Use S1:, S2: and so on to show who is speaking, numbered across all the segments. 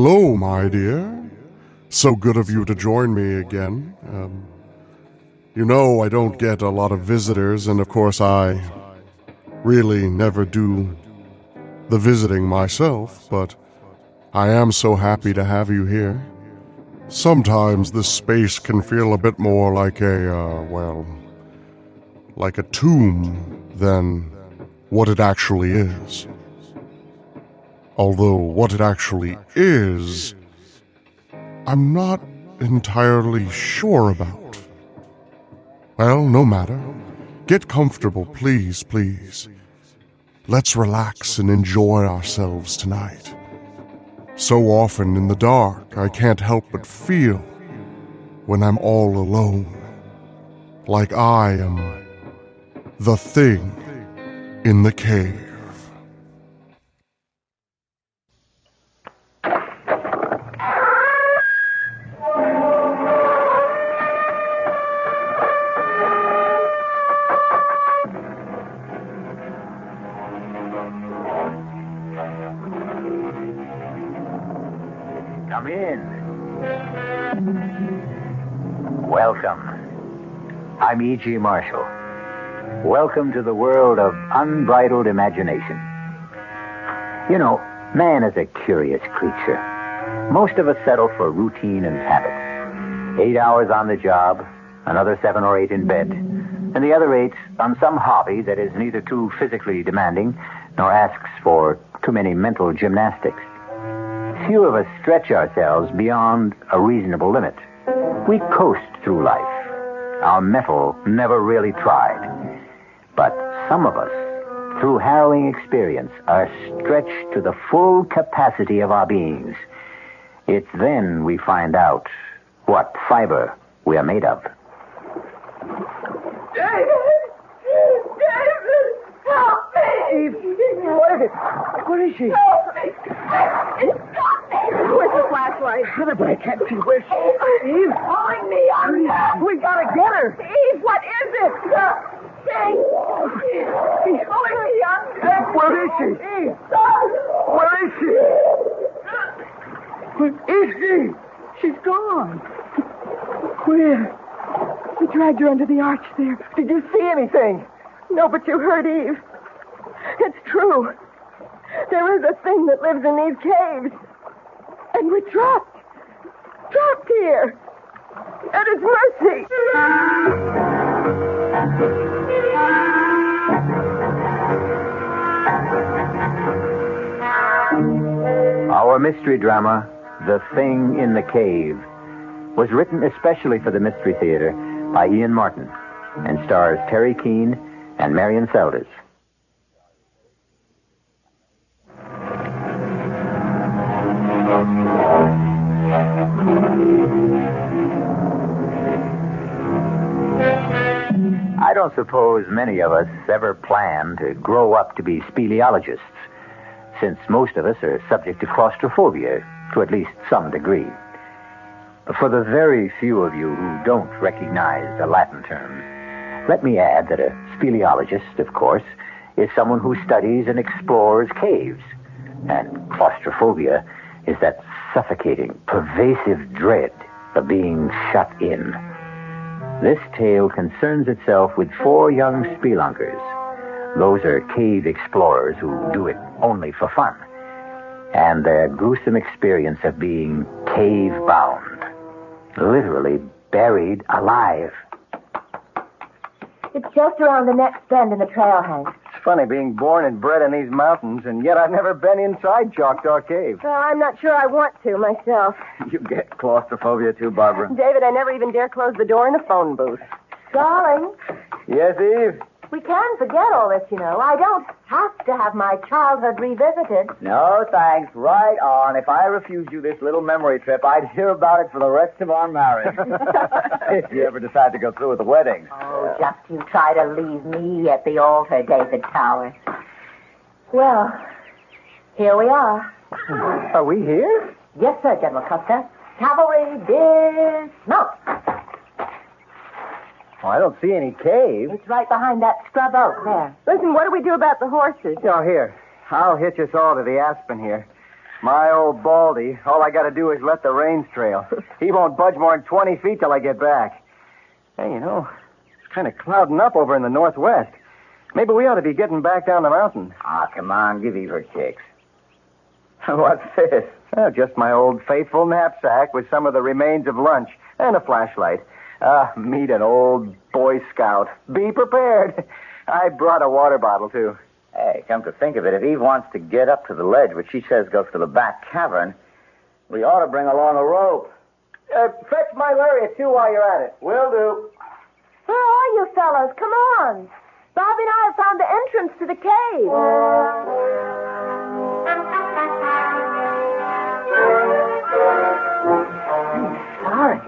S1: Hello, my dear. So good of you to join me again. I don't get a lot of visitors, and of course I really never do the visiting myself, but I am so happy to have you here. Sometimes this space can feel a bit more like like a tomb than what it actually is. Although what it actually is, I'm not entirely sure about. Well, no matter. Get comfortable, please, please. Let's relax and enjoy ourselves tonight. So often in the dark, I can't help but feel when I'm all alone, like I am the thing in the cave.
S2: Come in. Welcome. I'm E.G. Marshall. Welcome to the world of unbridled imagination. You know, man is a curious creature. Most of us settle for routine and habit. 8 hours on the job, another 7 or 8 in bed, and the other 8 on some hobby that is neither too physically demanding nor asks for too many mental gymnastics. Few of us stretch ourselves beyond a reasonable limit. We coast through life. Our mettle never really tried. But some of us, through harrowing experience, are stretched to the full capacity of our beings. It's then we find out what fiber we are made of.
S3: David! David! Help me!
S4: Eve, what is it? Where is she?
S3: Help me! Stop me! Where's the flashlight?
S4: But I can't see where she is. Eve!
S3: Calling me on
S4: We gotta get her.
S3: Eve, what is it? He's calling me on
S4: Where is she? Eve! Where is she? Where is she? She's gone. Where?
S3: We dragged her under the arch there.
S4: Did you see anything?
S3: No, but you heard Eve. It's true. There is a thing that lives in these caves. And we're trapped. Trapped here. At its mercy.
S2: Our mystery drama, The Thing in the Cave, was written especially for the Mystery Theater by Ian Martin and stars Terry Keane and Marion Seldes. I don't suppose many of us ever plan to grow up to be speleologists, since most of us are subject to claustrophobia to at least some degree. For the very few of you who don't recognize the Latin terms, let me add that a speleologist, of course, is someone who studies and explores caves. And claustrophobia is that suffocating, pervasive dread of being shut in. This tale concerns itself with 4 young spelunkers. Those are cave explorers who do it only for fun, and their gruesome experience of being cave-bound, literally buried alive.
S5: It's just around the next bend in the trail, Hank.
S4: It's funny being born and bred in these mountains, and yet I've never been inside Choctaw Cave.
S5: Well, I'm not sure I want to myself.
S4: You get claustrophobia too, Barbara.
S5: David, I never even dare close the door in the phone booth. Darling,
S4: Yes, Eve?
S5: we can forget all this, you know. I don't have to have my childhood revisited.
S4: No, thanks. Right on. If I refused you this little memory trip, I'd hear about it for the rest of our marriage. If you ever decide to go through with the wedding.
S5: Oh, just you try to leave me at the altar, David Towers. Well, here we are.
S4: Are we here?
S5: Yes, sir, General Custer. Cavalry, dismount.
S4: Oh, I don't see any cave.
S5: It's right behind that scrub oak there.
S3: Listen, what do we do about the horses?
S4: Oh, here. I'll hitch us all to the aspen here. My old Baldy. All I got to do is let the reins trail. He won't budge more than 20 feet till I get back. Hey, you know, it's kind of clouding up over in the northwest. Maybe we ought to be getting back down the mountain.
S2: Ah, come on, give Eve her kicks.
S4: What's this? Oh, just my old faithful knapsack with some of the remains of lunch and a flashlight. Meet an old Boy Scout. Be prepared. I brought a water bottle, too.
S2: Hey, come to think of it, if Eve wants to get up to the ledge, which she says goes to the back cavern, we ought to bring along a rope.
S4: Fetch my lariat, too, while you're at it. Will do.
S3: Where are you fellows? Come on. Bobby and I have found the entrance to the cave. I'm sorry.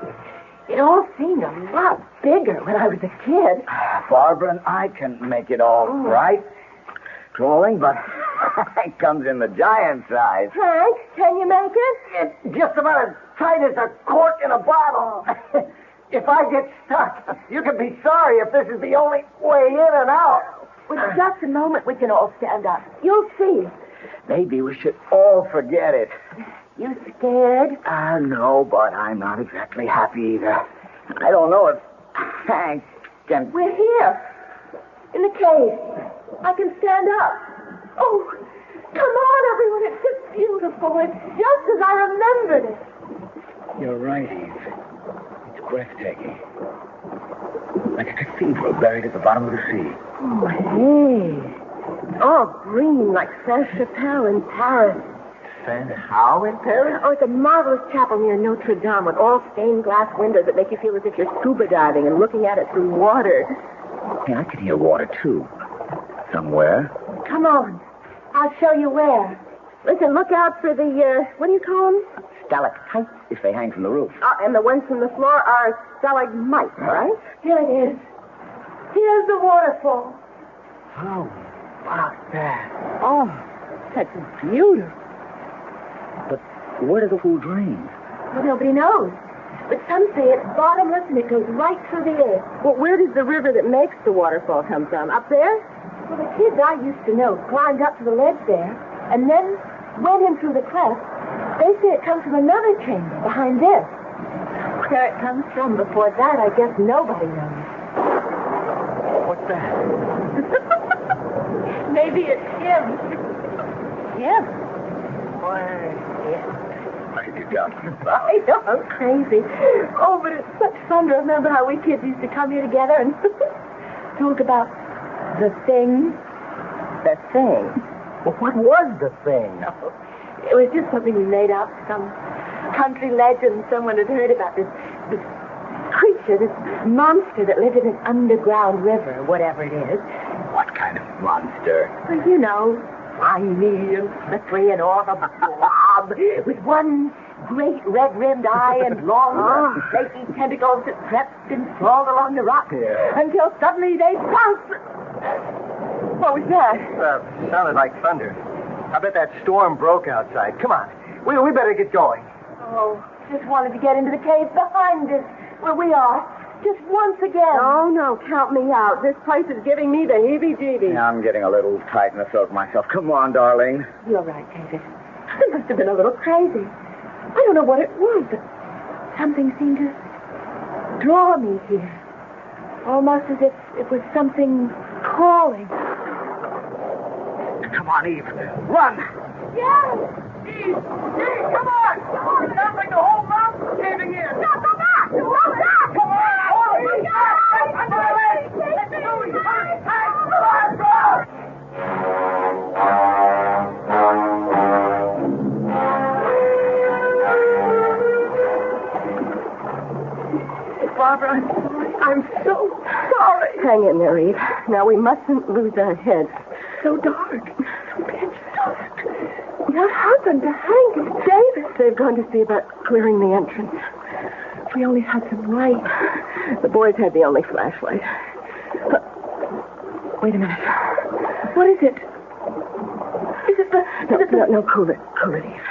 S3: It all seemed a lot bigger when I was a kid.
S2: Barbara and I can make it all right. Crawling, but it comes in the giant size.
S3: Hank, can you make it?
S4: It's just about as tight as a cork in a bottle. If I get stuck, you can be sorry if this is the only way in and out.
S3: With just a moment, we can all stand up. You'll see.
S2: Maybe we should all forget it.
S3: You scared?
S2: No, but I'm not exactly happy either. I don't know if Hank can...
S3: We're here. In the cave. I can stand up. Oh, come on, everyone. It's just beautiful. It's just as I remembered it.
S2: You're right, Eve. It's breathtaking. Like a cathedral buried at the bottom of the sea.
S3: Oh, hey. All green like Saint-Chapelle in Paris.
S2: How in Paris?
S3: Oh, it's a marvelous chapel near Notre Dame with all stained glass windows that make you feel as if you're scuba diving and looking at it through water.
S2: Hey, I can hear water, too. Somewhere.
S3: Come on. I'll show you where. Listen, look out for the, what do you call them?
S2: Stalactites, if they hang from the roof.
S3: And the ones from the floor are stalagmites, right? Here it is. Here's the waterfall.
S2: Oh, wow, that.
S3: Oh, that's beautiful.
S2: But where does the pool drain?
S3: Well, nobody knows. But some say it's bottomless and it goes right through the air. Well, where does the river that makes the waterfall come from? Up there? Well, the kids I used to know climbed up to the ledge there and then went in through the cleft. They say it comes from another chamber behind this. Where it comes from before that, I guess nobody knows.
S2: What's that?
S3: Maybe it's him. Him?
S2: What have you done?
S3: I know, I'm crazy. Oh, but it's such fun to remember how we kids used to come here together and talk about the thing. The thing.
S4: Well, what was the thing?
S3: It was just something we made up, some country legend someone had heard about this creature, this monster that lived in an underground river, whatever it is.
S2: What kind of monster?
S3: Well, you know, slimy and slippery and all of a blob with one great red-rimmed eye and long, flaky tentacles that crept and crawled along the rock until suddenly they pounced. What was that?
S4: Sounded like thunder. I bet that storm broke outside. Come on. We better get going.
S3: Oh, just wanted to get into the cave behind us, where we are. Just once again. Oh, no, count me out. This place is giving me the heebie-jeebies.
S2: Yeah, I'm getting a little tight in the throat myself. Come on, darling.
S3: You're right, David. I must have been a little crazy. I don't know what it was, but something seemed to draw me here. Almost as if it was something calling.
S2: Come on, Eve. Run!
S3: Yes!
S4: Eve, come on! It's not like the whole mountain's caving in.
S3: No, go back! Go back!
S4: Come on! Oh, my God! I'm going to let you
S3: Barbara, I'm so sorry. Hang in there, Eve. Now, we mustn't lose our heads. So dark. So pitch dark. What happened to Hank and David? They've gone to see about clearing the entrance. We only had some light. The boys had the only flashlight. Wait a minute. What is it? Is it the... No, cool it, Eve.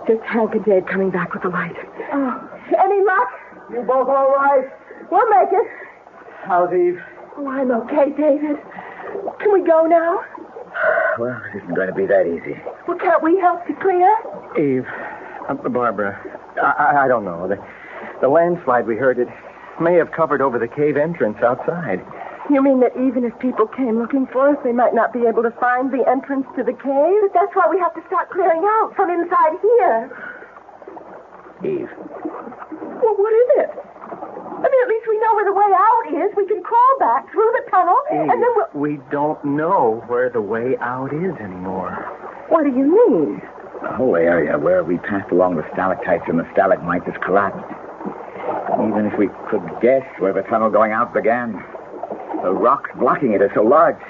S3: Just Hank and Dave coming back with the light. Oh, any luck?
S4: You both all right?
S3: We'll make it.
S4: How's Eve?
S3: Oh, I'm okay, David. Can we go now?
S2: Well, it isn't going to be that easy.
S3: Well, can't we help to clear?
S4: Eve, Barbara, I don't know. The landslide we heard, it may have covered over the cave entrance outside.
S3: You mean that even if people came looking for us, they might not be able to find the entrance to the cave?
S5: But that's why we have to start clearing out from inside here.
S2: Eve,
S3: Well, what is it? I mean, at least we know where the way out is. We can crawl back through the tunnel,
S4: Eve,
S3: and then we'll...
S4: we don't know where the way out is anymore.
S3: What do you mean?
S2: the whole area where we passed along the stalactites and the stalagmites is collapsed. Even if we could guess where the tunnel going out began, the rocks blocking it are so large,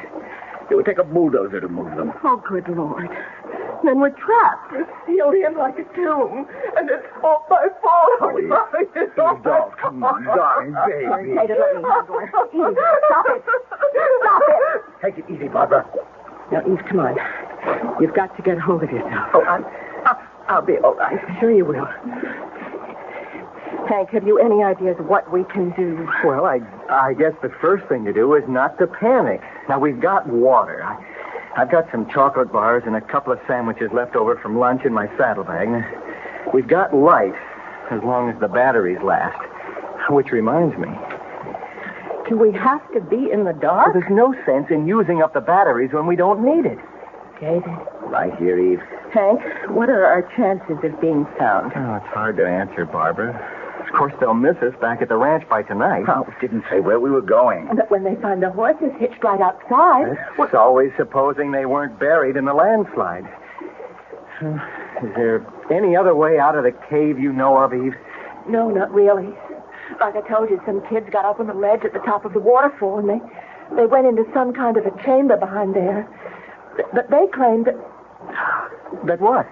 S2: it would take a bulldozer to move them.
S3: Oh, good Lord. Then we're trapped. We're sealed in like a tomb. And it's all my fault. Oh,
S2: Eve, doll, come on, darling, baby.
S5: Hey, just let me handle her. Eve, stop it. Stop it.
S2: Take it easy, Barbara.
S3: Now, Eve, come on. You've got to get hold of yourself.
S2: Oh, I'll be all right.
S3: Sure you will. Hank, have you any ideas what we can do?
S4: Well, I guess the first thing to do is not to panic. Now, we've got water. I've got some chocolate bars and a couple of sandwiches left over from lunch in my saddlebag. We've got light, as long as the batteries last. Which reminds me.
S3: Do we have to be in the dark?
S4: Well, there's no sense in using up the batteries when we don't need it.
S3: David.
S2: Right here, Eve.
S3: Hank, what are our chances of being found?
S4: Oh, it's hard to answer, Barbara. Of course, they'll miss us back at the ranch by tonight.
S2: Oh, didn't say where we were going.
S3: But when they find the horses hitched right outside...
S4: It's always supposing they weren't buried in the landslide. Is there any other way out of the cave you know of, Eve?
S3: No, not really. Like I told you, some kids got up on the ledge at the top of the waterfall, and they went into some kind of a chamber behind there. But they claimed that...
S4: That what?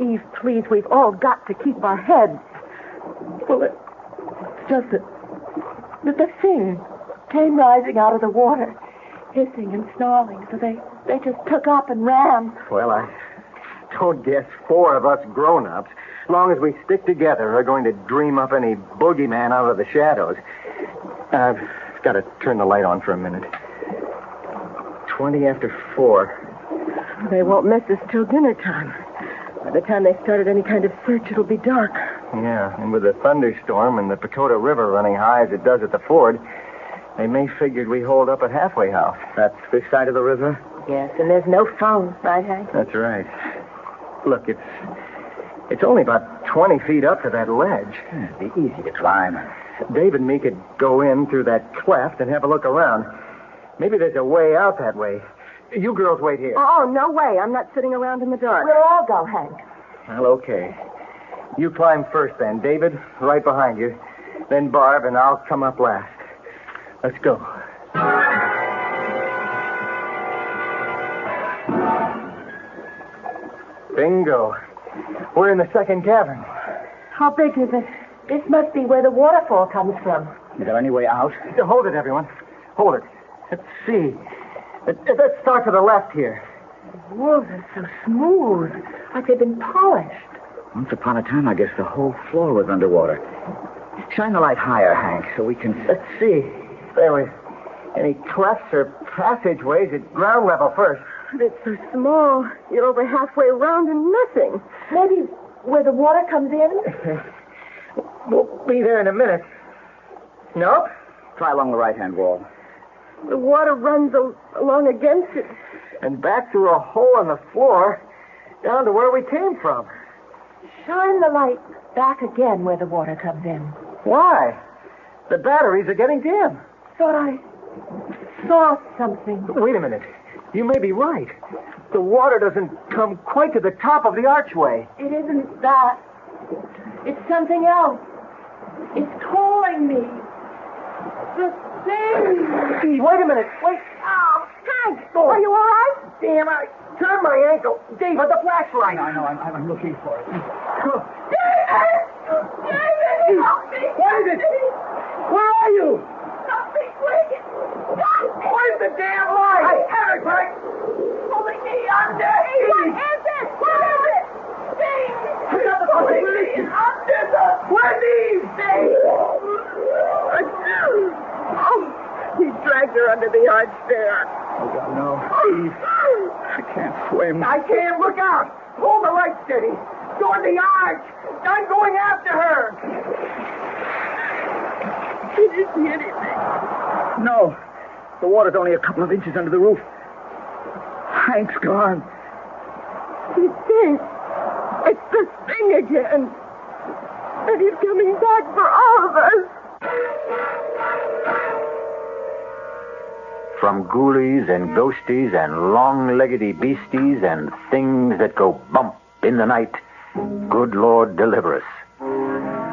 S3: Eve, please, we've all got to keep our heads. Well, it's just that the thing came rising out of the water, hissing and snarling, so they just took up and ran.
S4: Well, I don't guess four of us grown-ups, as long as we stick together, are going to dream up any boogeyman out of the shadows. I've got to turn the light on for a minute. 20 after 4.
S3: They won't miss us till dinner time. By the time they started any kind of search, it'll be dark.
S4: Yeah, and with the thunderstorm and the Dakota River running high as it does at the ford, they may figured we hold up at Halfway House.
S2: That's this side of the river?
S3: Yes, and there's no phone, right, Hank?
S4: That's right. Look, it's only about 20 feet up to that ledge.
S2: It'd be easy to climb.
S4: Dave and me could go in through that cleft and have a look around. Maybe there's a way out that way. You girls wait here.
S3: Oh, no way. I'm not sitting around in the dark.
S5: We'll all go, Hank.
S4: Well, okay. You climb first then. David, right behind you. Then Barb, and I'll come up last. Let's go. Bingo. We're in the second cavern.
S3: How big is it?
S5: This must be where the waterfall comes from.
S2: Is there any way out?
S4: Hold it, everyone. Hold it. Let's see. Let's start to the left here.
S3: The walls are so smooth, like they've been polished.
S2: Once upon a time, I guess the whole floor was underwater. Shine the light higher, Hank, so we can...
S4: Let's see. There we... Any clefts or passageways at ground level first.
S3: But it's so small. You're over halfway around and nothing.
S5: Maybe where the water comes in?
S4: We'll be there in a minute. Nope.
S2: Try along the right-hand wall.
S3: The water runs along against it.
S4: And back through a hole in the floor, down to where we came from.
S5: Shine the light back again where the water comes in.
S4: Why? The batteries are getting dim.
S5: Thought I saw something.
S4: Wait a minute. You may be right. The water doesn't come quite to the top of the archway.
S5: It isn't that. It's something else. It's calling me. The thing.
S4: Wait a minute. Wait.
S5: Oh, Hank, are you all right?
S4: Damn, I turned my ankle. David, the flashlight.
S2: I know, I'm looking for it.
S5: David! David! Help me!
S4: What is it? Where are you?
S5: Help me, quick! Stop me!
S4: Where's the damn light? I have it, Frank.
S5: Pulling me under! What is it? What is it? Thing! Pulling me under the...
S4: Where's Eve?
S5: Thing!
S3: Oh, he dragged her under the arch there.
S2: Oh, God, no. Eve, I can't swim.
S4: I can't. Look out. Hold the light steady. Toward the arch! I'm going after her!
S3: Did you see anything?
S4: No. The water's only a couple of inches under the roof. Hank's gone.
S3: The thing. It's the thing again. And he's coming back for all of us.
S2: From ghoulies and ghosties and long-leggedy beasties and things that go bump in the night, good Lord deliver us.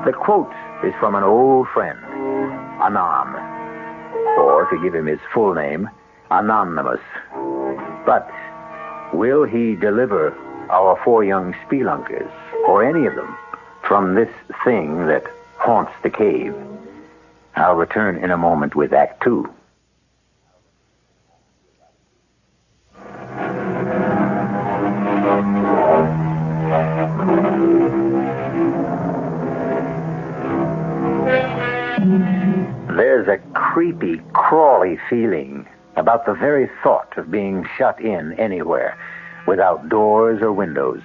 S2: The quote is from an old friend, Anam, or to give him his full name, Anonymous. But will he deliver our 4 young spelunkers, or any of them, from this thing that haunts the cave? I'll return in a moment with Act 2. There's a creepy, crawly feeling about the very thought of being shut in anywhere, without doors or windows.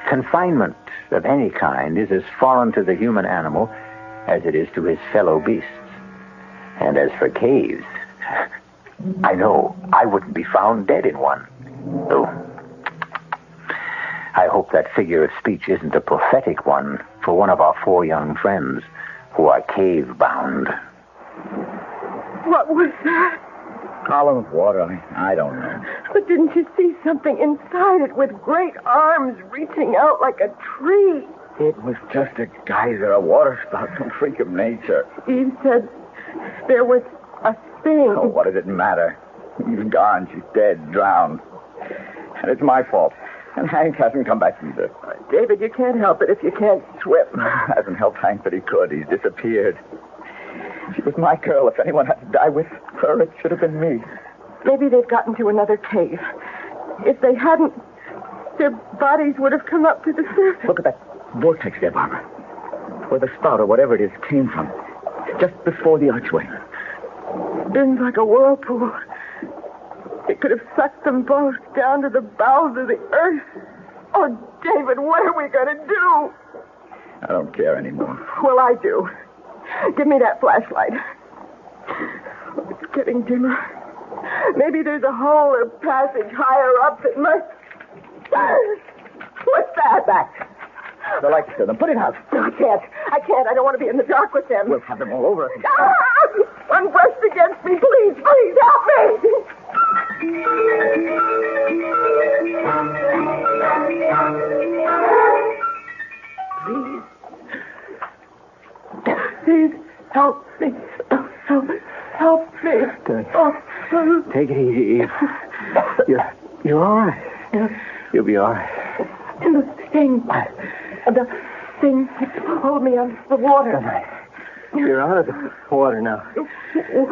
S2: Confinement of any kind is as foreign to the human animal as it is to his fellow beasts. And as for caves, I know I wouldn't be found dead in one. Oh, I hope that figure of speech isn't a prophetic one for one of our 4 young friends who are cave-bound.
S3: What was that?
S4: Column of water. I don't know.
S3: But didn't you see something inside it with great arms reaching out like a tree?
S4: It was just a geyser, a water spout, some freak of nature.
S3: Eve said there was a thing.
S4: Oh, what does it matter? She's gone. She's dead, drowned. And it's my fault. And Hank hasn't come back either.
S3: David, you can't help it if you can't swim.
S4: Hasn't helped Hank, but he could. He's disappeared. She was my girl. If anyone had to die with her, it should have been me.
S3: Maybe they've gotten to another cave. If they hadn't, their bodies would have come up to the surface.
S4: Look at that vortex there, Barbara. Where the spout or whatever it is came from. Just before the archway.
S3: Spins like a whirlpool. It could have sucked them both down to the bowels of the earth. Oh, David, what are we going to do?
S4: I don't care anymore.
S3: Well, I do. Give me that flashlight. Oh, it's getting dimmer. Maybe there's a hole or passage higher up that might... What's that?
S4: Back. The lights to them. Put it out.
S3: No, I can't. I don't want to be in the dark with them.
S4: We'll have them all over us.
S3: One brushed against me. Please, please, help me. Please, help me. Help me.
S4: Good.
S3: Oh.
S4: Take it easy, Eve. You're all right.
S3: Yes.
S4: You'll be all right.
S3: The thing that pulled me out of the water.
S4: You're out of the water now.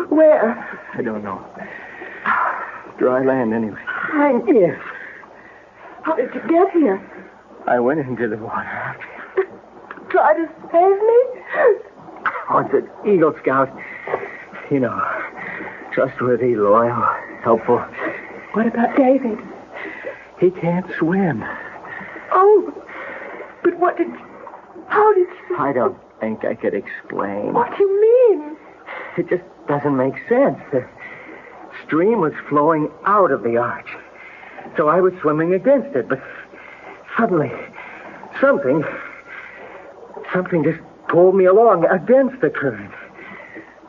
S3: Where?
S4: I don't know. Dry land, anyway.
S3: Hank.
S4: Yes.
S3: How did you get here?
S4: I went into the water.
S3: Try to save me?
S4: Oh, it's an Eagle Scout. You know, trustworthy, loyal, helpful.
S3: What about David?
S4: He can't swim.
S3: Oh, but how did you...
S4: I don't think I could explain.
S3: What do you mean?
S4: It just doesn't make sense. The stream was flowing out of the arch. So I was swimming against it, but suddenly something just pulled me along against the current.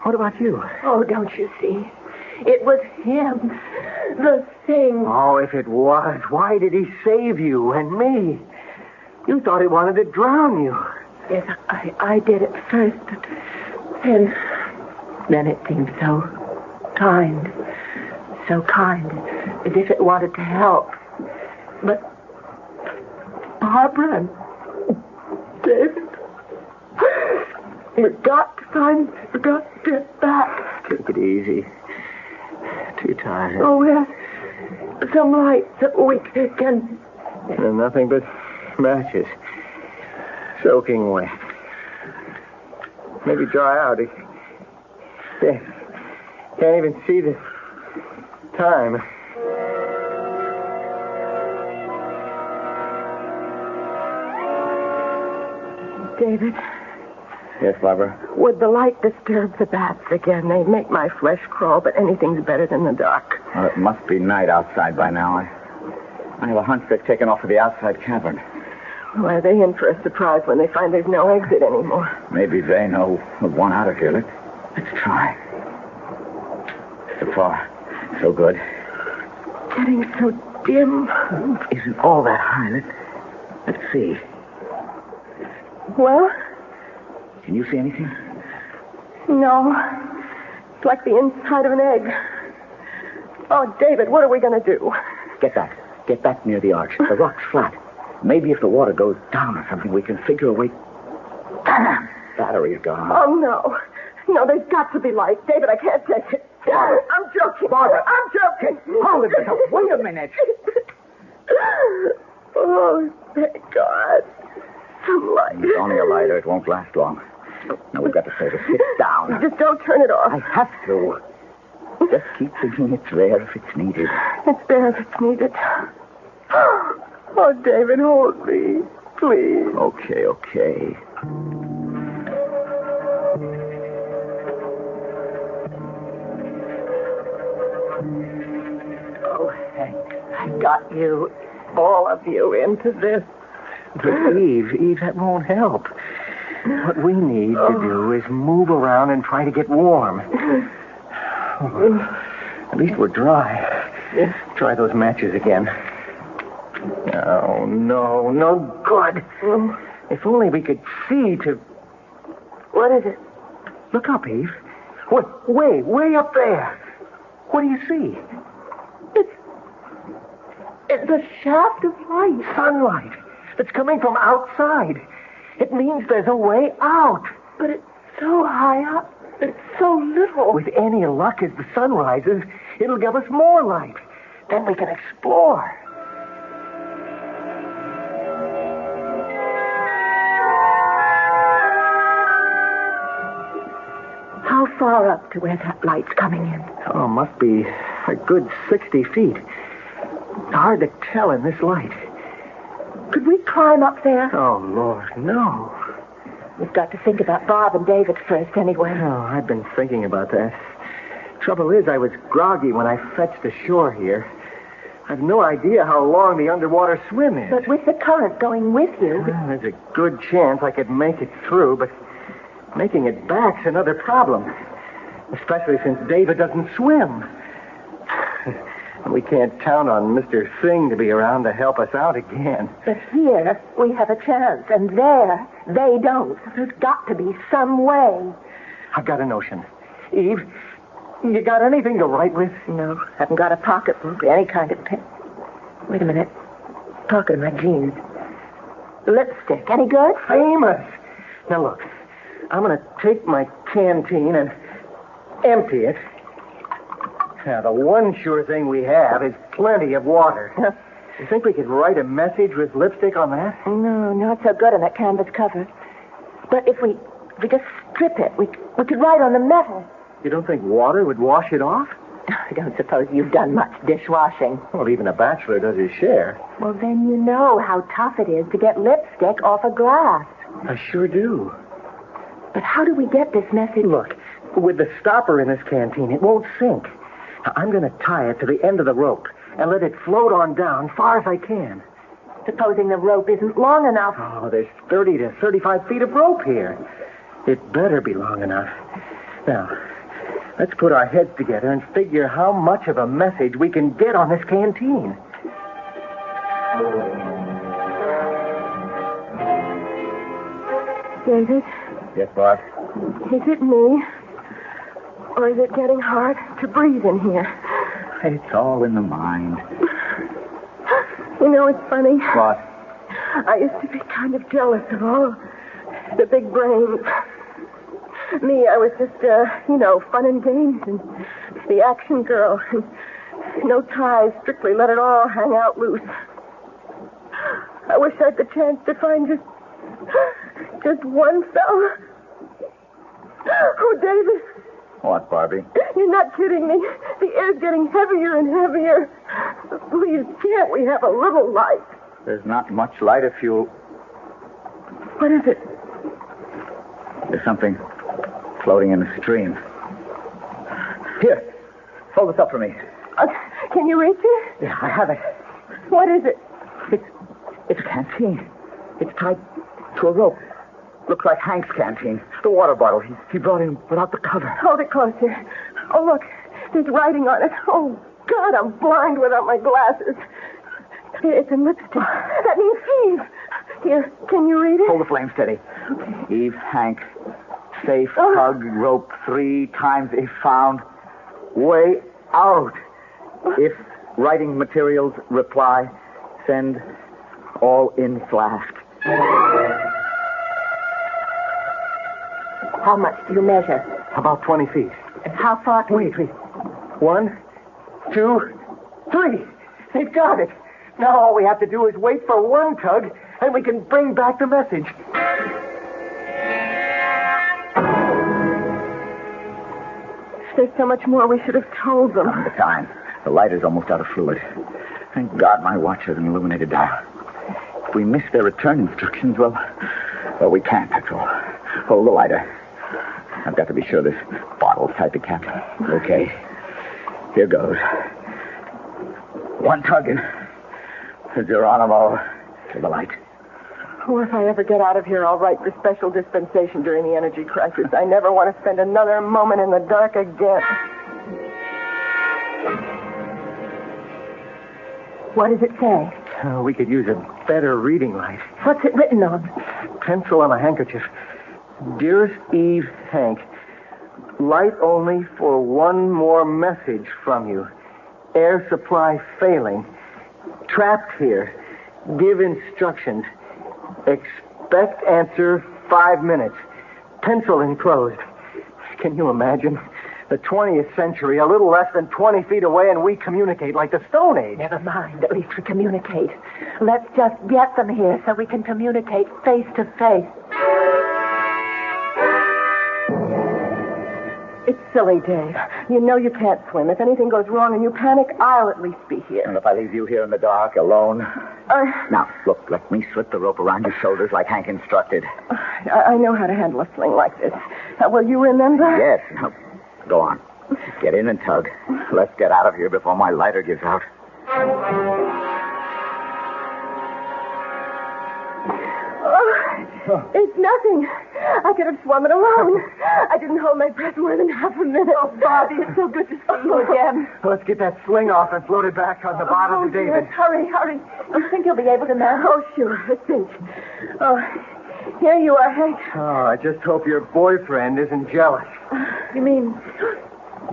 S4: What about you?
S3: Oh, don't you see? It was him. The thing.
S4: Oh, if it was, why did he save you and me? You thought he wanted to drown you.
S3: Yes, I did at first, but then it seemed so kind, as if it wanted to help. But Barbara and David, we've got to get back.
S4: Take it easy. Too tired.
S3: Oh, yes. Some lights that we can...
S4: And nothing but matches. Soaking wet. Maybe dry out. Can't even see the time.
S3: David,
S4: Yes, Barbara?
S3: would the light disturb the bats again? They make my flesh crawl, but anything's better than the dark.
S4: Well, it must be night outside by now. I have a hunch they've taken off for the outside cavern.
S3: Why are they in for a surprise when they find there's no exit anymore?
S4: Maybe they know of one out of here. Let's try. So far, so good.
S3: Getting so dim.
S4: Isn't all that high. Let's see.
S3: Well,
S4: Can you see anything?
S3: no. It's like the inside of an egg. Oh, David, what are we going to do?
S4: Get back. Get back near the arch. The rock's flat. Maybe if the water goes down or something, we can figure a way. Damn! Battery's gone.
S3: Oh, no. No, there's got to be light. David, I can't take it.
S4: Barbara.
S3: I'm joking.
S4: Barbara.
S3: I'm joking.
S4: Hold it, Bishop. Wait a minute.
S3: Oh, thank God. Some light.
S4: It's only a lighter. It won't last long. Now, we've got to say to sit down.
S3: Just don't turn it off.
S4: I have to. Just keep thinking it's there if it's needed.
S3: It's there if it's needed. Oh, David, hold me. Please.
S4: Okay.
S3: Oh, Hank, I got you, all of you, into this.
S4: But Eve, that won't help. What we need to do is move around and try to get warm. At least we're dry. Try those matches again. Oh, no good. If only we could see to...
S3: What is it?
S4: Look up, Eve. Way up there. What do you see?
S3: It's a shaft of light.
S4: Sunlight. That's coming from outside. It means there's a way out.
S3: But it's so high up. It's so little.
S4: With any luck, as the sun rises, it'll give us more light. Then we can explore.
S3: How far up to where that light's coming in?
S4: Oh, must be a good 60 feet. Hard to tell in this light.
S3: Could we climb up there?
S4: Oh, Lord, no.
S3: We've got to think about Bob and David first anyway.
S4: Oh, I've been thinking about that. Trouble is, I was groggy when I fetched ashore here. I've no idea how long the underwater swim is.
S3: But with the current going with you...
S4: Well, there's a good chance I could make it through, but making it back's another problem. Especially since David doesn't swim. We can't count on Mr. Singh to be around to help us out again.
S3: But here, we have a chance, and there, they don't. There's got to be some way.
S4: I've got a notion. Eve, you got anything to write with?
S3: No, haven't got a pocketbook, any kind of pen. Wait a minute. Pocket of my jeans. Lipstick, any good?
S4: Famous. Now, look, I'm going to take my canteen and empty it. Now, the one sure thing we have is plenty of water. You think we could write a message with lipstick on that?
S3: No, not so good on that canvas cover. But if we just strip it, we could write on the metal.
S4: You don't think water would wash it off?
S3: I don't suppose you've done much dishwashing.
S4: Well, even a bachelor does his share.
S3: Well, then you know how tough it is to get lipstick off a glass.
S4: I sure do.
S3: But how do we get this message?
S4: Look, with the stopper in this canteen, it won't sink. Now, I'm going to tie it to the end of the rope and let it float on down far as I can.
S3: Supposing the rope isn't long enough.
S4: Oh, there's 30 to 35 feet of rope here. It better be long enough. Now, let's put our heads together and figure how much of a message we can get on this canteen.
S3: David?
S4: Yes, Bob?
S3: Is it me? Or is it getting hard to breathe in here?
S4: It's all in the mind.
S3: You know, it's funny.
S4: What?
S3: I used to be kind of jealous of all the big brains. Me, I was just, fun and games and the action girl. And no ties, strictly let it all hang out loose. I wish I had the chance to find just one fella. Oh, David.
S4: What, Barbie?
S3: You're not kidding me. The air's getting heavier and heavier. Please, can't we have a little light?
S4: There's not much light if you...
S3: What is it?
S2: There's something floating in the stream. Here, hold this up for me.
S3: Can you reach it?
S2: Yeah, I have it.
S3: What is it?
S2: It's a canteen. It's tied to a rope. Looks like Hank's canteen. The water bottle he brought in without the cover.
S3: Hold it close here. Oh, look. There's writing on it. Oh, God, I'm blind without my glasses. It's in lipstick. That means Eve. Here, can you read it?
S2: Hold the flame steady. Eve, Hank, safe, tug, rope, 3 times if found. Way out. If writing materials reply, send all in flask.
S5: How much do you measure?
S4: About 20 feet.
S5: And how far can
S4: Wait. 1, 2, 3. They've got it. Now all we have to do is wait for one tug, and we can bring back the message.
S3: There's so much more we should have told them.
S2: The time. The light is almost out of fluid. Thank God my watch has an illuminated dial. If we miss their return instructions, well, we can't, that's all. Hold the lighter. I've got to be sure this bottle's tied to cap. Okay. Here goes. One tug in. Geronimo to the light.
S3: Oh, if I ever get out of here, I'll write for special dispensation during the energy crisis. I never want to spend another moment in the dark again.
S5: What does it say?
S4: We could use a better reading light.
S5: What's it written on?
S4: Pencil on a handkerchief. Dearest Eve, Hank, light only for one more message from you. Air supply failing. Trapped here. Give instructions. Expect answer 5 minutes. Pencil enclosed. Can you imagine? The 20th century, a little less than 20 feet away, and we communicate like the Stone Age.
S5: Never mind. At least we communicate. Let's just get them here so we can communicate face to face.
S3: It's silly, Dave. You know you can't swim. If anything goes wrong and you panic, I'll at least be here.
S2: And if I leave you here in the dark, alone? Now, look, let me slip the rope around your shoulders like Hank instructed.
S3: I know how to handle a sling like this. Will you remember?
S2: Yes. Now, go on. Get in and tug. Let's get out of here before my lighter gives out.
S3: It's nothing. I could have swum it alone. I didn't hold my breath more than half a minute. Oh, Bobby, it's so good to see you again.
S4: Let's get that sling off and float it back on the bottom to David.
S3: Yes, hurry.
S5: You think you'll be able to manage?
S3: Oh, sure. A cinch. Oh, here you are, Hank.
S4: Oh, I just hope your boyfriend isn't jealous.
S3: You mean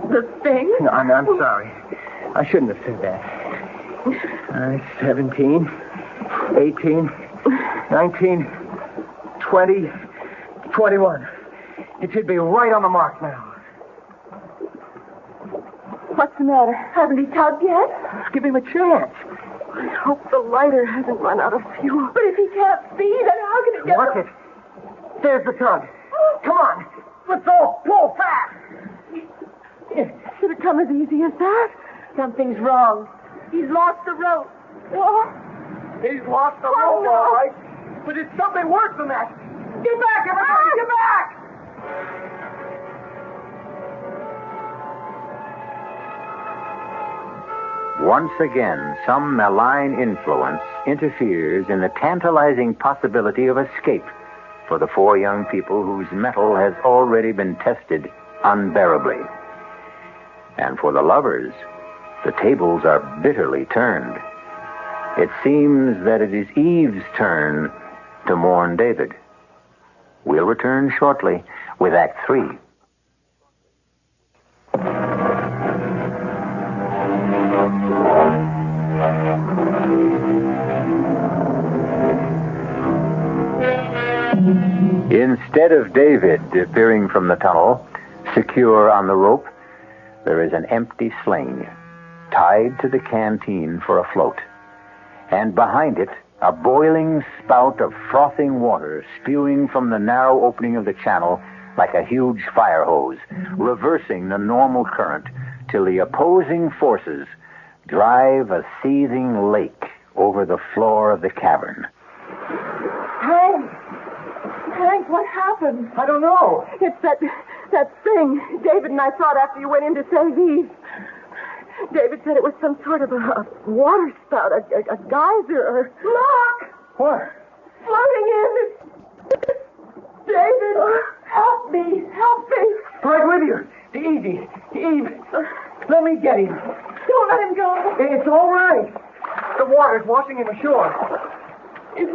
S3: the thing?
S4: No, I'm sorry. I shouldn't have said that. 17, 18, 19, 20, 21. It should be right on the mark now.
S3: What's the matter?
S5: Haven't he tugged yet?
S4: Give him a chance.
S3: I hope the lighter hasn't run out of fuel.
S5: But if he can't see, then how can he get...
S4: Watch it. There's the tug. Come on. Let's all pull fast.
S3: Should it come as easy as that?
S5: Something's wrong. He's lost the rope.
S3: Oh,
S4: He's lost the rope,
S3: no.
S4: all right. But it's something worse than that. Get back, everybody. Get back.
S2: Once again, some malign influence interferes in the tantalizing possibility of escape for the 4 young people whose mettle has already been tested unbearably. And for the lovers, the tables are bitterly turned. It seems that it is Eve's turn to mourn David. We'll return shortly with Act 3. Instead of David appearing from the tunnel, secure on the rope, there is an empty sling tied to the canteen for a float. And behind it, a boiling spout of frothing water spewing from the narrow opening of the channel like a huge fire hose, reversing the normal current till the opposing forces drive a seething lake over the floor of the cavern.
S3: Hank, What happened?
S4: I don't know.
S3: It's that thing David and I thought after you went in to save Eve. David said it was some sort of a water spout, a geyser, or... Look!
S4: What?
S3: Floating in. David, help me. Help me.
S4: Right with you. Easy. Eve, let me get him.
S3: Don't let him go.
S4: It's all right. The water's washing him ashore.
S3: Is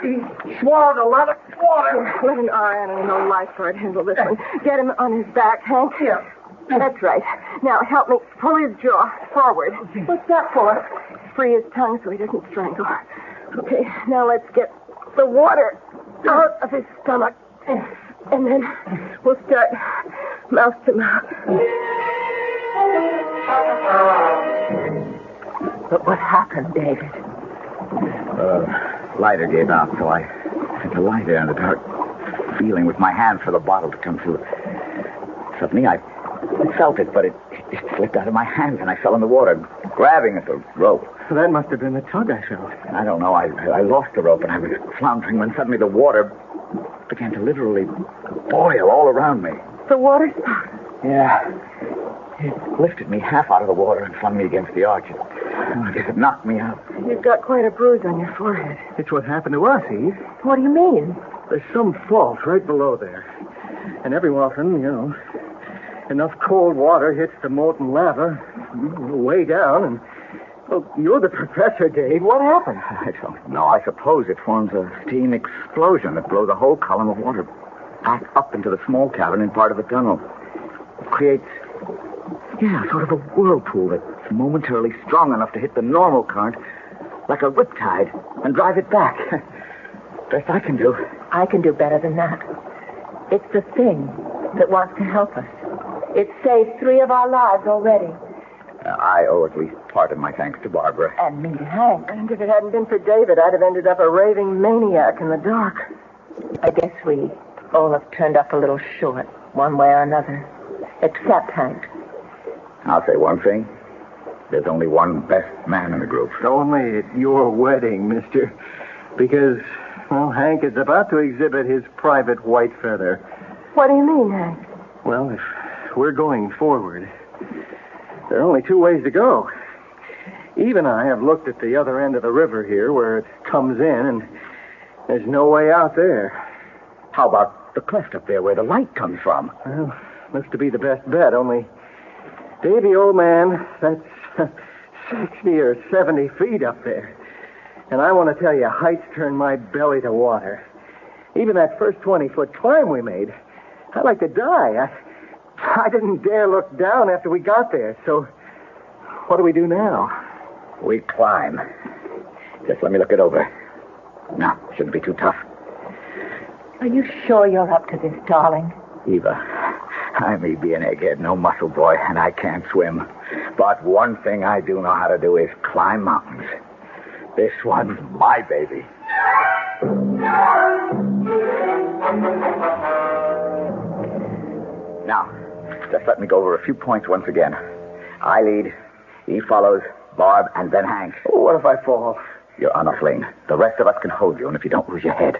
S4: He swallowed a lot of water.
S3: Let an RN and a lifeguard handle this one. Get him on his back, Hank.
S4: Yeah.
S3: That's right. Now help me pull his jaw forward. What's that for? Free his tongue so he doesn't strangle. Okay, now let's get the water out of his stomach. And then we'll start mouth to mouth.
S5: But what happened, David?
S2: Lighter gave out, so I set the light there in the dark, feeling with my hand for the bottle to come through. Suddenly, I felt it, but it slipped out of my hands, and I fell in the water, grabbing at the rope.
S4: That must have been the tug I felt.
S2: I don't know. I lost the rope, and I was floundering when suddenly the water began to literally boil all around me.
S3: The water spout.
S2: Yeah. It lifted me half out of the water and flung me against the arch. I guess it knocked me out.
S3: You've got quite a bruise on your forehead.
S4: It's what happened to us, Eve.
S5: What do you mean?
S4: There's some fault right below there. And every often, enough cold water hits the molten lava way down, and, well, you're the professor, Dave. What happened?
S2: I don't know. I suppose it forms a steam explosion that blows a whole column of water back up into the small cavern in part of the tunnel. It creates, sort of a whirlpool that's momentarily strong enough to hit the normal current like a riptide and drive it back. Best I can do.
S5: I can do better than that. It's the thing that wants to help us. It's saved 3 of our lives already.
S2: I owe at least part of my thanks to Barbara.
S5: And me to Hank.
S3: And if it hadn't been for David, I'd have ended up a raving maniac in the dark.
S5: I guess we all have turned up a little short, one way or another. Except Hank.
S2: I'll say one thing. There's only one best man in the group.
S4: Only at your wedding, mister. Because, well, Hank is about to exhibit his private white feather.
S3: What do you mean, Hank?
S4: Well, if we're going forward, there are only 2 ways to go. Eve and I have looked at the other end of the river here where it comes in, and there's no way out there.
S2: How about the cleft up there where the light comes from?
S4: Well, looks to be the best bet, only, Davy, old man, that's 60 or 70 feet up there. And I want to tell you, heights turn my belly to water. Even that first 20-foot climb we made, I'd like to die. I didn't dare look down after we got there, so what do we do now?
S2: We climb. Just let me look it over. No, shouldn't be too tough.
S5: Are you sure you're up to this, darling?
S2: Eva, I may be an egghead, no muscle boy, and I can't swim. But one thing I do know how to do is climb mountains. This one's my baby. Now, just let me go over a few points once again. I lead, Eve follows, Barb, and then Hank.
S4: Oh, what if I fall?
S2: You're on a fling. The rest of us can hold you, and if you don't lose your head,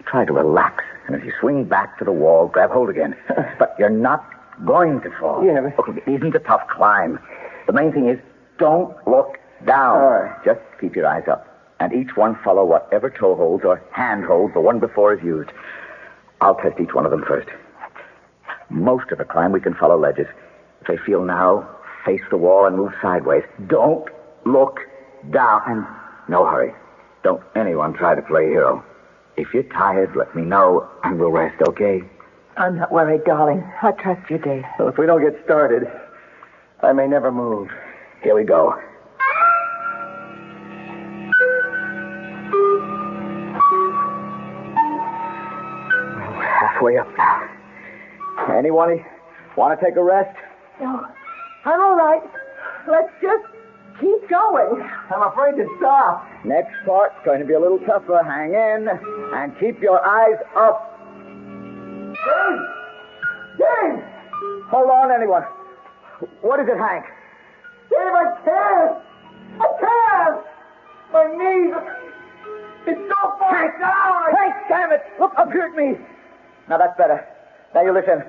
S2: try to relax. And as you swing back to the wall, grab hold again. But you're not going to fall.
S4: Yeah, but...
S2: Okay, it isn't a tough climb. The main thing is, don't look down.
S4: All right.
S2: Just keep your eyes up. And each one follow whatever toe holds or hand holds the one before is used. I'll test each one of them first. Most of the climb we can follow ledges. If they feel narrow, face the wall and move sideways. Don't look down. And no hurry. Don't anyone try to play hero. If you're tired, let me know, and we'll rest, okay?
S5: I'm not worried, darling. I trust you, Dave.
S4: Well, if we don't get started, I may never move.
S2: Here we go. We're halfway up now. Anyone want to take a rest?
S3: No, I'm all right. Let's just keep going.
S4: I'm afraid to stop.
S2: Next part's going to be a little tougher. Hang in and keep your eyes up.
S4: Dave! Dave!
S2: Hold on, anyone. What is it, Hank?
S4: Dave, I can't! I can't! My knees... It's so far down! Hank, damn it! Look up here at me! Now that's better. Now you listen.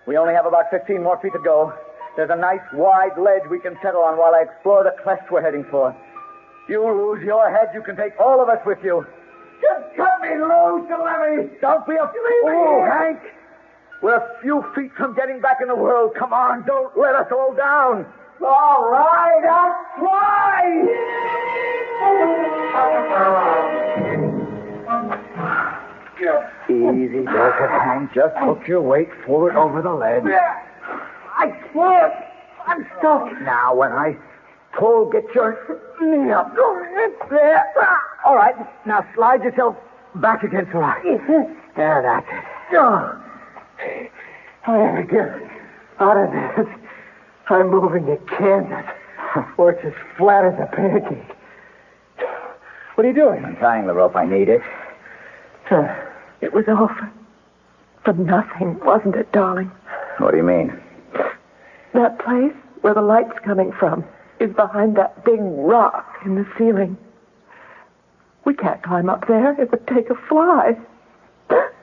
S4: We only have about 15 more feet to go. There's a nice wide ledge we can settle on while I explore the cleft we're heading for. If you lose your head, you can take all of us with you. Just cut me loose, Lemmie! Don't be a fool, Hank! We're a few feet from getting back in the world. Come on, don't let us all down. All right, I'll try! Easy does it, Hank. Just hook your weight forward over the ledge. I can't. I'm stuck. Now, when I pull, get your knee up. There. All right. Now, slide yourself back against the rock. There, that's it. Oh. I ever get out of this, I'm moving to Kansas, where it's as flat as a pancake. What are you doing? I'm tying the rope. I need it.
S3: It was all for nothing, wasn't it, darling?
S4: What do you mean?
S3: That place where the light's coming from is behind that big rock in the ceiling. We can't climb up there. It would take a fly.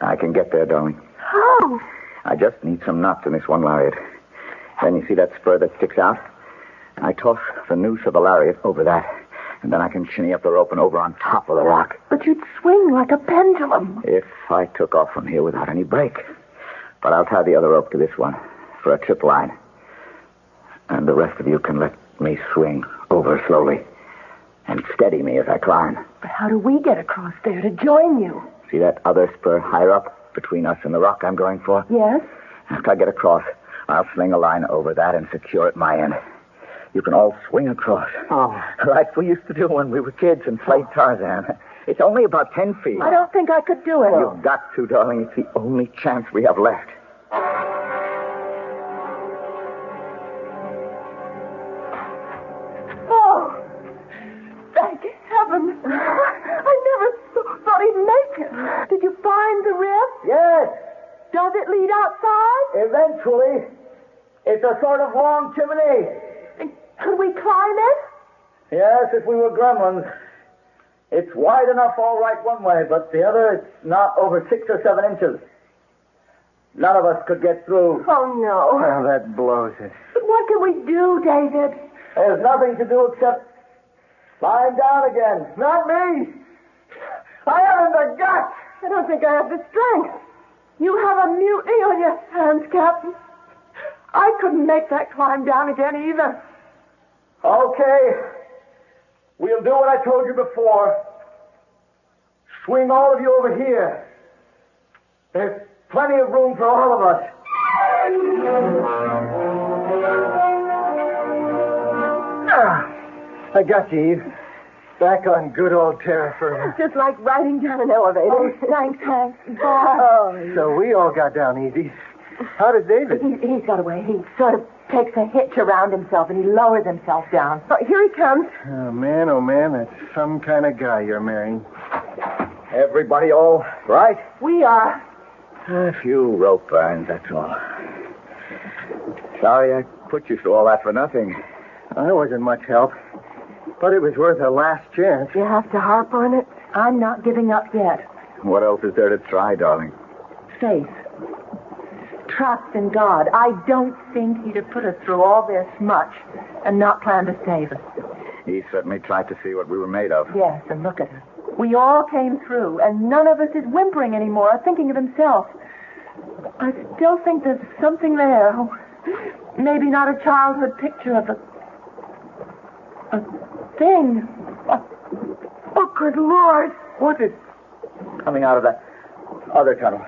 S4: I can get there, darling.
S3: How?
S4: I just need some knots in this one lariat. Then you see that spur that sticks out? I toss the noose of the lariat over that, and then I can shinny up the rope and over on top of the rock.
S3: But you'd swing like a pendulum.
S4: If I took off from here without any break. But I'll tie the other rope to this one for a trip line. And the rest of you can let me swing over slowly and steady me as I climb.
S3: But how do we get across there to join you?
S4: See that other spur higher up between us and the rock I'm going for?
S3: Yes?
S4: After I get across, I'll sling a line over that and secure it my end. You can all swing across.
S3: Oh.
S4: Like we used to do when we were kids and played Tarzan. It's only about 10 feet.
S3: I don't think I could do it.
S4: You've got to, darling. It's the only chance we have left.
S3: Oh, thank heaven. I never thought he'd make it. Did you find the rift?
S4: Yes,
S3: Does it lead outside?
S4: eventually. It's a sort of long chimney.
S3: And could we climb it?
S4: Yes, if we were gremlins. It's wide enough all right one way, but the other, it's not over 6 or 7 inches. None of us could get through.
S3: Oh, no.
S4: Well, that blows it.
S3: But what can we do, David?
S4: There's nothing to do except lying down again. Not me. I haven't the guts.
S3: I don't think I have the strength. You have a mutiny on your hands, Captain. I couldn't make that climb down again either.
S4: Okay. We'll do what I told you before. Swing all of you over here. There's plenty of room for all of us. I got you, Eve. Back on good old terra firma.
S3: Just like riding down an elevator. Oh, thanks, Hank.
S4: So we all got down easy. How does David?
S5: He's got away. He sort of takes a hitch around himself and he lowers himself down.
S3: Oh, here he comes.
S4: Oh, man, that's some kind of guy you're marrying. Everybody all right?
S5: We are.
S4: A few rope burns, that's all. Sorry I put you through all that for nothing. I wasn't much help, but it was worth a last chance.
S3: You have to harp on it.
S5: I'm not giving up yet.
S4: What else is there to try, darling?
S5: Faith. Trust in God. I don't think he'd have put us through all this much and not planned to save us.
S4: He certainly tried to see what we were made of.
S5: Yes, and look at us. We all came through, and none of us is whimpering anymore or thinking of himself. I still think there's something there. Oh, maybe not a childhood picture of a thing.
S3: Oh, good Lord.
S4: What is coming out of that other tunnel?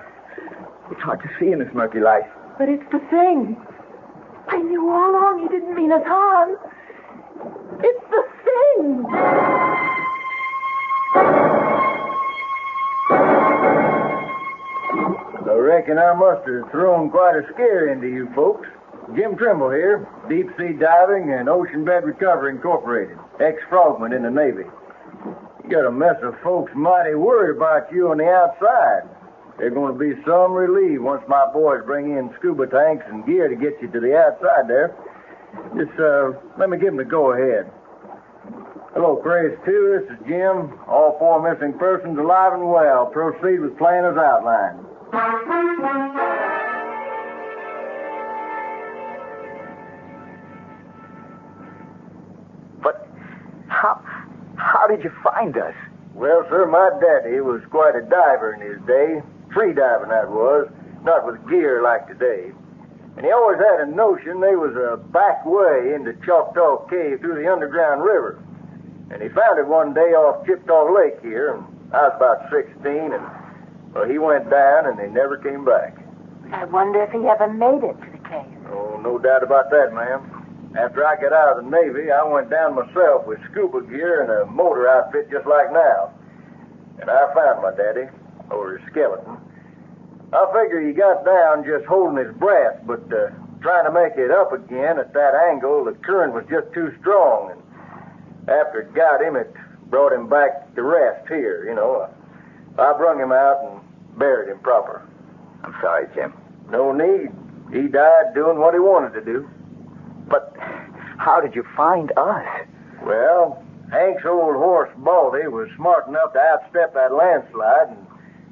S4: It's hard to see in this murky light.
S3: But it's the thing. I knew all along he didn't mean us harm. It's the thing.
S4: I reckon I must have thrown quite a scare into you folks. Jim Trimble here, Deep Sea Diving and Ocean Bed Recovery Incorporated, ex-frogman in the Navy. You got a mess of folks mighty worried about you on the outside. There's going to be some relief once my boys bring in scuba tanks and gear to get you to the outside there. Just, let me give them the go-ahead.
S6: Hello, Crazy 2. This is Jim. All 4 missing persons alive and well. Proceed with plan as outlined.
S4: But how did you find us?
S6: Well, sir, my daddy was quite a diver in his day. Free diving, that was. Not with gear like today. And he always had a notion there was a back way into Choctaw Cave through the underground river. And he found it one day off Chippewa Lake here, and I was about 16, and, well, he went down, and he never came back.
S5: I wonder if he ever made it to the cave.
S6: Oh, no doubt about that, ma'am. After I got out of the Navy, I went down myself with scuba gear and a motor outfit just like now. And I found my daddy, or his skeleton. I figure he got down just holding his breath, but trying to make it up again at that angle, the current was just too strong. And after it got him, it brought him back to rest here, you know. I brung him out and buried him proper.
S4: I'm sorry, Jim.
S6: No need. He died doing what he wanted to do.
S4: But how did you find us?
S6: Well, Hank's old horse, Baldy, was smart enough to outstep that landslide, and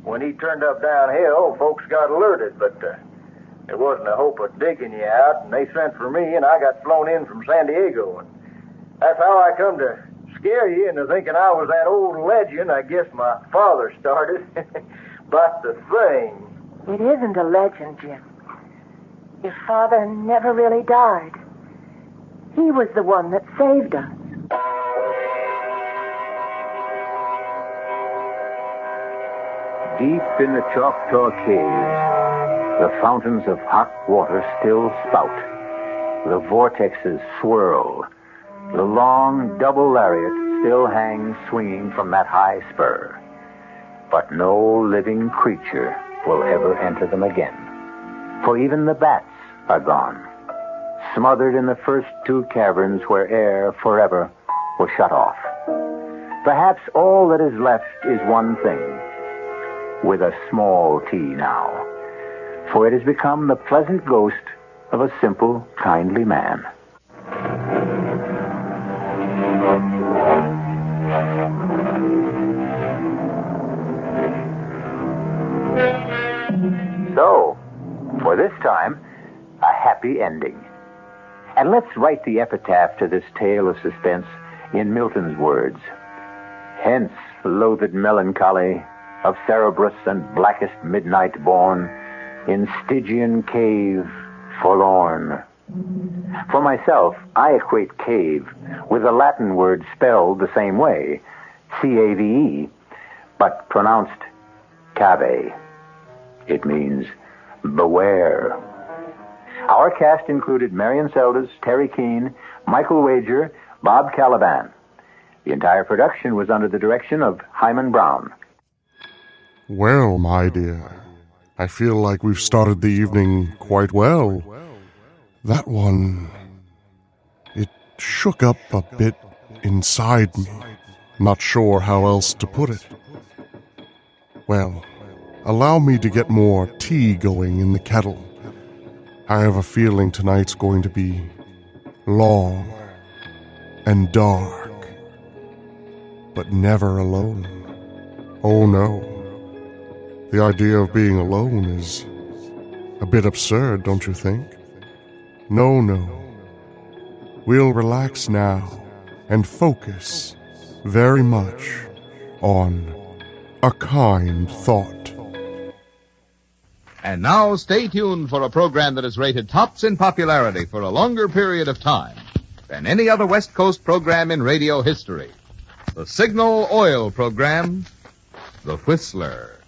S6: when he turned up downhill, folks got alerted, but there wasn't a hope of digging you out, and they sent for me, and I got flown in from San Diego, and that's how I come to scare you into thinking I was that old legend I guess my father started. But the thing...
S5: It isn't a legend, Jim. Your father never really died. He was the one that saved us.
S2: Deep in the Choctaw Caves, the fountains of hot water still spout. The vortexes swirl. The long double lariat still hangs swinging from that high spur. But no living creature will ever enter them again. For even the bats are gone, smothered in the first 2 caverns where air forever was shut off. Perhaps all that is left is one thing, with a small t now, for it has become the pleasant ghost of a simple, kindly man. So, for this time, a happy ending. And let's write the epitaph to this tale of suspense in Milton's words. Hence, loathed melancholy, of Cerberus and blackest midnight born, in Stygian cave forlorn. For myself, I equate cave with the Latin word spelled the same way, C-A-V-E, but pronounced cave. It means beware. Our cast included Marion Seldes, Terry Keane, Michael Wager, Bob Caliban. The entire production was under the direction of Hyman Brown.
S1: Well, my dear, I feel like we've started the evening quite well. That one, it shook up a bit inside me. Not sure how else to put it. Well, allow me to get more tea going in the kettle. I have a feeling tonight's going to be long and dark, but never alone. Oh no. The idea of being alone is a bit absurd, don't you think? No. We'll relax now and focus very much on a kind thought.
S7: And now stay tuned for a program that is rated tops in popularity for a longer period of time than any other West Coast program in radio history. The Signal Oil program, The Whistler.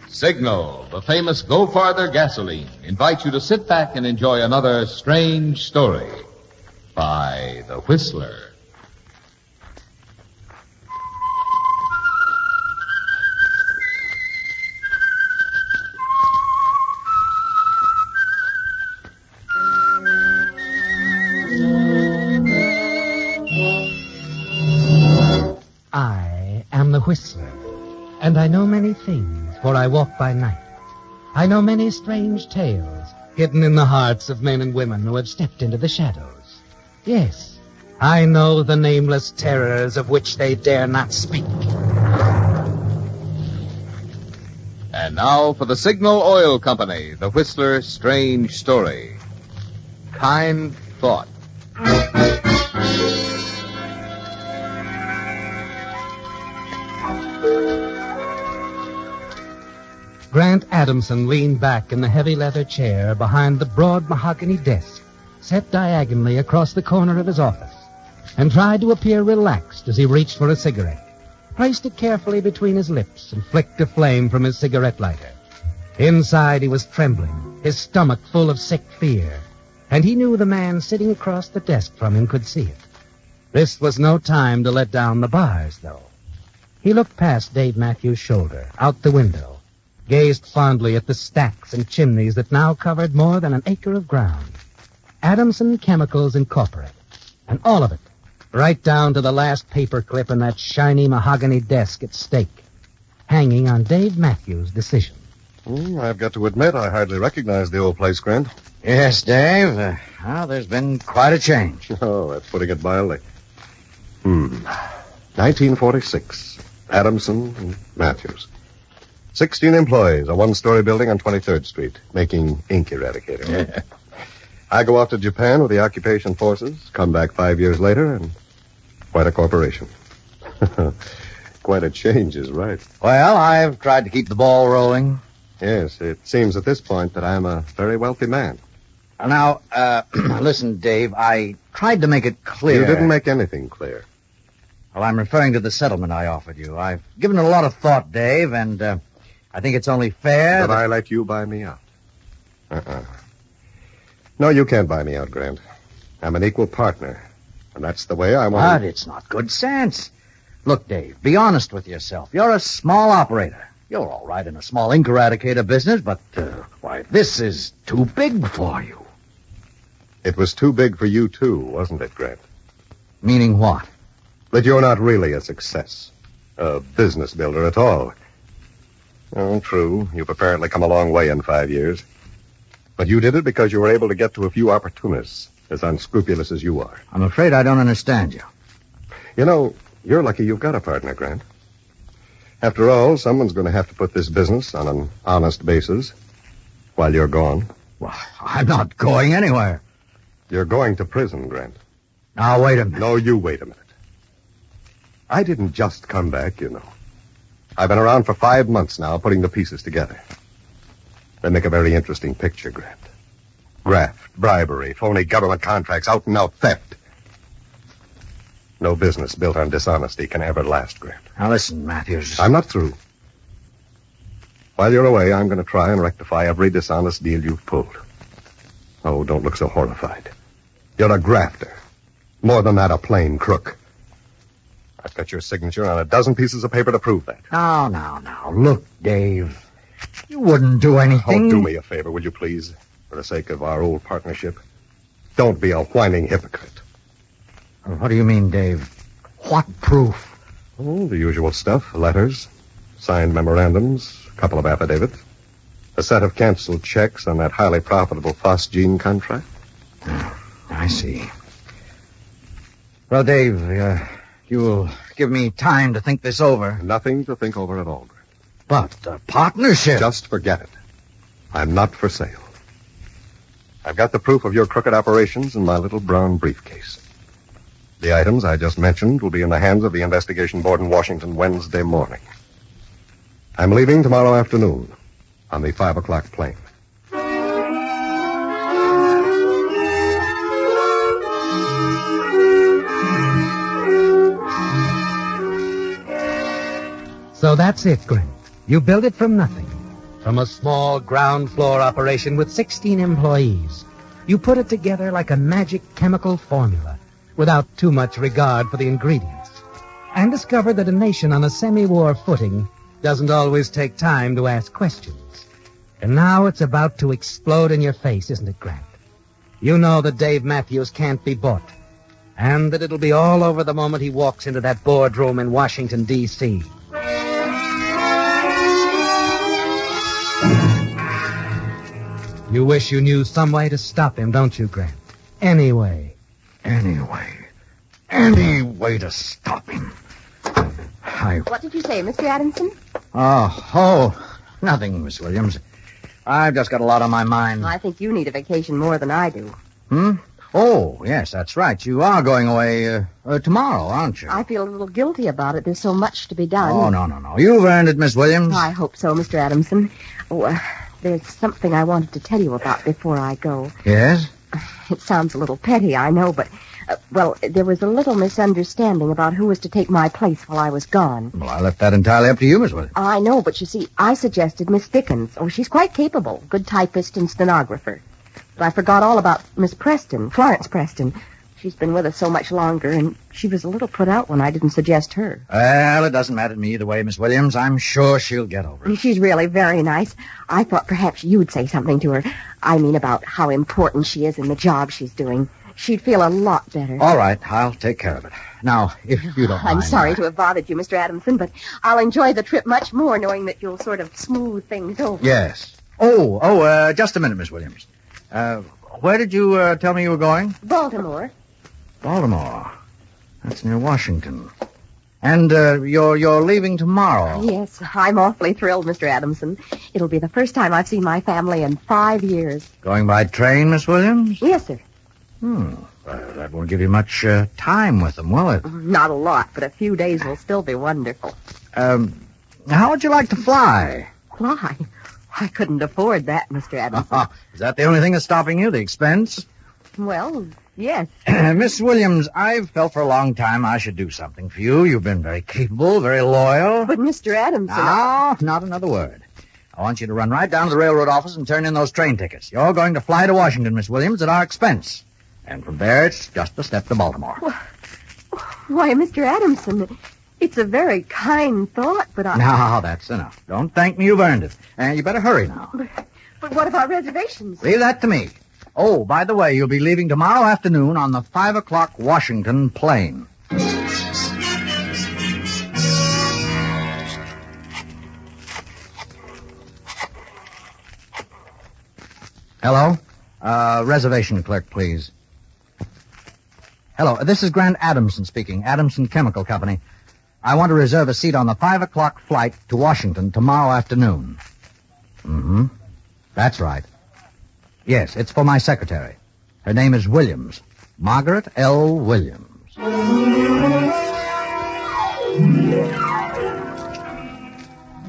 S7: Signal, the famous Go Farther gasoline, invites you to sit back and enjoy another strange story by The Whistler.
S8: I am the Whistler. And I know many things, for I walk by night. I know many strange tales hidden in the hearts of men and women who have stepped into the shadows. Yes, I know the nameless terrors of which they dare not speak.
S7: And now for the Signal Oil Company, the Whistler's strange story. Kind Thought.
S8: Grant Adamson leaned back in the heavy leather chair behind the broad mahogany desk set diagonally across the corner of his office and tried to appear relaxed as he reached for a cigarette, placed it carefully between his lips and flicked a flame from his cigarette lighter. Inside he was trembling, his stomach full of sick fear, and he knew the man sitting across the desk from him could see it. This was no time to let down the bars, though. He looked past Dave Matthews' shoulder, out the window, gazed fondly at the stacks and chimneys that now covered more than an acre of ground. Adamson Chemicals Incorporated, and all of it, right down to the last paper clip in that shiny mahogany desk at stake, hanging on Dave Matthews' decision.
S9: I've got to admit, I hardly recognize the old place, Grant.
S10: Yes, Dave. Well, there's been quite a change.
S9: Oh, that's putting it mildly. 1946. Adamson and Matthews. 16 employees, a one-story building on 23rd Street, making ink eradicator. I go off to Japan with the occupation forces, come back 5 years later, and quite a corporation. Quite a change is right.
S10: Well, I've tried to keep the ball rolling.
S9: Yes, it seems at this point that I'm a very wealthy man.
S10: Now, listen, Dave, I tried to make it clear.
S9: You didn't make anything clear.
S10: Well, I'm referring to the settlement I offered you. I've given it a lot of thought, Dave, and I think it's only fair
S9: that I let you buy me out. No, you can't buy me out, Grant. I'm an equal partner, and that's the way I want
S10: But it's not good sense. Look, Dave, be honest with yourself. You're a small operator. You're all right in a small ink eradicator business, but, why, this is too big for you.
S9: It was too big for you, too, wasn't it, Grant?
S10: Meaning what?
S9: That you're not really a success. A business builder at all. Oh, true. You've apparently come a long way in 5 years. But you did it because you were able to get to a few opportunists, as unscrupulous as you are.
S10: I'm afraid I don't understand you.
S9: You know, you're lucky you've got a partner, Grant. After all, someone's going to have to put this business on an honest basis while you're gone.
S10: Well, I'm not going anywhere.
S9: You're going to prison, Grant.
S10: Now, wait a minute.
S9: No, you wait a minute. I didn't just come back, you know. I've been around for 5 months now, putting the pieces together. They make a very interesting picture, Grant. Graft, bribery, phony government contracts, out-and-out theft. No business built on dishonesty can ever last, Grant.
S10: Now, listen, Matthews.
S9: I'm not through. While you're away, I'm going to try and rectify every dishonest deal you've pulled. Oh, don't look so horrified. You're a grafter. More than that, a plain crook. I've got your signature on a dozen pieces of paper to prove that.
S10: Now. Look, Dave. You wouldn't do anything.
S9: Oh, do me a favor, will you please? For the sake of our old partnership. Don't be a whining hypocrite.
S10: What do you mean, Dave? What proof?
S9: Oh, the usual stuff. Letters, signed memorandums, a couple of affidavits, a set of canceled checks on that highly profitable phosgene contract.
S10: I see. Well, Dave, you'll give me time to think this over.
S9: Nothing to think over at all, Grant.
S10: But the partnership...
S9: Just forget it. I'm not for sale. I've got the proof of your crooked operations in my little brown briefcase. The items I just mentioned will be in the hands of the investigation board in Washington Wednesday morning. I'm leaving tomorrow afternoon on the 5 o'clock plane.
S8: So that's it, Grant. You built it from nothing. From a small ground floor operation with 16 employees. You put it together like a magic chemical formula, without too much regard for the ingredients. And discovered that a nation on a semi-war footing doesn't always take time to ask questions. And now it's about to explode in your face, isn't it, Grant? You know that Dave Matthews can't be bought. And that it'll be all over the moment he walks into that boardroom in Washington, D.C. You wish you knew some way to stop him, don't you, Grant? Any way.
S10: Any way to stop him.
S3: What did you say, Mr. Adamson?
S10: Nothing, Miss Williams. I've just got a lot on my mind.
S3: I think you need a vacation more than I do.
S10: Oh, yes, that's right. You are going away tomorrow, aren't you?
S3: I feel a little guilty about it. There's so much to be done.
S10: Oh, no. You've earned it, Miss Williams.
S3: I hope so, Mr. Adamson. There's something I wanted to tell you about before I go.
S10: Yes?
S3: It sounds a little petty, I know, but, there was a little misunderstanding about who was to take my place while I was gone.
S10: Well, I left that entirely up to you, Miss Williams.
S3: I know, but you see, I suggested Miss Dickens. Oh, she's quite capable. Good typist and stenographer. But I forgot all about Miss Preston, Florence Preston. She's been with us so much longer, and she was a little put out when I didn't suggest her.
S10: Well, it doesn't matter to me either way, Miss Williams. I'm sure she'll get over it.
S3: She's really very nice. I thought perhaps you'd say something to her. I mean, about how important she is in the job she's doing. She'd feel a lot better.
S10: All right, I'll take care of it. Now, if you don't mind...
S3: I'm sorry to have bothered you, Mr. Adamson, but I'll enjoy the trip much more knowing that you'll sort of smooth things over.
S10: Yes. Just a minute, Miss Williams. Where did you tell me you were going?
S3: Baltimore.
S10: Baltimore. That's near Washington. And you're leaving tomorrow.
S3: Yes, I'm awfully thrilled, Mr. Adamson. It'll be the first time I've seen my family in 5 years.
S10: Going by train, Miss Williams?
S3: Yes, sir.
S10: That won't give you much time with them, will it?
S3: Not a lot, but a few days will still be wonderful.
S10: How would you like to fly?
S3: Fly? I couldn't afford that, Mr. Adamson.
S10: Is that the only thing that's stopping you, the expense?
S3: Well, yes.
S10: Miss Williams, I've felt for a long time I should do something for you. You've been very capable, very loyal.
S3: But, Mr. Adamson...
S10: No, not another word. I want you to run right down to the railroad office and turn in those train tickets. You're going to fly to Washington, Miss Williams, at our expense. And from there, it's just a step to Baltimore.
S3: Why, Mr. Adamson, it's a very kind thought, but I...
S10: No, that's enough. Don't thank me, you've earned it. And you better hurry now.
S3: But what about reservations?
S10: Leave that to me. Oh, by the way, you'll be leaving tomorrow afternoon on the 5 o'clock Washington plane. Hello? Reservation clerk, please. Hello, this is Grant Adamson speaking, Adamson Chemical Company. I want to reserve a seat on the 5 o'clock flight to Washington tomorrow afternoon. That's right. Yes, it's for my secretary. Her name is Williams. Margaret L. Williams.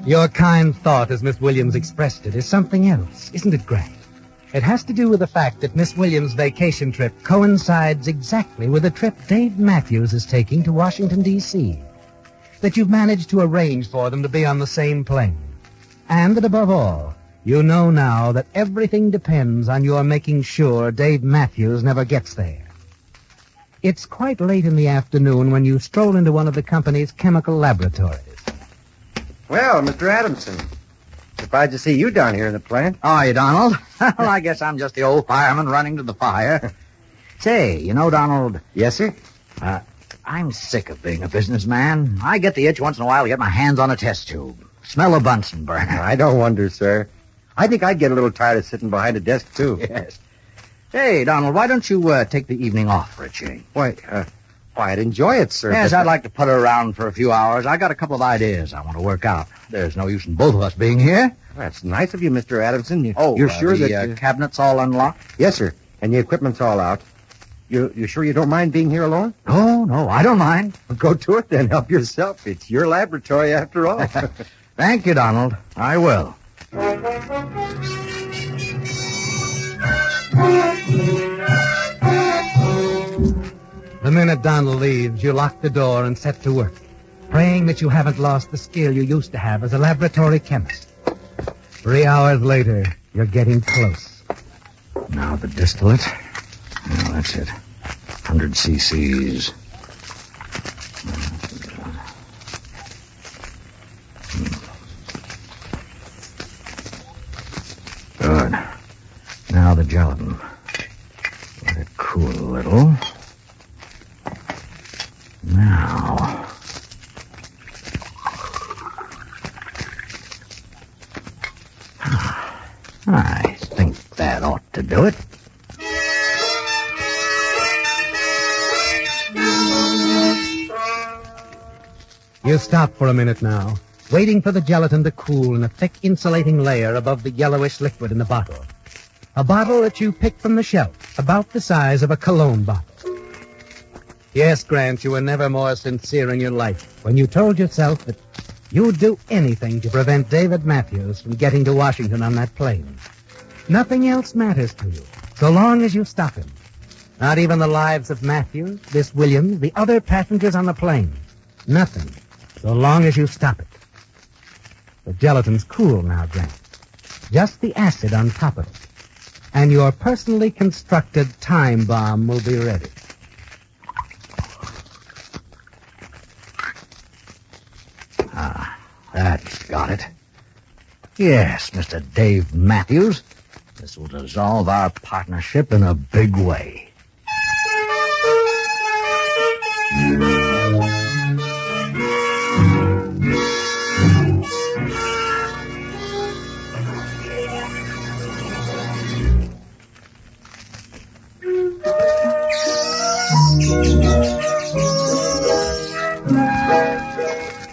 S8: Your kind thought, as Miss Williams expressed it, is something else, isn't it, Grant? It has to do with the fact that Miss Williams' vacation trip coincides exactly with the trip Dave Matthews is taking to Washington, D.C. That you've managed to arrange for them to be on the same plane. And that, above all, you know now that everything depends on your making sure Dave Matthews never gets there. It's quite late in the afternoon when you stroll into one of the company's chemical laboratories.
S4: Well, Mr. Adamson, surprised to see you down here in the plant.
S10: How are you, Donald? Well, I guess I'm just the old fireman running to the fire. Say, you know, Donald...
S4: Yes, sir?
S10: I'm sick of being a businessman. I get the itch once in a while to get my hands on a test tube. Smell a Bunsen burner.
S4: I don't wonder, sir. I think I'd get a little tired of sitting behind a desk, too.
S10: Yes. Hey, Donald, why don't you take the evening off for a change?
S4: Why, I'd enjoy it, sir.
S10: Yes, I'd like to put her around for a few hours. I got a couple of ideas I want to work out. There's no use in both of us being here.
S4: That's nice of you, Mr. Adamson. You're sure
S10: the
S4: that...
S10: cabinet's all unlocked?
S4: Yes, sir. And the equipment's all out. You sure you don't mind being here alone?
S10: No, I don't mind.
S4: Well, go to it then. Help yourself. It's your laboratory after all.
S10: Thank you, Donald. I will.
S8: The minute Donald leaves, you lock the door and set to work, praying that you haven't lost the skill you used to have as a laboratory chemist. 3 hours later, you're getting close.
S10: Now the distillate. Well, that's it. 100 cc's. Good. Now the gelatin. Let it cool a little. Now. I think that should do it.
S8: You stop for a minute now, waiting for the gelatin to cool in a thick insulating layer above the yellowish liquid in the bottle. A bottle that you picked from the shelf, about the size of a cologne bottle. Yes, Grant, you were never more sincere in your life when you told yourself that you'd do anything to prevent David Matthews from getting to Washington on that plane. Nothing else matters to you, so long as you stop him. Not even the lives of Matthews, Miss Williams, the other passengers on the plane. Nothing, so long as you stop it. The gelatin's cool now, Grant. Just the acid on top of it. And your personally constructed time bomb will be ready.
S10: That's got it. Yes, Mr. Dave Matthews. This will dissolve our partnership in a big way.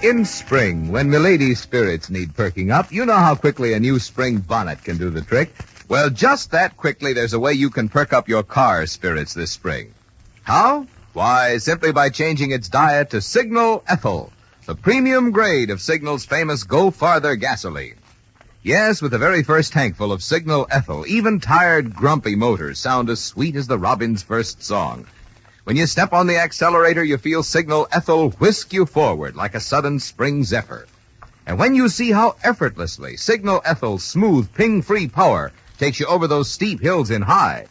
S7: In spring, when milady's spirits need perking up, you know how quickly a new spring bonnet can do the trick. Well, just that quickly, there's a way you can perk up your car's spirits this spring. How? Why, simply by changing its diet to Signal Ethyl, the premium grade of Signal's famous Go Farther gasoline. Yes, with the very first tankful of Signal Ethyl, even tired, grumpy motors sound as sweet as the robin's first song. When you step on the accelerator, you feel Signal Ethyl whisk you forward like a sudden spring zephyr. And when you see how effortlessly Signal Ethyl's smooth, ping-free power takes you over those steep hills in high,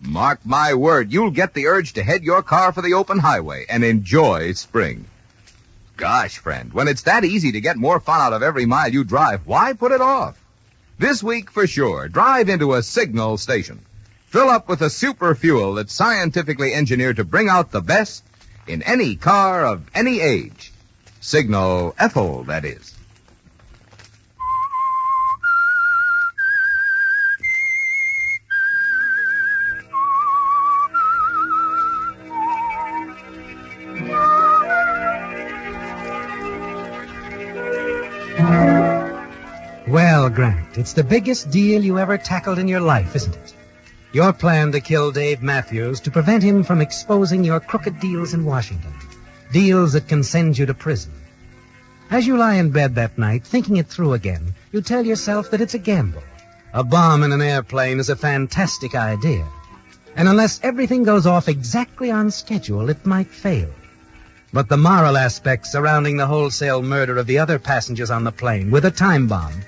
S7: mark my word, you'll get the urge to head your car for the open highway and enjoy spring. Gosh, friend, when it's that easy to get more fun out of every mile you drive, why put it off? This week, for sure, drive into a Signal station. Fill up with a super fuel that's scientifically engineered to bring out the best in any car of any age. Signal Ethyl, that is.
S8: Well, Grant, it's the biggest deal you ever tackled in your life, isn't it? Your plan to kill Dave Matthews to prevent him from exposing your crooked deals in Washington. Deals that can send you to prison. As you lie in bed that night, thinking it through again, you tell yourself that it's a gamble. A bomb in an airplane is a fantastic idea. And unless everything goes off exactly on schedule, it might fail. But the moral aspect surrounding the wholesale murder of the other passengers on the plane with a time bomb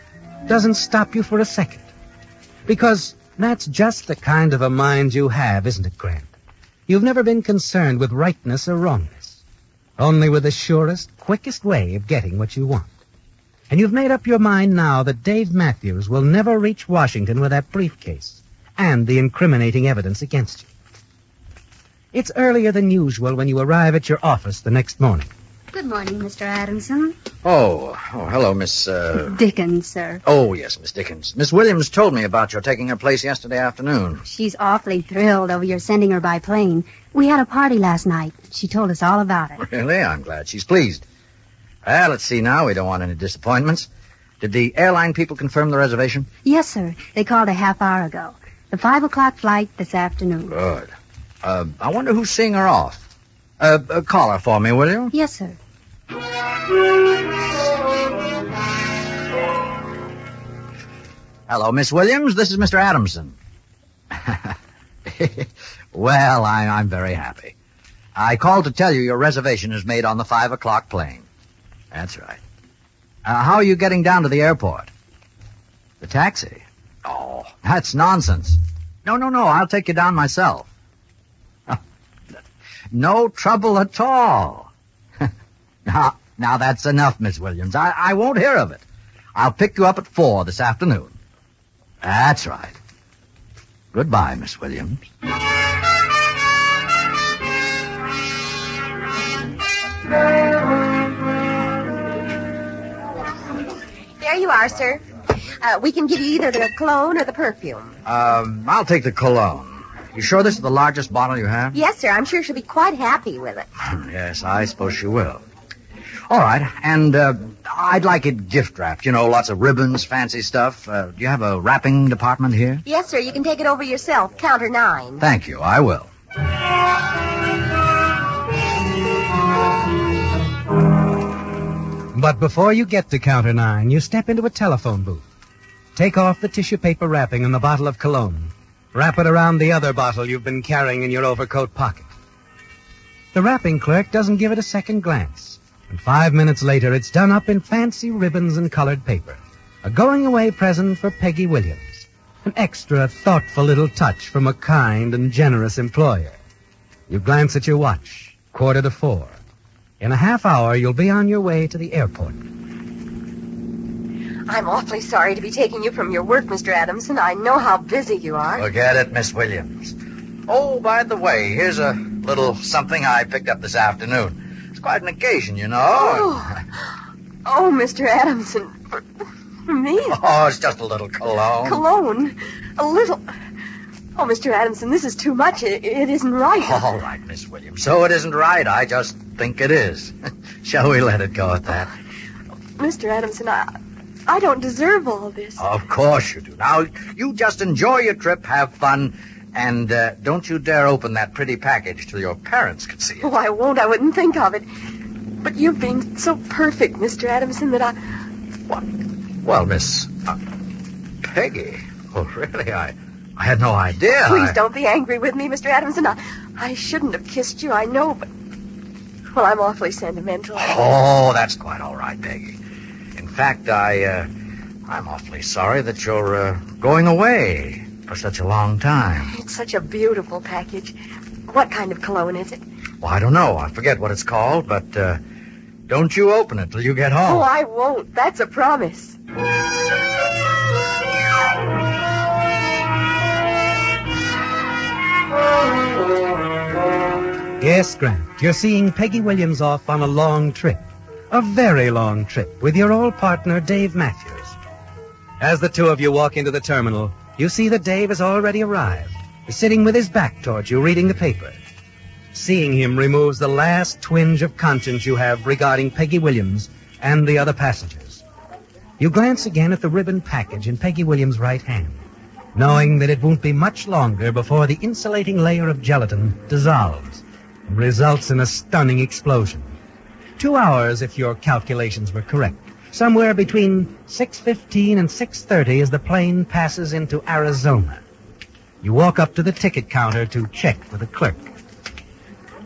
S8: doesn't stop you for a second. Because that's just the kind of a mind you have, isn't it, Grant? You've never been concerned with rightness or wrongness. Only with the surest, quickest way of getting what you want. And you've made up your mind now that Dave Matthews will never reach Washington with that briefcase and the incriminating evidence against you. It's earlier than usual when you arrive at your office the next morning.
S11: Good morning, Mr. Adamson.
S10: Oh, hello, Miss,
S11: Dickens, sir.
S10: Oh, yes, Miss Dickens. Miss Williams told me about your taking her place yesterday afternoon.
S11: She's awfully thrilled over your sending her by plane. We had a party last night. She told us all about it.
S10: Really? I'm glad she's pleased. Well, let's see now. We don't want any disappointments. Did the airline people confirm the reservation?
S11: Yes, sir. They called a half hour ago. The 5 o'clock flight this afternoon.
S10: Good. I wonder who's seeing her off. Call her for me, will you?
S11: Yes, sir.
S10: Hello, Miss Williams. This is Mr. Adamson. Well, I'm very happy. I called to tell you your reservation is made on the 5 o'clock plane. That's right. How are you getting down to the airport? The taxi? Oh, that's nonsense. No. I'll take you down myself. No trouble at all. Now that's enough, Miss Williams. I won't hear of it. I'll pick you up at 4 this afternoon. That's right. Goodbye, Miss Williams.
S12: There you are, sir.
S3: We can give you either the cologne or the perfume.
S10: I'll take the cologne. You sure this is the largest bottle you have?
S3: Yes, sir. I'm sure she'll be quite happy with it.
S10: Yes, I suppose she will. All right, and I'd like it gift wrapped. You know, lots of ribbons, fancy stuff. Do you have a wrapping department here?
S3: Yes, sir. You can take it over yourself. Counter 9.
S10: Thank you. I will.
S8: But before you get to counter 9, you step into a telephone booth. Take off the tissue paper wrapping on the bottle of cologne. Wrap it around the other bottle you've been carrying in your overcoat pocket. The wrapping clerk doesn't give it a second glance. And 5 minutes later, it's done up in fancy ribbons and colored paper. A going-away present for Peggy Williams. An extra, thoughtful little touch from a kind and generous employer. You glance at your watch. 3:45. In a half hour, you'll be on your way to the airport.
S3: I'm awfully sorry to be taking you from your work, Mr. Adamson. I know how busy you are.
S10: Forget it, Miss Williams. Oh, by the way, here's a little something I picked up this afternoon. It's quite an occasion, you know.
S3: Oh, Mr. Adamson. For me?
S10: Oh, it's just a little cologne.
S3: Cologne? A little... Oh, Mr. Adamson, this is too much. It isn't right.
S10: All right, Miss Williams. So it isn't right. I just think it is. Shall we let it go at that?
S3: Mr. Adamson, I don't deserve all this.
S10: Of course you do. Now, you just enjoy your trip, have fun, and don't you dare open that pretty package till your parents can see it.
S3: Oh, I won't. I wouldn't think of it. But you've been so perfect, Mr. Adamson, that I...
S10: What? Well, Miss... Peggy. Oh, really? I had no idea.
S3: Please don't be angry with me, Mr. Adamson. I shouldn't have kissed you, I know, but... Well, I'm awfully sentimental.
S10: Oh, that's quite all right, Peggy. In fact, I'm awfully sorry that you're going away for such a long time.
S3: It's such a beautiful package. What kind of cologne is it?
S10: Well, I don't know. I forget what it's called, but don't you open it till you get home.
S3: Oh, I won't. That's a promise.
S8: Yes, Grant, you're seeing Peggy Williams off on a long trip. A very long trip with your old partner, Dave Matthews. As the two of you walk into the terminal, you see that Dave has already arrived, sitting with his back towards you, reading the paper. Seeing him removes the last twinge of conscience you have regarding Peggy Williams and the other passengers. You glance again at the ribbon package in Peggy Williams' right hand, knowing that it won't be much longer before the insulating layer of gelatin dissolves and results in a stunning explosion. 2 hours, if your calculations were correct. Somewhere between 6:15 and 6:30 as the plane passes into Arizona. You walk up to the ticket counter to check with the clerk.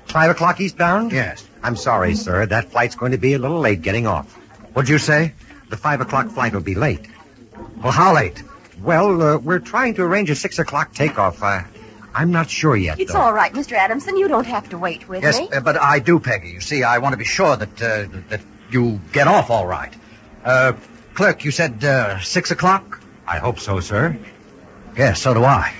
S12: 5 o'clock eastbound?
S10: Yes.
S12: I'm sorry, sir. That flight's going to be a little late getting off.
S10: What'd you say?
S12: The 5 o'clock flight will be late.
S10: Well, how late?
S12: Well, we're trying to arrange a 6 o'clock takeoff. I'm not sure yet,
S3: It's
S12: though.
S3: all right, Mr. Adamson. You don't have to wait with
S10: Yes,
S3: me.
S10: but I do, Peggy. You see, I want to be sure that you get off all right. Clerk, you said 6 o'clock?
S12: I hope so, sir.
S10: Yes, so do I.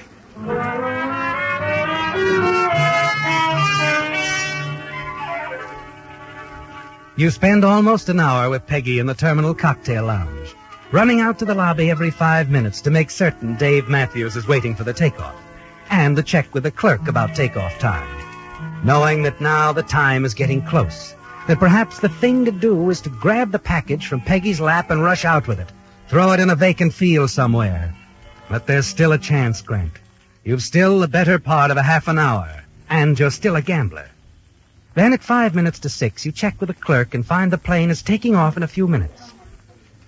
S8: You spend almost an hour with Peggy in the terminal cocktail lounge, running out to the lobby every 5 minutes to make certain Dave Matthews is waiting for the takeoff, and to check with the clerk about takeoff time, knowing that now the time is getting close, that perhaps the thing to do is to grab the package from Peggy's lap and rush out with it, throw it in a vacant field somewhere. But there's still a chance, Grant. You've still the better part of a half an hour, and you're still a gambler. Then at 5 minutes to 6, you check with the clerk and find the plane is taking off in a few minutes.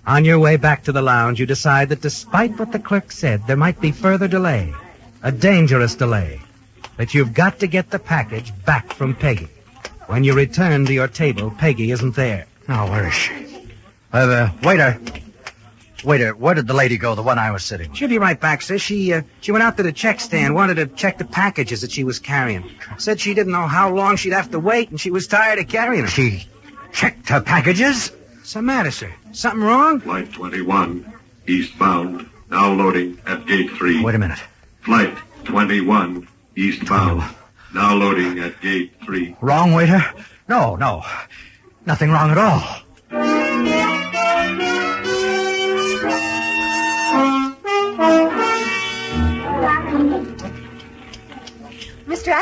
S8: On your way back to the lounge, you decide that despite what the clerk said, there might be further delay, a dangerous delay, that you've got to get the package back from Peggy. When you return to your table, Peggy isn't there.
S10: Now, where is she? Waiter, where did the lady go, the one I was sitting with?
S13: She'll be right back, sir. She went out to the check stand, wanted to check the packages that she was carrying. Said she didn't know how long she'd have to wait, and she was tired of carrying them.
S10: She checked her packages?
S13: What's the matter, sir? Something wrong?
S14: Flight 21, eastbound, now loading at gate 3.
S10: Wait a minute.
S14: Flight 21, eastbound, now loading at gate 3.
S10: Wrong, waiter? No. Nothing wrong at all.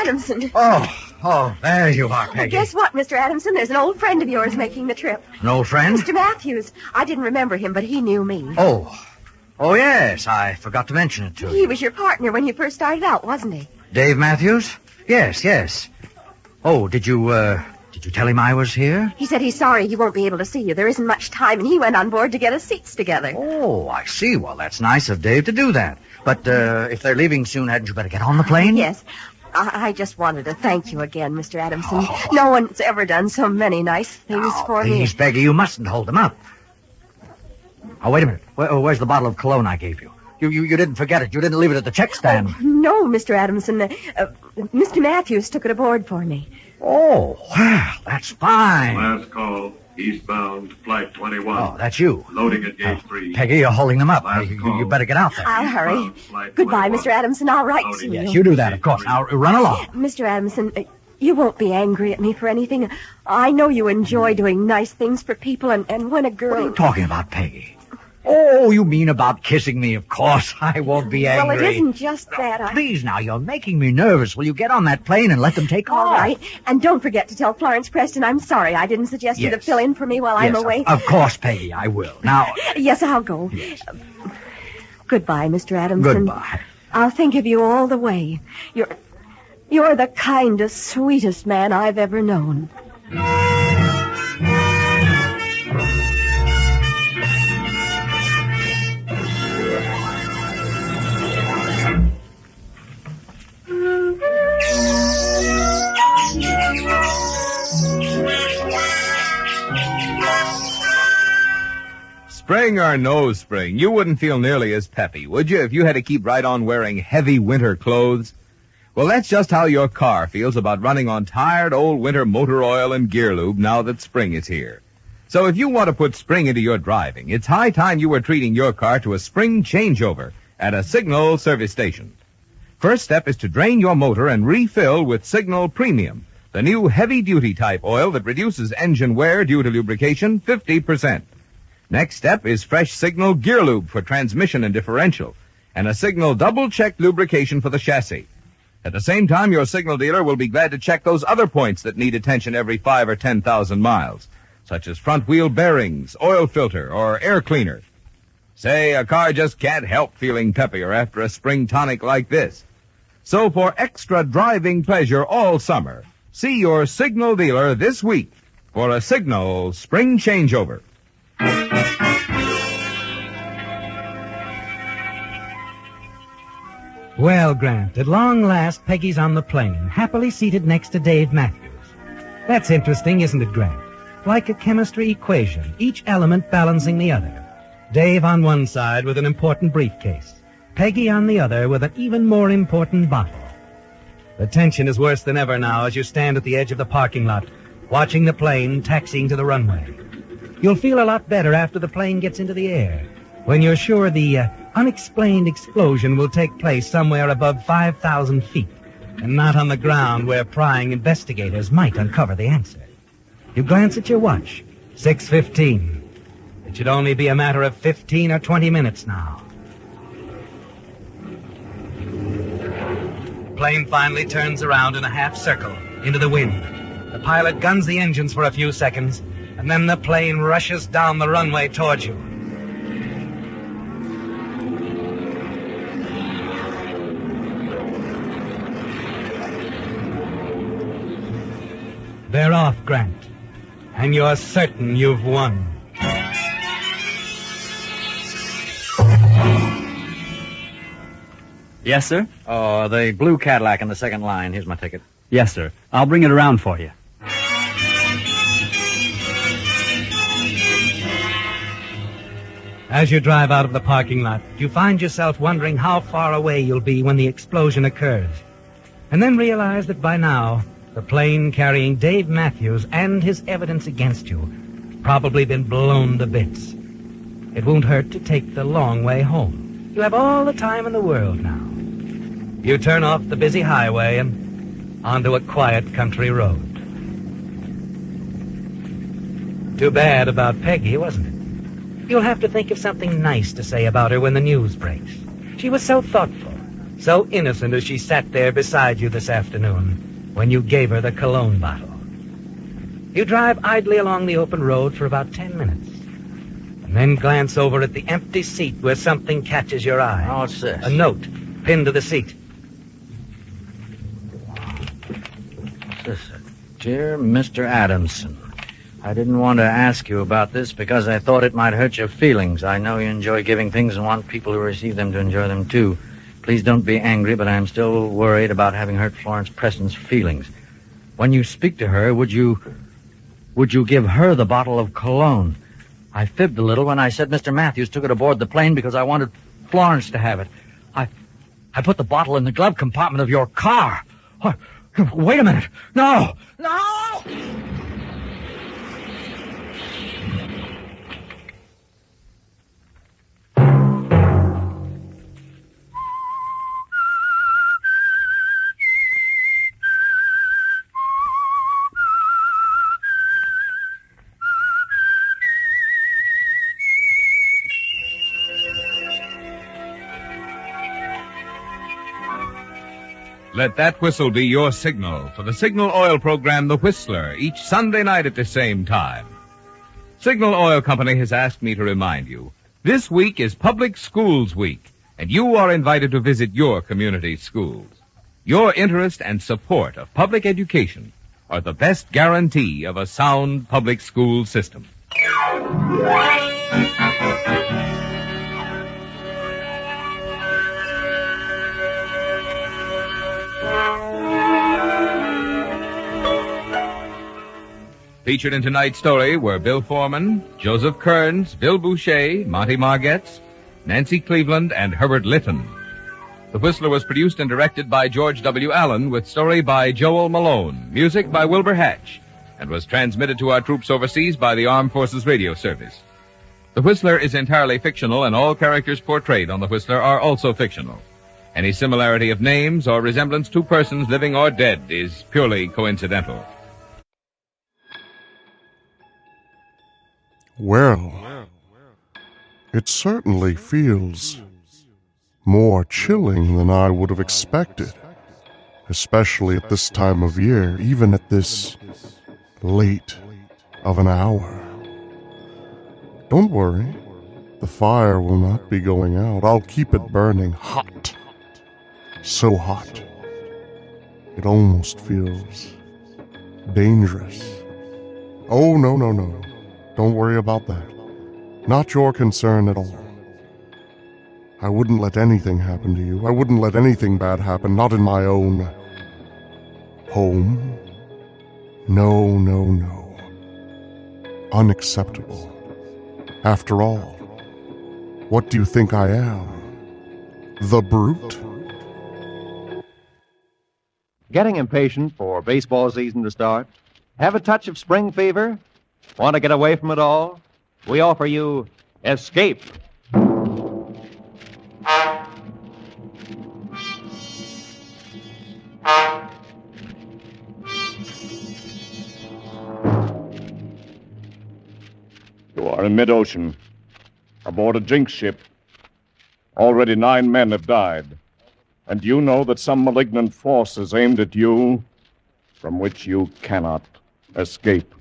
S3: Adamson.
S10: Oh, there you are, Peggy.
S3: Guess what, Mr. Adamson? There's an old friend of yours making the trip.
S10: An old friend?
S3: Mr. Matthews. I didn't remember him, but he knew me.
S10: Oh, yes. I forgot to mention it to you.
S3: He was your partner when you first started out, wasn't he?
S10: Dave Matthews? Yes. Oh, did you tell him I was here?
S3: He said he's sorry he won't be able to see you. There isn't much time, and he went on board to get us seats together.
S10: Oh, I see. Well, that's nice of Dave to do that. But if they're leaving soon, hadn't you better get on the plane?
S3: Yes. I just wanted to thank you again, Mr. Adamson. No one's ever done so many nice things for me.
S10: Please, Peggy, you mustn't hold them up. Oh, wait a minute. Where's the bottle of cologne I gave you? You didn't forget it. You didn't leave it at the check stand.
S3: Oh, no, Mr. Adamson. Mr. Matthews took it aboard for me.
S10: Oh, well, that's fine.
S14: Last call, eastbound, flight 21.
S10: Oh, that's you.
S14: Loading at gate 3.
S10: Peggy, you're holding them up. You better get out there.
S3: I'll hurry. Goodbye, Mr. Adamson. I'll write to you.
S10: Yes, you do that, of course. Now, run along.
S3: Mr. Adamson, you won't be angry at me for anything. I know you enjoy doing nice things for people, and when a girl...
S10: What are you talking about, Peggy? Oh, you mean about kissing me? Of course, I won't be angry.
S3: Well, it isn't just that.
S10: Please, now, you're making me nervous. Will you get on that plane and let them take off?
S3: All right. And don't forget to tell Florence Preston I'm sorry I didn't suggest you to fill in for me while I'm away.
S10: Of course, Peggy, I will. Now...
S3: Yes, I'll go.
S10: Yes.
S3: Goodbye, Mr. Adamson.
S10: Goodbye.
S3: I'll think of you all the way. You're the kindest, sweetest man I've ever known.
S7: Spring or no spring, you wouldn't feel nearly as peppy, would you, if you had to keep right on wearing heavy winter clothes? Well, that's just how your car feels about running on tired old winter motor oil and gear lube now that spring is here. So if you want to put spring into your driving, it's high time you were treating your car to a spring changeover at a Signal service station. First step is to drain your motor and refill with Signal Premium, the new heavy-duty type oil that reduces engine wear due to lubrication 50%. Next step is fresh Signal Gear Lube for transmission and differential, and a Signal double-check lubrication for the chassis. At the same time, your Signal dealer will be glad to check those other points that need attention every 5 or 10,000 miles, such as front wheel bearings, oil filter, or air cleaner. Say, a car just can't help feeling peppier after a spring tonic like this. So for extra driving pleasure all summer, see your Signal dealer this week for a Signal spring changeover.
S8: Well, Grant, at long last, Peggy's on the plane, happily seated next to Dave Matthews. That's interesting, isn't it, Grant? Like a chemistry equation, each element balancing the other. Dave on one side with an important briefcase, Peggy on the other with an even more important bottle. The tension is worse than ever now as you stand at the edge of the parking lot, watching the plane taxiing to the runway. You'll feel a lot better after the plane gets into the air, when you're sure the unexplained explosion will take place somewhere above 5,000 feet, and not on the ground where prying investigators might uncover the answer. You glance at your watch, 6:15. It should only be a matter of 15 or 20 minutes now. The plane finally turns around in a half circle into the wind. The pilot guns the engines for a few seconds, and then the plane rushes down the runway towards you. They're off, Grant, and you're certain you've won.
S15: Yes, sir?
S10: Oh, the blue Cadillac in the second line. Here's my ticket.
S15: Yes, sir. I'll bring it around for you.
S8: As you drive out of the parking lot, you find yourself wondering how far away you'll be when the explosion occurs. And then realize that by now, the plane carrying Dave Matthews and his evidence against you probably been blown to bits. It won't hurt to take the long way home. You have all the time in the world now. You turn off the busy highway and onto a quiet country road. Too bad about Peggy, wasn't it? You'll have to think of something nice to say about her when the news breaks. She was so thoughtful, So innocent as she sat there beside you this afternoon when you gave her the cologne bottle. You drive idly along the open road for about 10 minutes. And then glance over at the empty seat where something catches your eye.
S10: Oh, what's this?
S8: A note pinned to the seat.
S10: What's this? Dear Mr. Adamson, I didn't want to ask you about this because I thought it might hurt your feelings. I know you enjoy giving things and want people who receive them to enjoy them, too. Please don't be angry, but I'm still worried about having hurt Florence Preston's feelings. When you speak to her, would you give her the bottle of cologne? I fibbed a little when I said Mr. Matthews took it aboard the plane because I wanted Florence to have it. I put the bottle in the glove compartment of your car. Wait a minute. No! No!
S7: Let that whistle be your signal for the Signal Oil program, The Whistler, each Sunday night at the same time. Signal Oil Company has asked me to remind you, this week is Public Schools Week, and you are invited to visit your community schools. Your interest and support of public education are the best guarantee of a sound public school system. Featured in tonight's story were Bill Foreman, Joseph Kearns, Bill Boucher, Monty Margetts, Nancy Cleveland, and Herbert Litton. The Whistler was produced and directed by George W. Allen, with story by Joel Malone, music by Wilbur Hatch, and was transmitted to our troops overseas by the Armed Forces Radio Service. The Whistler is entirely fictional, and all characters portrayed on The Whistler are also fictional. Any similarity of names or resemblance to persons living or dead is purely coincidental.
S1: Well, it certainly feels more chilling than I would have expected, especially at this time of year, even at this late of an hour. Don't worry, the fire will not be going out. I'll keep it burning hot, so hot, it almost feels dangerous. Oh, no. Don't worry about that. Not your concern at all. I wouldn't let anything happen to you. I wouldn't let anything bad happen, not in my own home. No. Unacceptable. After all, what do you think I am? The brute?
S16: Getting impatient for baseball season to start? Have a touch of spring fever? Want to get away from it all? We offer you Escape.
S17: You are in mid-ocean, aboard a Jinx ship. Already 9 men have died. And you know that some malignant force is aimed at you, from which you cannot escape.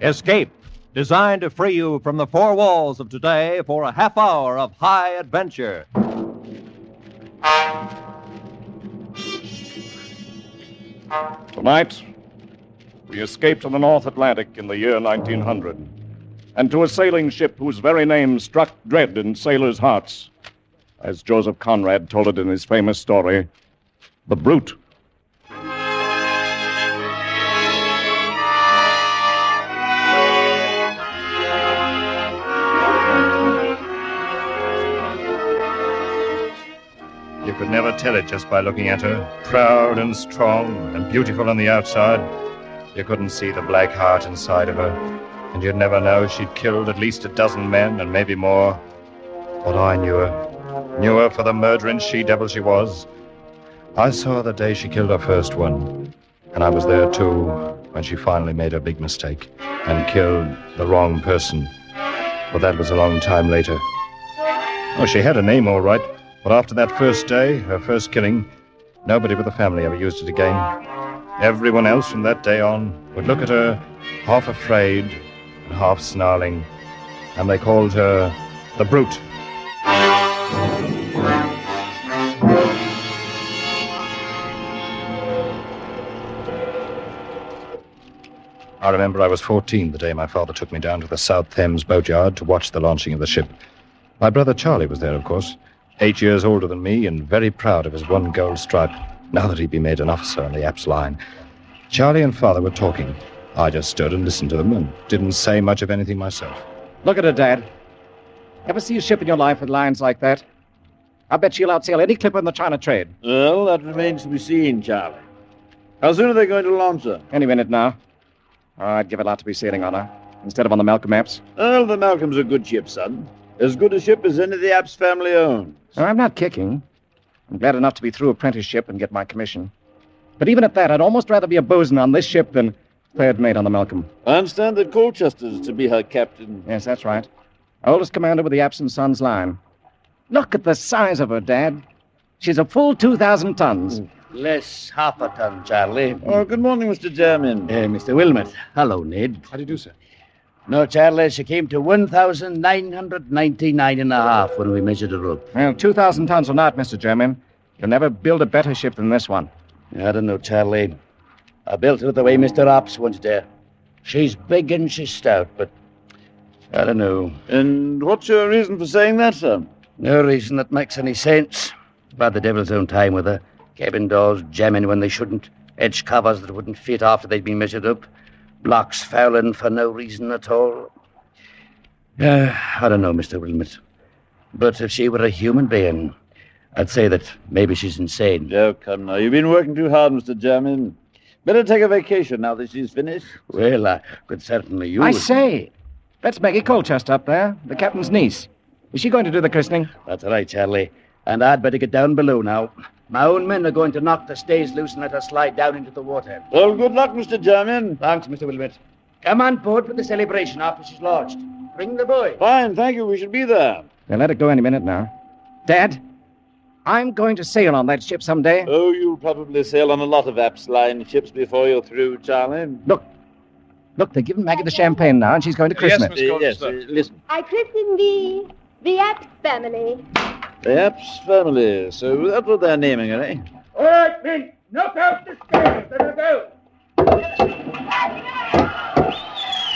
S16: Escape, designed to free you from the four walls of today for a half hour of high adventure.
S17: Tonight, we escape to the North Atlantic in the year 1900, and to a sailing ship whose very name struck dread in sailors' hearts, as Joseph Conrad told it in his famous story, The Brute.
S18: You could never tell it just by looking at her. Proud and strong and beautiful on the outside. You couldn't see the black heart inside of her. And you'd never know she'd killed at least a dozen men and maybe more. But I knew her. Knew her for the murdering she-devil she was. I saw her the day she killed her first one. And I was there too. when she finally made her big mistake and killed the wrong person. But that was a long time later. Oh, she had a name all right, but after that first day, her first killing, nobody but the family ever used it again. Everyone else from that day on would look at her half afraid and half snarling, and they called her the Brute. I remember I was 14 the day my father took me down to the South Thames boatyard to watch the launching of the ship. My brother Charlie was there, of course, 8 years older than me and very proud of his one gold stripe, now that he'd been made an officer on the Apps line. Charlie and Father were talking. I just stood and listened to them and didn't say much of anything myself.
S19: Look at her, Dad. Ever see a ship in your life with lines like that? I bet she'll outsail any clipper in the China trade.
S20: Well, that remains to be seen, Charlie. How soon are they going to launch her?
S19: Any minute now. I'd give a lot to be sailing on her, instead of on the Malcolm Apps.
S20: Well, the Malcolm's a good ship, son. As good a ship as any the Apps family owns.
S19: I'm not kicking. I'm glad enough to be through apprenticeship and get my commission. But even at that, I'd almost rather be a bosun on this ship than third mate on the Malcolm.
S20: I understand that Colchester's to be her captain.
S19: Yes, that's right. Oldest commander with the Apps and Sons line. Look at the size of her, Dad. She's a full 2,000 tons.
S20: Less half a ton, Charlie. Oh, good morning, Mr. Jermyn.
S21: Mr. Wilmot. Hello, Ned.
S19: How do you do, sir?
S21: No, Charlie, she came to 1,999 and a half when we measured her up.
S19: Well, 2,000 tons or not, Mr. Jermyn, you'll never build a better ship than this one.
S21: I don't know, Charlie. I built her the way Mr. Ops wanted her. She's big and she's stout, but I don't know.
S20: And what's your reason for saying that, sir?
S21: No reason that makes any sense. About the devil's own time with her. Cabin doors jamming when they shouldn't. Edge covers that wouldn't fit after they'd been measured up. Blocks fouling for no reason at all. I don't know, Mr. Wilmot. But if she were a human being, I'd say that maybe she's insane.
S20: Oh, come now. You've been working too hard, Mr. Jermyn. Better take a vacation now that she's finished.
S21: Well, I could certainly use...
S19: I say, that's Maggie Colchester up there, the captain's niece. Is she going to do the christening?
S21: That's right, Charlie. And I'd better get down below now. My own men are going to knock the stays loose and let her slide down into the water.
S20: Well, good luck, Mr. Jermyn.
S21: Thanks, Mr. Wilmot. Come on board for the celebration after she's lodged. Bring the boy.
S20: Fine, thank you. We should be there.
S19: They'll let it go any minute now. Dad, I'm going to sail on that ship someday.
S20: Oh, you'll probably sail on a lot of Apps line ships before you're through, Charlie.
S19: Look, they're giving Maggie the champagne now, and she's going to christen it.
S20: Yes, listen.
S22: I christen the Apps family.
S20: The Apps family. So that's what they're naming her, eh?
S23: All right, men. Knock out the stairs. Let her go.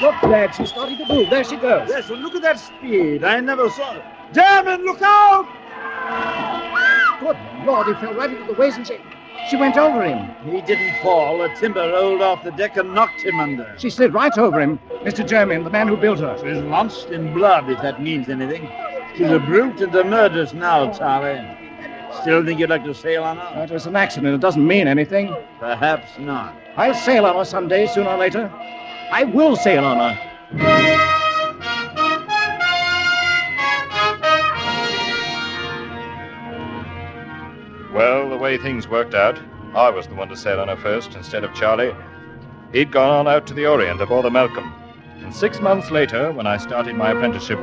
S19: Look, Dad, she's starting to move. There she goes.
S20: Yes, well, look at that speed. I never saw it. Jermyn, look out!
S19: Good Lord, he fell right into the waves and she went over him.
S20: He didn't fall. A timber rolled off the deck and knocked him under.
S19: She slid right over him. Mr. Jermyn, the man who built her.
S20: She's launched in blood, if that means anything. She's a brute and a murderess now, Charlie. Still think you'd like to sail on her?
S19: It was an accident. It doesn't mean anything.
S20: Perhaps not.
S19: I'll sail on her someday, sooner or later. I will sail on her.
S18: Well, the way things worked out, I was the one to sail on her first instead of Charlie. He'd gone on out to the Orient aboard the Malcolm. And 6 months later, when I started my apprenticeship,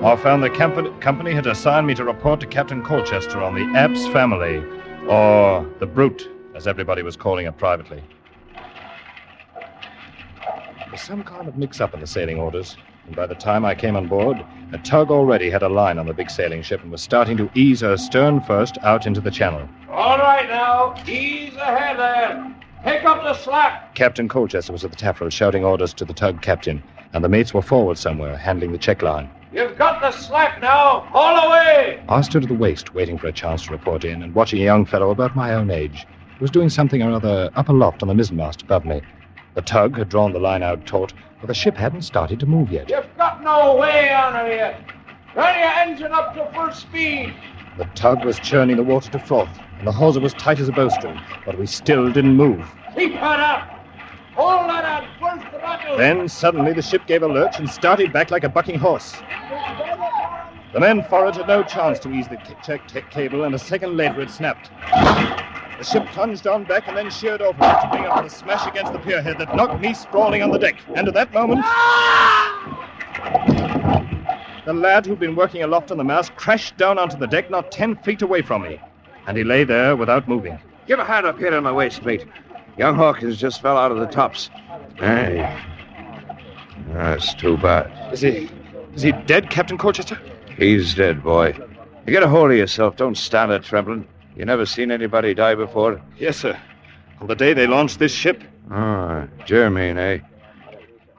S18: I found the company had assigned me to report to Captain Colchester on the Apps family, or the Brute, as everybody was calling it privately. There was some kind of mix-up in the sailing orders, and by the time I came on board, a tug already had a line on the big sailing ship and was starting to ease her stern first out into the channel.
S23: All right, now. Ease ahead there. Pick up the slack.
S18: Captain Colchester was at the taffrail shouting orders to the tug captain, and the mates were forward somewhere, handling the check line.
S23: You've got the slack now. Haul away.
S18: I stood at the waist, waiting for a chance to report in, and watching a young fellow about my own age, who was doing something or other up aloft on the mizzenmast above me. The tug had drawn the line out taut, but the ship hadn't started to move yet.
S23: You've got no way on her yet. Run your engine up to full speed.
S18: The tug was churning the water to froth, and the hawser was tight as a bowstring, but we still didn't move.
S23: Keep her up. Hold that on full throttle.
S18: Then suddenly the ship gave a lurch and started back like a bucking horse. The men forward had no chance to ease the check cable, and a second later it snapped. The ship plunged on deck and then sheered over to bring up with a smash against the pierhead that knocked me sprawling on the deck. And at that moment, the lad who'd been working aloft on the mast crashed down onto the deck not 10 feet away from me. And he lay there without moving.
S2: Give a hand up here on my waist, mate. Young Hawkins just fell out of the tops. Hey. That's too bad.
S18: Is he dead, Captain Colchester?
S2: He's dead, boy. You get a hold of yourself. Don't stand there trembling. You never seen anybody die before?
S18: Yes, sir. On the day they launched this ship.
S2: Ah, Jermaine, eh?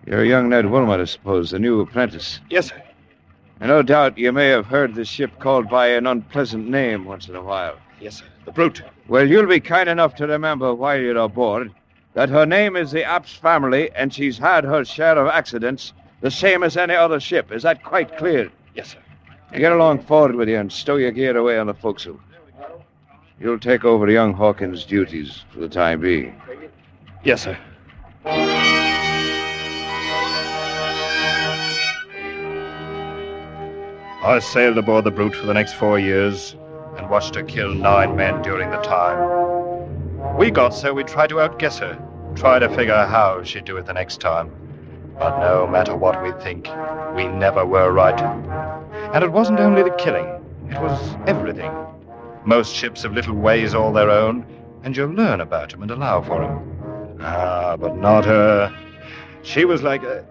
S2: You're young Ned Wilmot, I suppose, the new apprentice.
S18: Yes, sir.
S2: And no doubt you may have heard the ship called by an unpleasant name once in a while.
S18: Yes, sir. The Brute.
S2: Well, you'll be kind enough to remember while you're aboard that her name is the Apps family, and she's had her share of accidents, the same as any other ship. Is that quite clear?
S18: Yes, sir.
S2: You get along forward with you and stow your gear away on the forecastle. You'll take over young Hawkins' duties for the time being.
S18: Yes, sir. I sailed aboard the Brute for the next 4 years and watched her kill 9 men during the time. We got so we tried to outguess her, try to figure how she'd do it the next time. But no matter what we think, we never were right. And it wasn't only the killing, it was everything. Most ships have little ways all their own, and you'll learn about them and allow for them. Ah, but not her. She was like a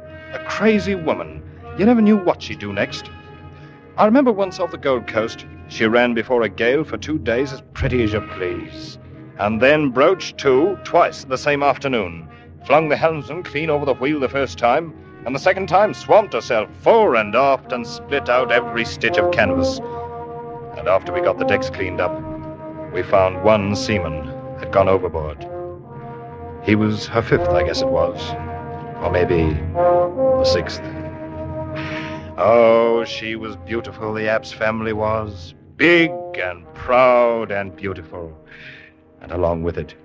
S18: crazy woman. You never knew what she'd do next. I remember once off the Gold Coast, she ran before a gale for 2 days as pretty as you please, and then broached to twice the same afternoon. Flung the helmsman clean over the wheel the first time, and the second time swamped herself fore and aft and split out every stitch of canvas. And after we got the decks cleaned up, we found 1 seaman had gone overboard. He was her 5th, I guess it was. Or maybe the 6th. Oh, she was beautiful, the Apps family was. Big and proud and beautiful. And along with it,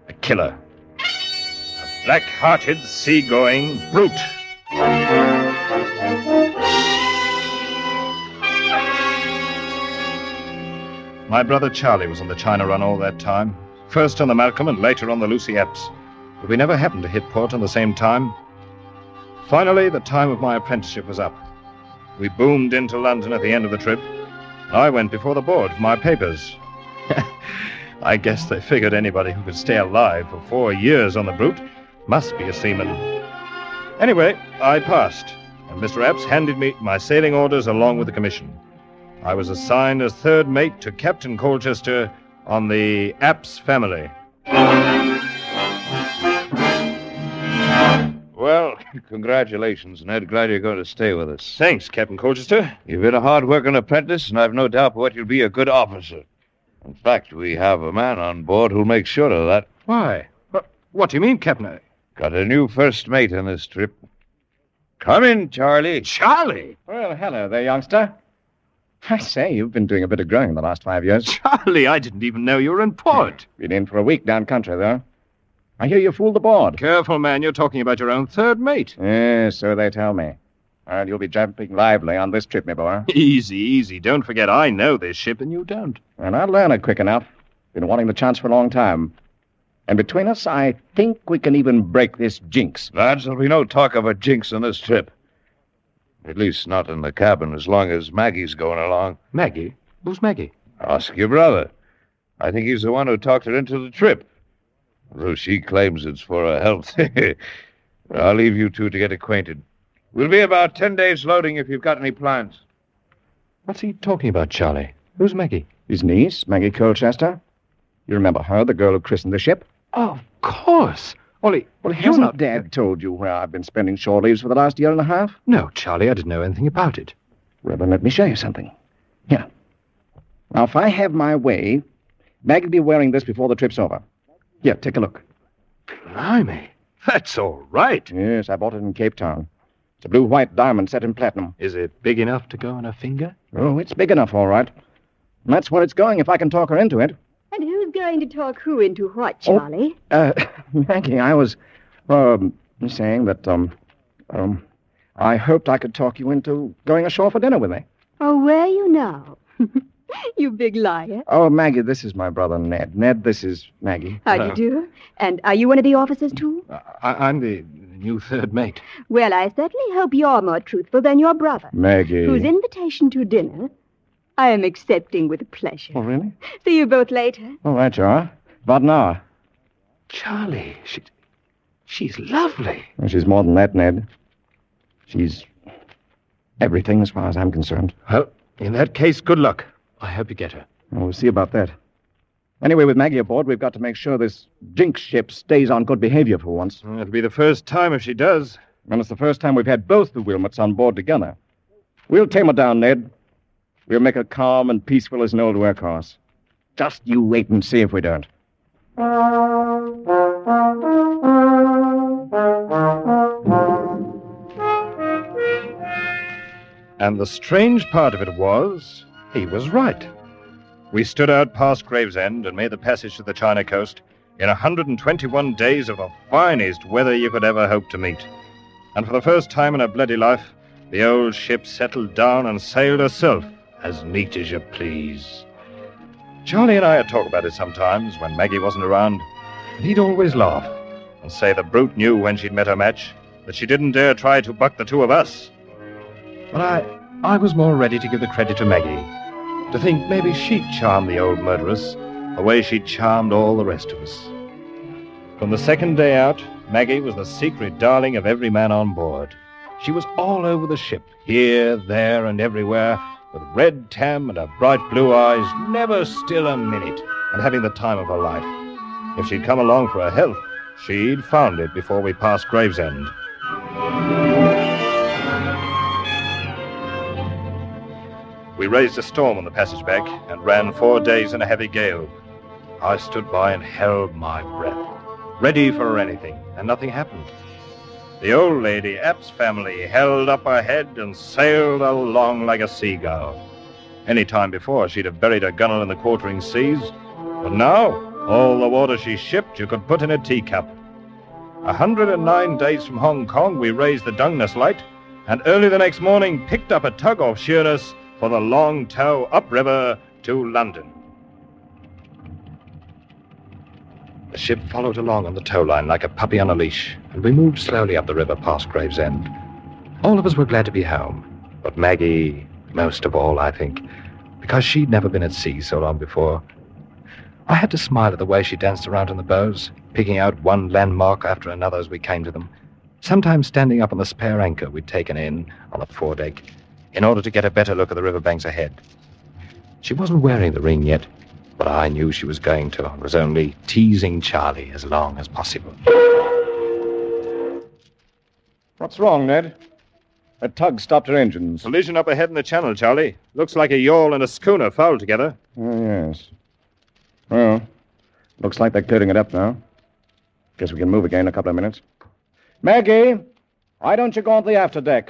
S18: a killer. A black-hearted, sea-going brute. My brother Charlie was on the China run all that time. First on the Malcolm and later on the Lucy Apps. But we never happened to hit port on the same time. Finally, the time of my apprenticeship was up. We boomed into London at the end of the trip. I went before the board for my papers. I guess they figured anybody who could stay alive for 4 years on the Brute must be a seaman. Anyway, I passed, and Mr. Apps handed me my sailing orders along with the commission. I was assigned as 3rd mate to Captain Colchester on the Apps family.
S2: Well, congratulations, Ned. Glad you're going to stay with us.
S18: Thanks, Captain Colchester.
S2: You've been a hard-working apprentice, and I've no doubt but you'll be a good officer. In fact, we have a man on board who'll make sure of that.
S18: Why? What do you mean, Captain?
S2: Got a new first mate on this trip. Come in, Charlie.
S18: Charlie?
S19: Well, hello there, youngster. I say, you've been doing a bit of growing the last 5 years.
S18: Charlie, I didn't even know you were in port.
S19: Been in for a week down country, though. I hear you fooled the board.
S18: Careful, man. You're talking about your own 3rd mate.
S19: Yes, so they tell me. Well, you'll be jumping lively on this trip, my boy.
S18: Easy, easy. Don't forget, I know this ship and you don't.
S19: And I'll learn it quick enough. Been wanting the chance for a long time. And between us, I think we can even break this jinx.
S2: Lads, there'll be no talk of a jinx on this trip. At least not in the cabin, as long as Maggie's going along.
S18: Maggie? Who's Maggie?
S2: Ask your brother. I think he's the one who talked her into the trip. Though she claims it's for her health. I'll leave you two to get acquainted. We'll be about 10 days loading if you've got any plans.
S18: What's he talking about, Charlie? Who's Maggie?
S19: His niece, Maggie Colchester. You remember her, the girl who christened the ship?
S18: Oh, of course. Ollie,
S19: well, hasn't Dad told you where I've been spending shore leaves for the last year and a half?
S18: No, Charlie, I didn't know anything about it.
S19: Well, then let me show you something. Here. Now, if I have my way, Maggie'll be wearing this before the trip's over. Here, take a look.
S18: Blimey, that's all right.
S19: Yes, I bought it in Cape Town. It's a blue-white diamond set in platinum.
S18: Is it big enough to go on a finger?
S19: Oh, it's big enough, all right. And that's where it's going if I can talk her into it.
S22: And who's going to talk who into what, Charlie?
S19: Maggie, I was, saying that, I hoped I could talk you into going ashore for dinner with me.
S22: Oh, were you now? You big liar.
S19: Oh, Maggie, this is my brother Ned. Ned, this is Maggie.
S22: How do you do? And are you one of the officers, too?
S16: I'm the new third mate.
S22: Well, I certainly hope you're more truthful than your brother.
S19: Maggie.
S22: Whose invitation to dinner I am accepting with pleasure.
S19: Oh, really?
S22: See you both later.
S19: All right, you are. About an hour.
S16: Charlie, she's lovely.
S19: Well, she's more than that, Ned. She's everything as far as I'm concerned.
S16: Well, in that case, good luck. I hope you get her.
S19: Well, we'll see about that. Anyway, with Maggie aboard, we've got to make sure this Jinx ship stays on good behavior for once.
S16: It'll be the first time if she does.
S19: And it's the first time we've had both the Wilmots on board together. We'll tame her down, Ned. We'll make her calm and peaceful as an old workhorse. Just you wait and see if we don't.
S18: And the strange part of it was, he was right. We stood out past Gravesend and made the passage to the China coast in 121 days of the finest weather you could ever hope to meet. And for the first time in her bloody life, the old ship settled down and sailed herself, as neat as you please. Charlie and I would talk about it sometimes when Maggie wasn't around, and he'd always laugh and say the brute knew when she'd met her match that she didn't dare try to buck the two of us. But I was more ready to give the credit to Maggie, to think maybe she'd charm the old murderess the way she'd charmed all the rest of us. From the second day out, Maggie was the secret darling of every man on board. She was all over the ship, here, there, and everywhere, with red tam and her bright blue eyes, never still a minute, and having the time of her life. If she'd come along for her health, she'd found it before we passed Gravesend. We raised a storm on the passage back and ran 4 days in a heavy gale. I stood by and held my breath, ready for anything, and nothing happened. The old lady, App's family, held up her head and sailed along like a seagull. Any time before, she'd have buried her gunwale in the quartering seas, but now, all the water she shipped you could put in a teacup. 109 days from Hong Kong, we raised the Dungness Light, and early the next morning picked up a tug off Sheerness for the long tow upriver to London. The ship followed along on the tow line like a puppy on a leash, and we moved slowly up the river past Gravesend. All of us were glad to be home, but Maggie most of all, I think, because she'd never been at sea so long before. I had to smile at the way she danced around in the bows, picking out one landmark after another as we came to them, sometimes standing up on the spare anchor we'd taken in on the foredeck in order to get a better look at the riverbanks ahead. She wasn't wearing the ring yet, but I knew she was going to, and was only teasing Charlie as long as possible.
S17: What's wrong, Ned? That tug stopped her engines.
S18: Collision up ahead in the channel, Charlie. Looks like a yawl and a schooner fouled together.
S17: Oh, yes. Well, looks like they're clearing it up now. Guess we can move again in a couple of minutes. Maggie, why don't you go on the afterdeck?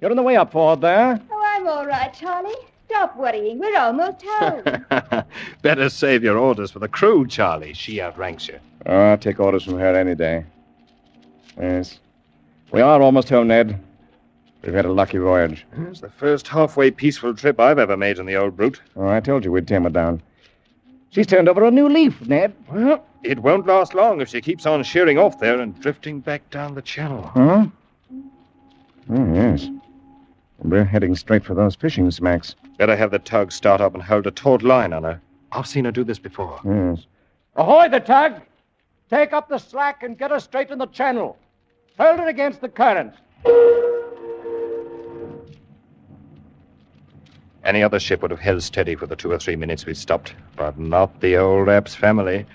S17: You're in the way up forward there.
S22: Oh, I'm all right, Charlie. Stop worrying. We're almost home.
S18: Better save your orders for the crew, Charlie. She outranks you.
S17: Oh, I'll take orders from her any day. Yes. We are almost home, Ned. We've had a lucky voyage.
S18: It's the first halfway peaceful trip I've ever made in the old brute.
S17: Oh, I told you we'd tame her down. She's turned over a new leaf, Ned.
S18: Well, it won't last long if she keeps on sheering off there and drifting back down the channel.
S17: Huh? Oh, yes. We're heading straight for those fishing smacks.
S18: Better have the tug start up and hold a taut line on her. I've seen her do this before.
S17: Yes.
S19: Ahoy, the tug! Take up the slack and get her straight in the channel. Hold it against the current.
S18: Any other ship would have held steady for the 2 or 3 minutes we stopped, but not the old App's family.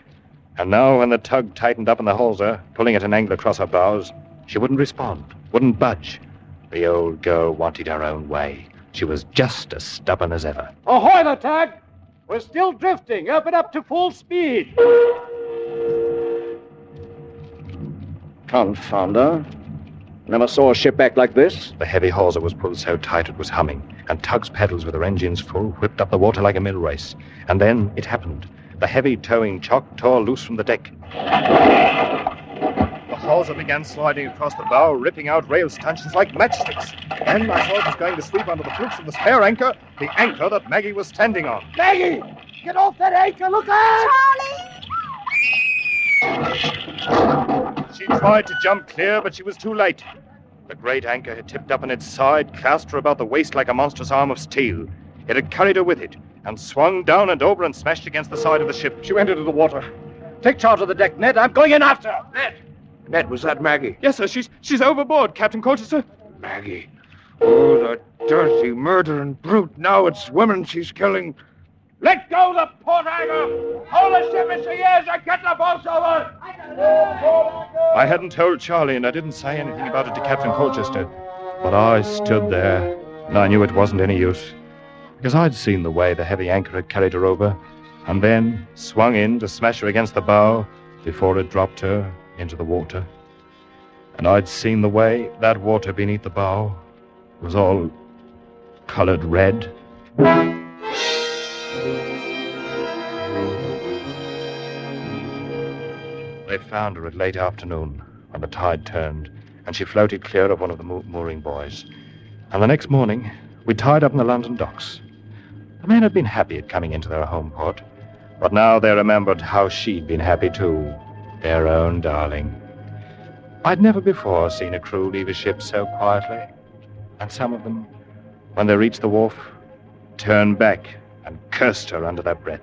S18: And now when the tug tightened up in the hawser, pulling at an angle across her bows, she wouldn't respond, wouldn't budge. The old girl wanted her own way. She was just as stubborn as ever.
S19: Ahoy, the tug! We're still drifting. Open up to full speed.
S17: Confound her. Never saw a ship act like this.
S18: The heavy hawser was pulled so tight it was humming, and Tug's pedals with her engines full whipped up the water like a mill race. And then it happened. The heavy towing chock tore loose from the deck. The hawser began sliding across the bow, ripping out rail stanchions like matchsticks. Then I saw it was going to sweep under the flukes of the spare anchor, the anchor that Maggie was standing on.
S23: Maggie! Get off that anchor! Look out!
S18: She tried to jump clear, but she was too late. The great anchor had tipped up on its side, clasped her about the waist like a monstrous arm of steel. It had carried her with it, and swung down and over and smashed against the side of the ship.
S19: She went into the water. Take charge of the deck, Ned. I'm going in after her.
S23: Ned, was that Maggie?
S18: Yes, sir. She's overboard, Captain Colchester.
S23: Maggie. Oh, the dirty, murdering brute. Now it's women she's killing. Let go the port anchor! Hold the ship as she is and get the boats over!
S18: I hadn't told Charlie, and I didn't say anything about it to Captain Colchester. But I stood there, and I knew it wasn't any use. Because I'd seen the way the heavy anchor had carried her over, and then swung in to smash her against the bow before it dropped her into the water. And I'd seen the way that water beneath the bow was all colored red. They found her at late afternoon when the tide turned, and she floated clear of one of the mooring buoys. And the next morning, we tied up in the London docks. The men had been happy at coming into their home port, but now they remembered how she'd been happy too, their own darling. I'd never before seen a crew leave a ship so quietly, and some of them, when they reached the wharf, turned back and cursed her under their breath.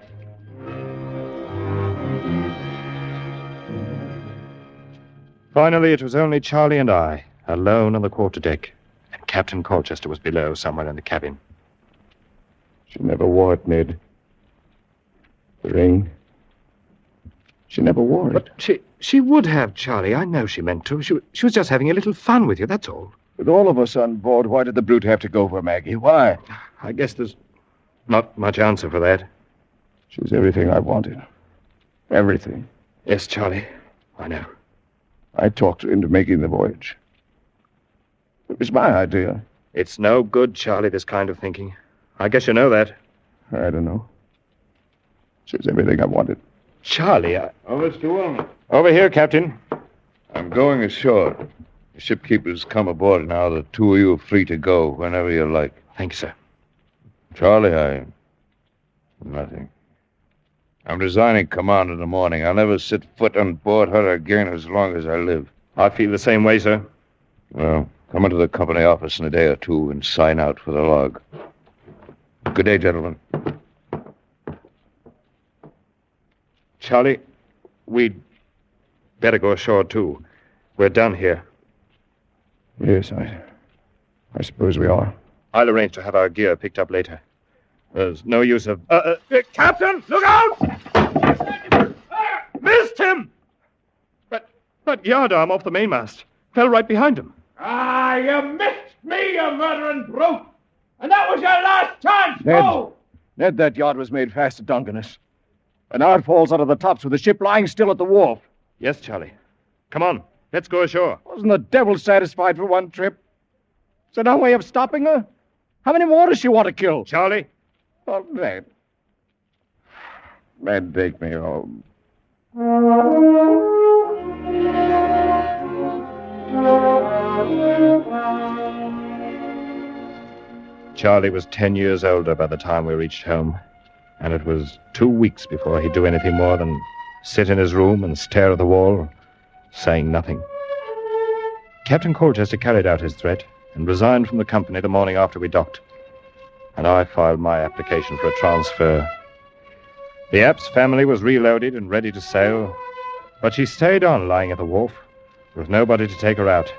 S18: Finally, it was only Charlie and I, alone on the quarterdeck, and Captain Colchester was below, somewhere in the cabin.
S19: She never wore it, Ned. The ring. She never wore it.
S18: But she would have, Charlie. I know she meant to. She was just having a little fun with you, that's all.
S19: With all of us on board, why did the brute have to go for Maggie? Why?
S18: I guess there's not much answer for that.
S19: She was everything I wanted. Everything.
S18: Yes, Charlie. I know.
S19: I talked her into making the voyage. It was my idea.
S18: It's no good, Charlie, this kind of thinking. I guess you know that.
S19: I don't know. She was everything I wanted.
S18: Charlie,
S2: Oh, Mr. Wilmot.
S18: Over here, Captain.
S2: I'm going ashore. The shipkeeper's come aboard now. The two of you are free to go whenever you like.
S18: Thank you, sir.
S2: Charlie, nothing. I'm resigning command in the morning. I'll never set foot on board her again as long as I live.
S18: I feel the same way, sir.
S2: Well, come into the company office in a day or two and sign out for the log. Good day, gentlemen.
S18: Charlie, we'd better go ashore, too. We're done here.
S19: Yes, I suppose we are.
S18: I'll arrange to have our gear picked up later. There's no use of... Captain, look out! Missed him! That yardarm off the mainmast fell right behind him.
S23: Ah, you missed me, you murdering brute! And that was your last chance, go!
S19: Ned, that yard was made fast to Dungeness. And now it falls out of the tops with the ship lying still at the wharf.
S18: Yes, Charlie. Come on, let's go ashore.
S19: Wasn't the devil satisfied for one trip? Is there no way of stopping her? How many more does she want to kill?
S18: Charlie?
S19: Oh, Ned. Ned, take me home.
S18: Charlie was 10 years older by the time we reached home, and it was 2 weeks before he'd do anything more than sit in his room and stare at the wall, saying nothing. Captain Colchester carried out his threat and resigned from the company the morning after we docked, and I filed my application for a transfer. The Apps family was reloaded and ready to sail, but she stayed on lying at the wharf with nobody to take her out.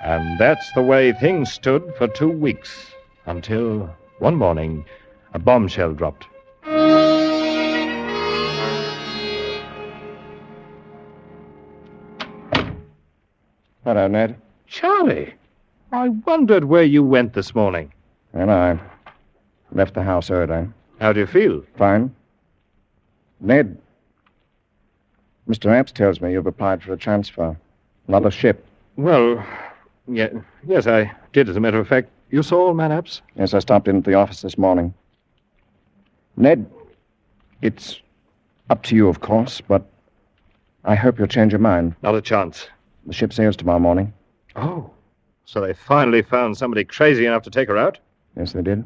S18: And that's the way things stood for 2 weeks, until one morning a bombshell dropped.
S19: Hello, Ned.
S18: Charlie, I wondered where you went this morning.
S19: And I left the house early.
S18: How do you feel?
S19: Fine. Ned, Mr. Apps tells me you've applied for a transfer. Another ship.
S18: Well, yes, I did, as a matter of fact. You saw old man Apps?
S19: Yes, I stopped in at the office this morning. Ned, it's up to you, of course, but I hope you'll change your mind.
S18: Not a chance.
S19: The ship sails tomorrow morning.
S18: Oh, so they finally found somebody crazy enough to take her out?
S19: Yes, they did.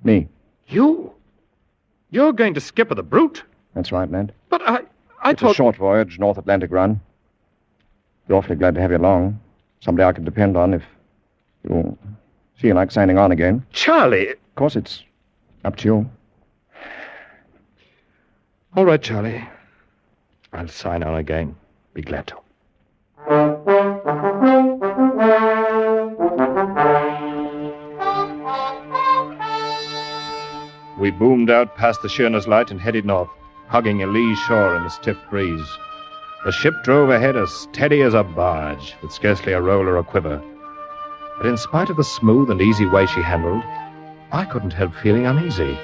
S19: Me.
S18: You? You're going to skip with the Brute?
S19: That's right, Ned.
S18: But I
S19: It's
S18: thought...
S19: a short voyage, North Atlantic run. Be awfully glad to have you along. Somebody I could depend on if you feel like signing on again.
S18: Charlie!
S19: Of course, it's up to you.
S18: All right, Charlie. I'll sign on again. Be glad to. We boomed out past the Sheerness Light and headed north, hugging a lee shore in the stiff breeze. The ship drove ahead as steady as a barge, with scarcely a roll or a quiver. But in spite of the smooth and easy way she handled, I couldn't help feeling uneasy.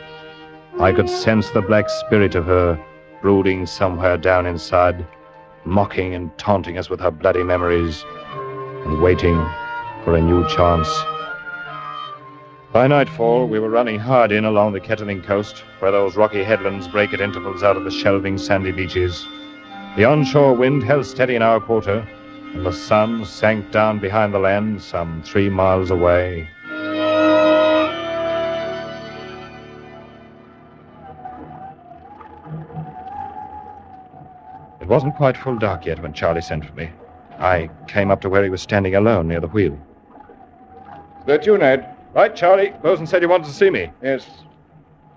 S18: I could sense the black spirit of her brooding somewhere down inside, mocking and taunting us with her bloody memories, and waiting for a new chance. By nightfall, we were running hard in along the Kettling coast, where those rocky headlands break at intervals out of the shelving sandy beaches. The onshore wind held steady in our quarter, and the sun sank down behind the land some 3 miles away. It wasn't quite full dark yet when Charlie sent for me. I came up to where he was standing alone near the wheel.
S19: Is that you, Ned?
S18: Right, Charlie. Bosun said you wanted to see me.
S19: Yes.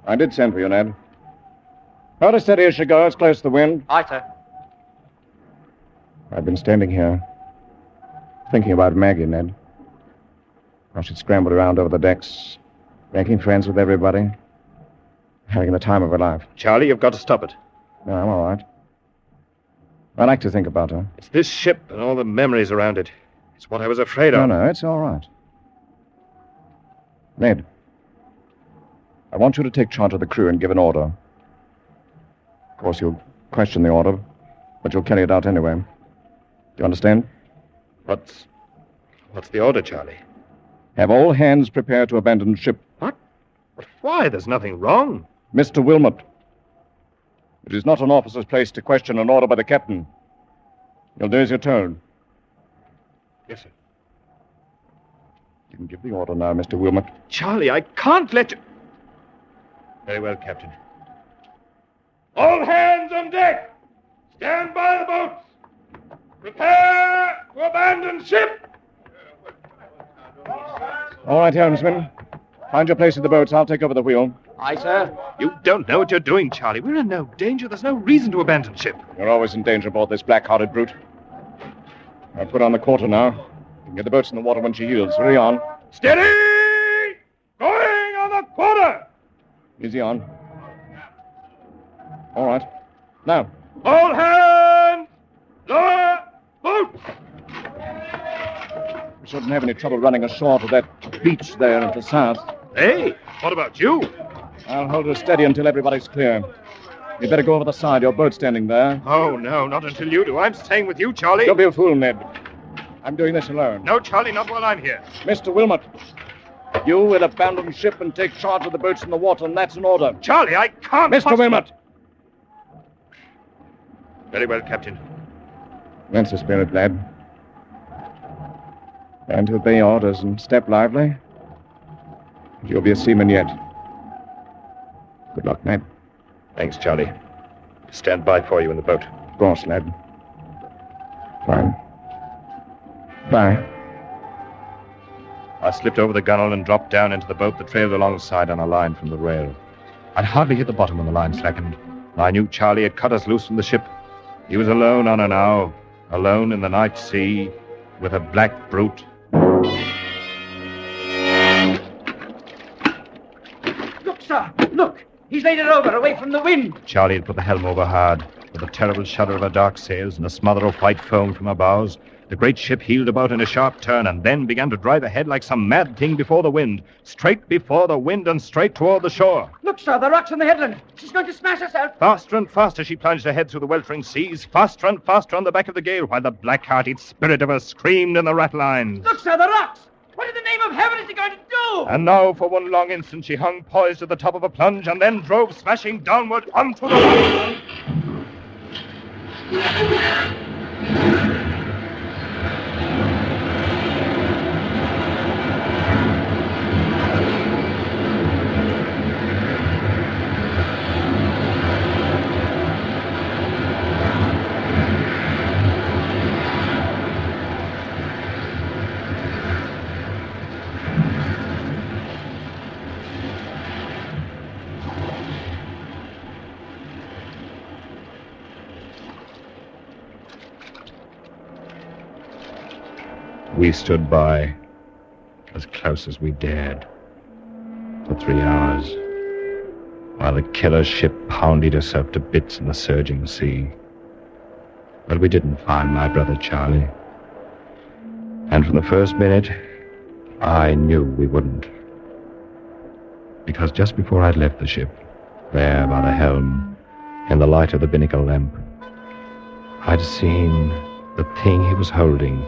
S19: I did send for you, Ned. Hold her steady as she goes, close to the wind.
S10: Aye, sir.
S19: I've been standing here, thinking about Maggie, Ned. How she'd scrambled around over the decks, making friends with everybody, having the time of her life.
S18: Charlie, you've got to stop it.
S19: No, I'm all right. I like to think about her.
S18: It's this ship and all the memories around it. It's what I was afraid of.
S19: No, it's all right. Ned, I want you to take charge of the crew and give an order. Of course, you'll question the order, but you'll carry it out anyway. Do you understand?
S18: What's the order, Charlie?
S19: Have all hands prepare to abandon ship.
S18: What? But why? There's nothing wrong.
S19: Mr. Wilmot, it is not an officer's place to question an order by the captain. You'll do as you're told.
S18: Yes, sir.
S19: You can give the order now, Mr. Wilmot.
S18: Charlie, I can't let you... Very well, Captain. All hands on deck! Stand by the boats! Prepare to abandon ship!
S19: All right, helmsman. Find your place in the boats. I'll take over the wheel.
S10: Aye, sir.
S18: You don't know what you're doing, Charlie. We're in no danger. There's no reason to abandon ship.
S19: You're always in danger aboard this black-hearted brute. I'll put on the quarter now. You can get the boats in the water when she yields. Hurry on.
S18: Steady! Going on the quarter!
S19: Easy on. All right. Now.
S18: All hands! Lower boats!
S19: We shouldn't have any trouble running ashore to that beach there at the south.
S18: Hey, what about you?
S19: I'll hold her steady until everybody's clear. You'd better go over the side. Your boat's standing there.
S18: Oh, no, not until you do. I'm staying with you, Charlie.
S19: Don't be a fool, Ned. I'm doing this alone.
S18: No, Charlie, not while I'm here.
S19: Mr. Wilmot, you will abandon ship and take charge of the boats in the water, and that's an order.
S18: Charlie, I can't...
S19: Mr. Wilmot!
S18: Very well, Captain.
S19: That's the spirit, lad. And to obey orders and step lively. You'll be a seaman yet. Good luck, Ned.
S18: Thanks, Charlie. Stand by for you in the boat.
S19: Of course, lad. Fine. Bye.
S18: I slipped over the gunwale and dropped down into the boat that trailed alongside on a line from the rail. I'd hardly hit the bottom when the line slackened. I knew Charlie had cut us loose from the ship. He was alone on her now, alone in the night sea, with a black brute.
S10: Look, sir, look. He's laid it over, away from the wind.
S18: Charlie had put the helm over hard. With a terrible shudder of her dark sails and a smother of white foam from her bows, the great ship heeled about in a sharp turn and then began to drive ahead like some mad thing before the wind, straight before the wind and straight toward the shore.
S10: Look, sir, the rocks on the headland. She's going to smash herself.
S18: Faster and faster she plunged ahead through the weltering seas, faster and faster on the back of the gale, while the black-hearted spirit of her screamed in the ratlines.
S10: Look, sir, the rocks. What in the name of heaven is he going to do?
S18: And now, for one long instant, she hung poised at the top of a plunge and then drove smashing downward onto the rocks. We stood by, as close as we dared, for 3 hours, while the killer ship pounded herself to bits in the surging sea. But we didn't find my brother Charlie. And from the first minute, I knew we wouldn't. Because just before I'd left the ship, there by the helm, in the light of the binnacle lamp, I'd seen the thing he was holding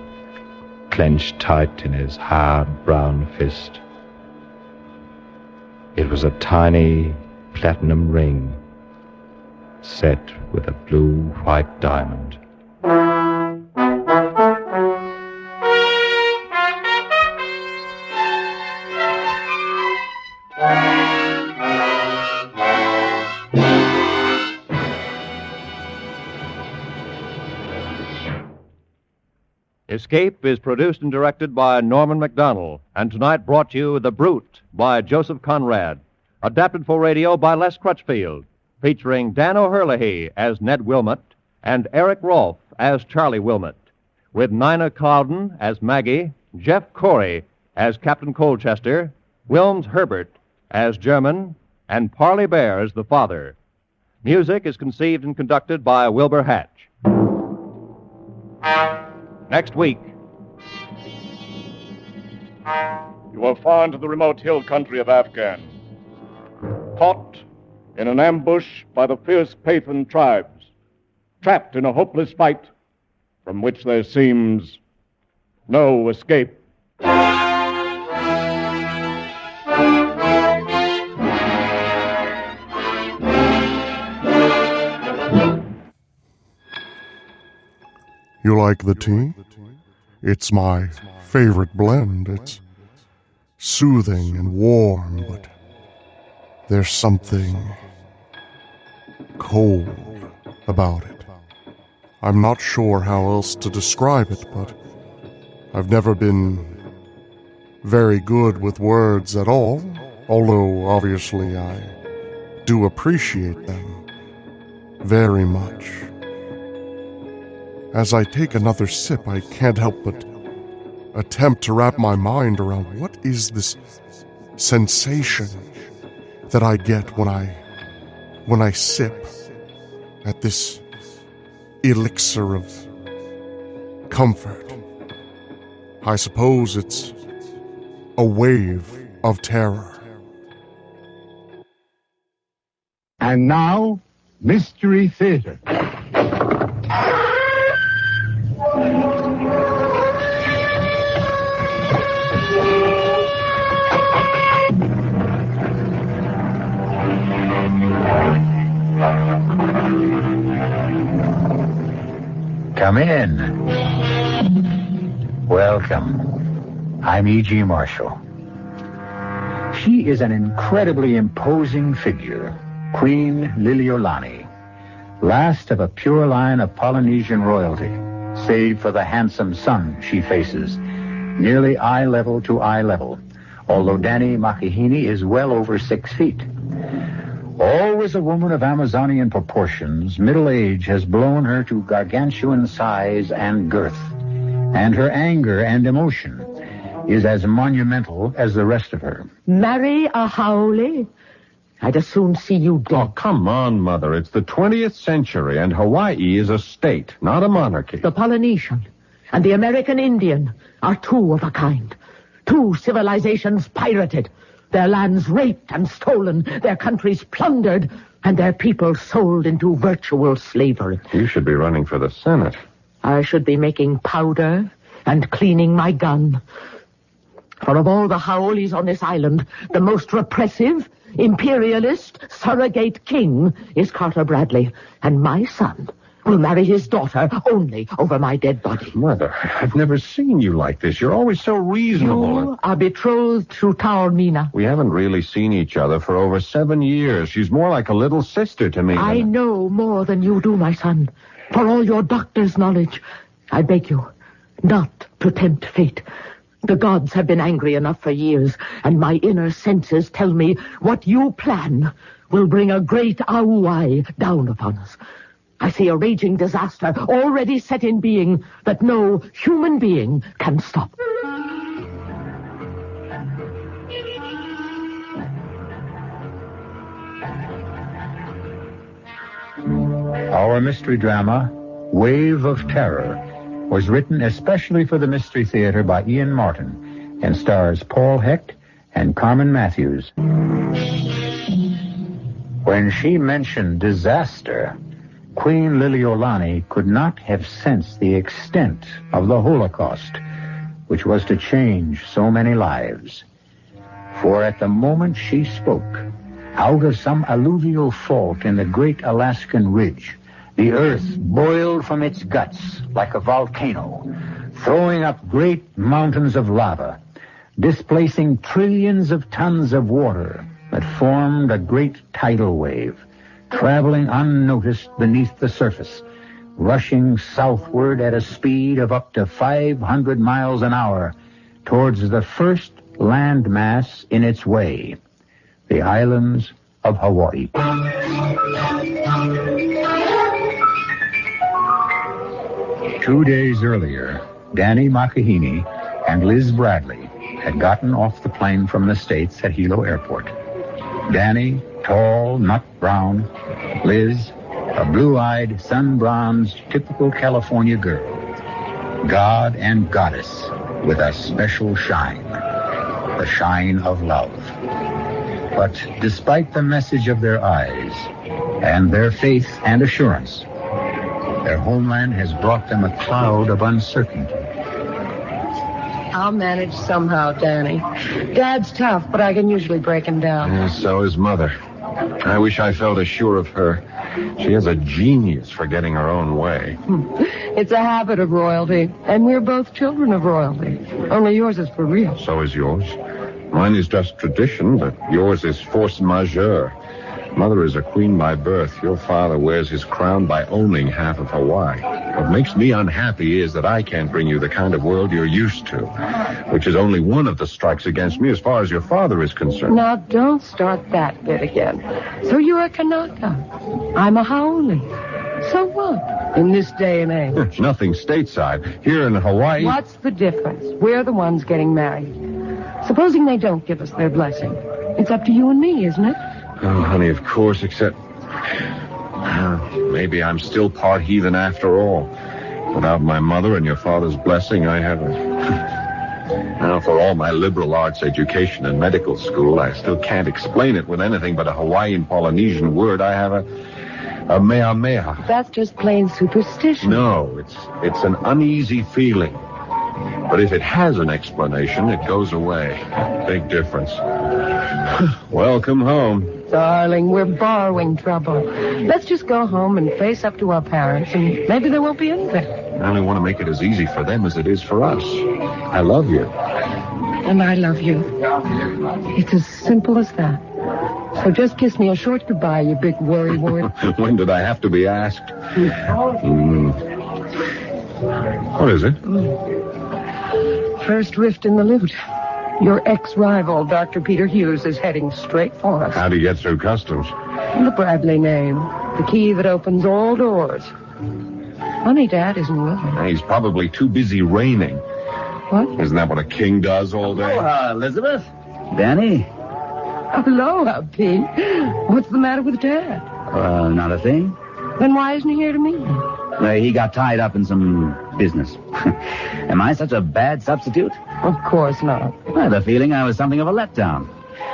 S18: clenched tight in his hard brown fist. It was a tiny platinum ring set with a blue-white diamond.
S16: Escape is produced and directed by Norman MacDonald, and tonight brought to you The Brute by Joseph Conrad, adapted for radio by Les Crutchfield, featuring Dan O'Herlihy as Ned Wilmot and Eric Rolfe as Charlie Wilmot, with Nina Clouden as Maggie, Jeff Corey as Captain Colchester, Wilms Herbert as German, and Parley Bear as the father. Music is conceived and conducted by Wilbur Hatch. Next week.
S17: You are far into the remote hill country of Afghan, caught in an ambush by the fierce Pathan tribes, trapped in a hopeless fight from which there seems no escape.
S1: You like the tea? It's my favorite blend. It's soothing and warm, but there's something cold about it. I'm not sure how else to describe it, but I've never been very good with words at all, although obviously I do appreciate them very much. As I take another sip, I can't help but attempt to wrap my mind around what is this sensation that I get when I sip at this elixir of comfort. I suppose it's a wave of terror.
S5: And now, Mystery Theater.
S6: Come in. Welcome. I'm E.G. Marshall. She is an incredibly imposing figure, Queen Liliolani, last of a pure line of Polynesian royalty, save for the handsome son she faces, nearly eye level to eye level, although Dani Makihini is well over 6 feet. Always a woman of Amazonian proportions, middle age has blown her to gargantuan size and girth, and her anger and emotion is as monumental as the rest of her.
S9: Marry a Howley? I'd as soon see you dead.
S24: Oh, come on, Mother. It's the 20th century, and Hawaii is a state, not a monarchy.
S9: The Polynesian and the American Indian are two of a kind. Two civilizations pirated, their lands raped and stolen, their countries plundered, and their people sold into virtual slavery.
S24: You should be running for the Senate.
S9: I should be making powder and cleaning my gun. For of all the Haolis on this island, the most repressive, imperialist, surrogate king is Carter Bradley. And my son will marry his daughter only over my dead body.
S24: Mother, I've never seen you like this. You're always so reasonable.
S9: You are betrothed to Taormina.
S24: We haven't really seen each other for over 7 years. She's more like a little sister to me.
S9: I know more than you do, my son. For all your doctor's knowledge, I beg you not to tempt fate. The gods have been angry enough for years, and my inner senses tell me what you plan will bring a great auai down upon us. I see a raging disaster already set in being that no human being can stop.
S6: Our mystery drama, Wave of Terror, was written especially for the Mystery Theater by Ian Martin and stars Paul Hecht and Carmen Matthews. When she mentioned disaster, Queen Liliolani could not have sensed the extent of the Holocaust, which was to change so many lives. For at the moment she spoke, out of some alluvial fault in the great Alaskan ridge, the earth boiled from its guts like a volcano, throwing up great mountains of lava, displacing trillions of tons of water that formed a great tidal wave, traveling unnoticed beneath the surface, rushing southward at a speed of up to 500 miles an hour towards the first landmass in its way, the islands of Hawaii. 2 days earlier, Danny Makahini and Liz Bradley had gotten off the plane from the States at Hilo Airport. Danny, tall, nut brown. Liz, a blue-eyed, sun-bronzed, typical California girl. God and goddess with a special shine, the shine of love. But despite the message of their eyes and their faith and assurance, their homeland has brought them a cloud of uncertainty.
S3: I'll manage somehow, Danny. Dad's tough, but I can usually break him down.
S24: Yeah, so is Mother. I wish I felt as sure of her. She has a genius for getting her own way.
S3: It's a habit of royalty, and we're both children of royalty. Only yours is for real.
S24: So is yours. Mine is just tradition, but yours is force majeure. Mother is a queen by birth. Your father wears his crown by owning half of Hawaii. What makes me unhappy is that I can't bring you the kind of world you're used to, which is only one of the strikes against me as far as your father is concerned.
S3: Now, don't start that bit again. So you're a Kanaka. I'm a Haole. So what? In this day and age.
S24: Nothing stateside. Here in Hawaii...
S3: What's the difference? We're the ones getting married. Supposing they don't give us their blessing. It's up to you and me, isn't it?
S24: Oh, honey, of course, except... maybe I'm still part heathen after all. Without my mother and your father's blessing, I haven't. Now, for all my liberal arts education and medical school, I still can't explain it with anything but a Hawaiian Polynesian word. I have a mea mea.
S3: That's just plain superstition.
S24: No, it's an uneasy feeling. But if it has an explanation, it goes away. Big difference. Welcome home.
S3: Darling, we're borrowing trouble. Let's just go home and face up to our parents, and maybe there won't be anything.
S24: I only want to make it as easy for them as it is for us. I love you.
S3: And I love you. It's as simple as that. So just kiss me a short goodbye, you big worrywart.
S24: When did I have to be asked? What is it?
S3: First rift in the lute. Your ex-rival, Dr. Peter Hughes, is heading straight for us.
S24: How'd he get through customs?
S3: The Bradley name. The key that opens all doors. Funny Dad isn't willing.
S24: He's probably too busy reigning.
S3: What?
S24: Isn't that what a king does all day?
S21: Elizabeth. Danny.
S3: Aloha, Pete. What's the matter with Dad?
S21: Not a thing.
S3: Then why isn't he here to meet me?
S21: He got tied up in some business. Am I such a bad substitute?
S3: Of course not.
S21: I had a feeling I was something of a letdown.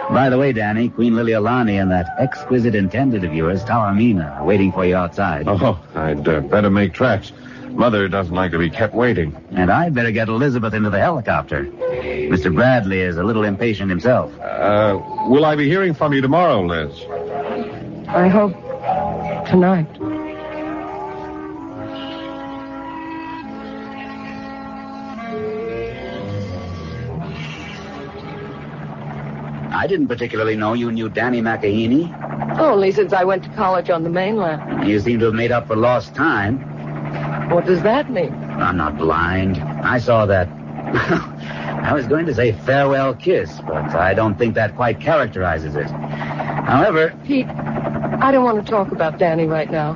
S21: By the way, Danny, Queen Liliolani and that exquisite intended of yours, Taormina, are waiting for you outside.
S24: Oh, I'd better make tracks. Mother doesn't like to be kept waiting.
S21: And I'd better get Elizabeth into the helicopter. Mr. Bradley is a little impatient himself.
S24: Will I be hearing from you tomorrow, Liz?
S3: I hope tonight.
S4: I didn't particularly know you knew Danny McAheeney.
S3: Only since I went to college on the mainland.
S4: You seem to have made up for lost time.
S3: What does that mean?
S4: I'm not blind. I saw that. I was going to say farewell kiss, but I don't think that quite characterizes it. However...
S3: Pete, I don't want to talk about Danny right now.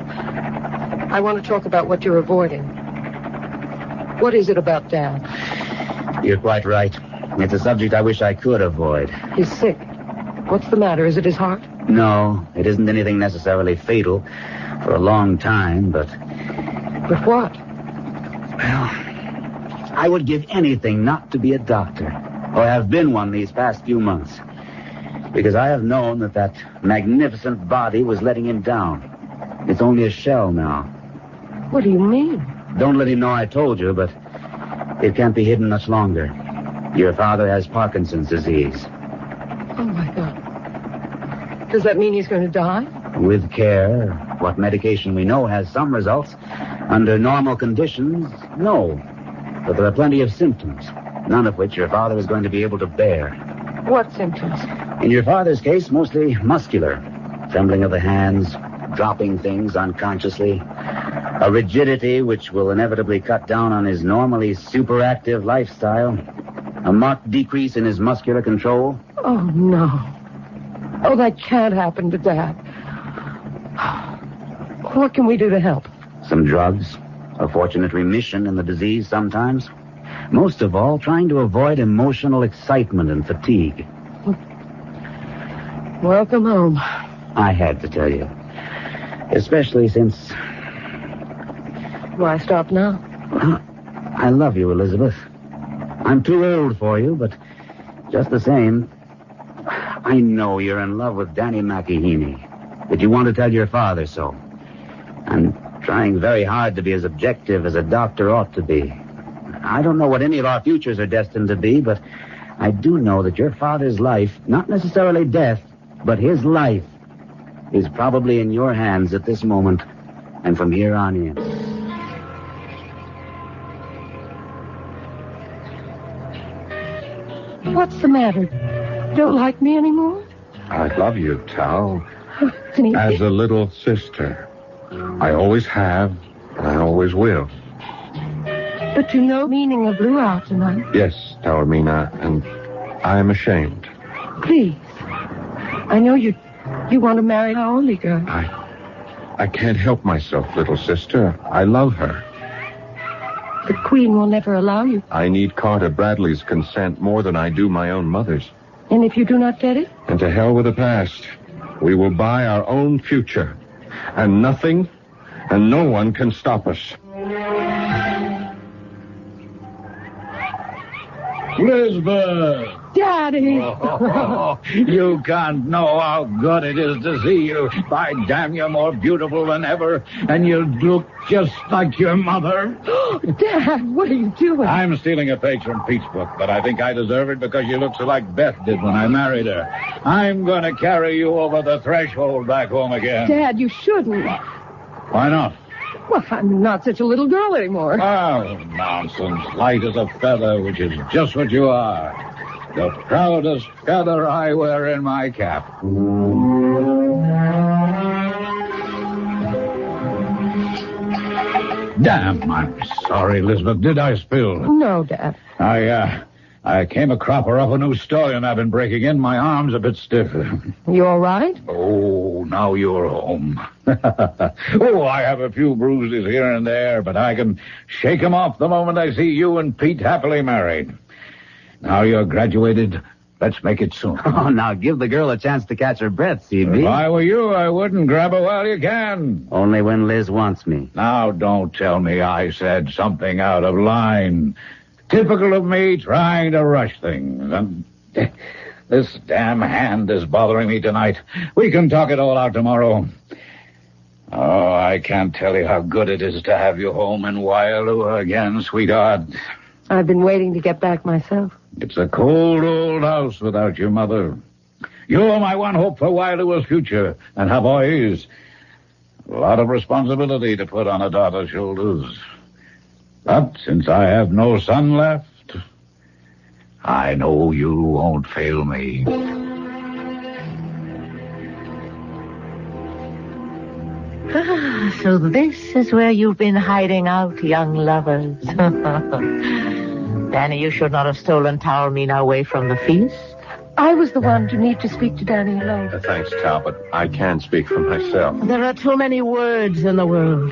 S3: I want to talk about what you're avoiding. What is it about Dad?
S4: You're quite right. It's a subject I wish I could avoid.
S3: He's sick. What's the matter? Is it his heart?
S4: No, it isn't anything necessarily fatal for a long time, but...
S3: But what?
S4: Well, I would give anything not to be a doctor, or have been one these past few months, because I have known that magnificent body was letting him down. It's only a shell now.
S3: What do you mean?
S4: Don't let him know I told you, but it can't be hidden much longer. Your father has Parkinson's disease.
S3: Oh, my God. Does that mean he's going to die?
S4: With care, what medication we know has some results. Under normal conditions, no. But there are plenty of symptoms, none of which your father is going to be able to bear.
S3: What symptoms?
S4: In your father's case, mostly muscular. Trembling of the hands, dropping things unconsciously. A rigidity which will inevitably cut down on his normally superactive lifestyle. A marked decrease in his muscular control.
S3: Oh, no. Oh, that can't happen to Dad. What can we do to help?
S4: Some drugs. A fortunate remission in the disease sometimes. Most of all, trying to avoid emotional excitement and fatigue.
S3: Welcome home.
S4: I had to tell you. Especially since...
S3: Why stop now?
S4: I love you, Elizabeth. I'm too old for you, but just the same, I know you're in love with Danny McAheeney. That you want to tell your father so. I'm trying very hard to be as objective as a doctor ought to be. I don't know what any of our futures are destined to be, but I do know that your father's life, not necessarily death, but his life, is probably in your hands at this moment and from here on in.
S3: What's the matter? Don't like me anymore?
S24: I love you, Tal,
S3: Honey.
S24: as a little sister. I always have, and I always will.
S3: But you know the meaning of luau tonight.
S24: Yes, Taormina, and I am ashamed.
S3: Please. I know you want to marry our only girl.
S24: I can't help myself, little sister. I love her.
S3: The Queen will never allow you.
S24: I need Carter Bradley's consent more than I do my own mother's.
S3: And if you do not get it?
S24: And to hell with the past. We will buy our own future. And nothing and no one can stop us.
S20: Lisbeth!
S3: Daddy!
S20: Oh, you can't know how good it is to see you. By damn, you're more beautiful than ever, and you look just like your mother.
S3: Dad, what are you doing?
S20: I'm stealing a page from Pete's book, but I think I deserve it because you look so like Beth did when I married her. I'm going to carry you over the threshold back home again.
S3: Dad, you shouldn't.
S20: Why not?
S3: Well, I'm not such a little girl anymore.
S20: Oh, nonsense. Light as a feather, which is just what you are. The proudest feather I wear in my cap. Damn, I'm sorry, Elizabeth. Did I spill?
S3: No, Dad.
S20: I came a cropper off a new stallion I've been breaking in. My arm's a bit stiff.
S3: You all right?
S20: Oh, now you're home. Oh, I have a few bruises here and there, but I can shake them off the moment I see you and Pete happily married. Now you're graduated. Let's make it soon.
S4: Oh, now give the girl a chance to catch her breath, CB.
S20: If I were you, I wouldn't grab her while you can.
S4: Only when Liz wants me.
S20: Now, don't tell me I said something out of line. Typical of me trying to rush things. And this damn hand is bothering me tonight. We can talk it all out tomorrow. Oh, I can't tell you how good it is to have you home in Waialua again, sweetheart.
S3: I've been waiting to get back myself.
S20: It's a cold old house without your mother. You're my one hope for Waialua's future. And her boys, a lot of responsibility to put on a daughter's shoulders. But since I have no son left, I know you won't fail me.
S9: So this is where you've been hiding out, young lovers. Danny, you should not have stolen Taormina away from the feast.
S3: I was the one to need to speak to Danny alone.
S24: Thanks, Talbot. I can speak for myself.
S9: There are too many words in the world.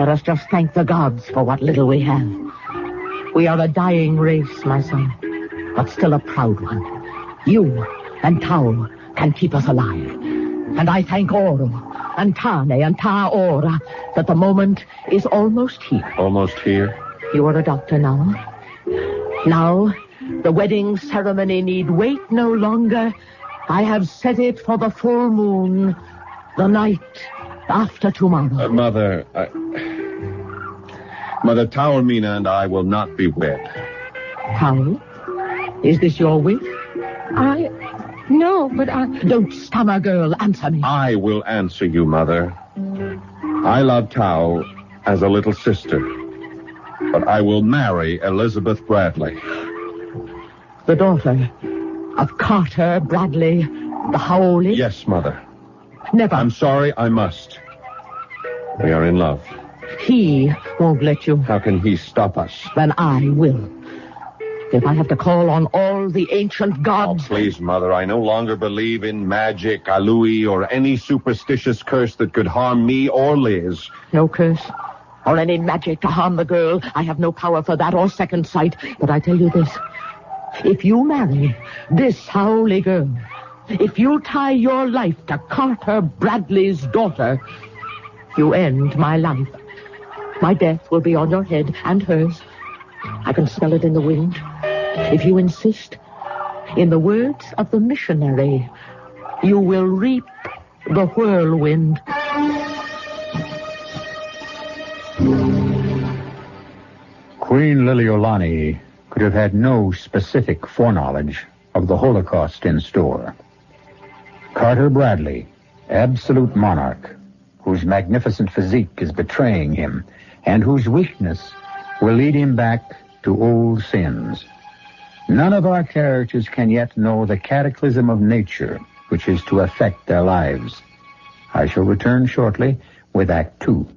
S9: Let us just thank the gods for what little we have. We are a dying race, my son, but still a proud one. You and Tao can keep us alive. And I thank Oro and Tane and Taora that the moment is almost here.
S24: Almost here?
S9: You are a doctor now. Now, the wedding ceremony need wait no longer. I have set it for the full moon, the night after tomorrow.
S24: Mother, Mother, Taormina and I will not be wed.
S9: Tao, is this your wish?
S3: No, but
S9: Don't stammer, girl. Answer me.
S24: I will answer you, Mother. I love Tao as a little sister, but I will marry Elizabeth Bradley.
S9: The daughter of Carter Bradley, the Howley?
S24: Yes, Mother.
S9: Never.
S24: I'm sorry, I must. We are in love.
S9: He won't let you.
S24: How can he stop us?
S9: Then I will. If I have to call on all the ancient gods...
S24: Oh, please, Mother, I no longer believe in magic, alui, or any superstitious curse that could harm me or Liz.
S9: No curse or any magic to harm the girl. I have no power for that or second sight. But I tell you this. If you marry this Howley girl, if you tie your life to Carter Bradley's daughter, you end my life. My death will be on your head and hers. I can smell it in the wind. If you insist, in the words of the missionary, you will reap the whirlwind.
S6: Queen Liliolani could have had no specific foreknowledge of the Holocaust in store. Carter Bradley, absolute monarch, whose magnificent physique is betraying him, and whose weakness will lead him back to old sins. None of our characters can yet know the cataclysm of nature which is to affect their lives. I shall return shortly with Act 2.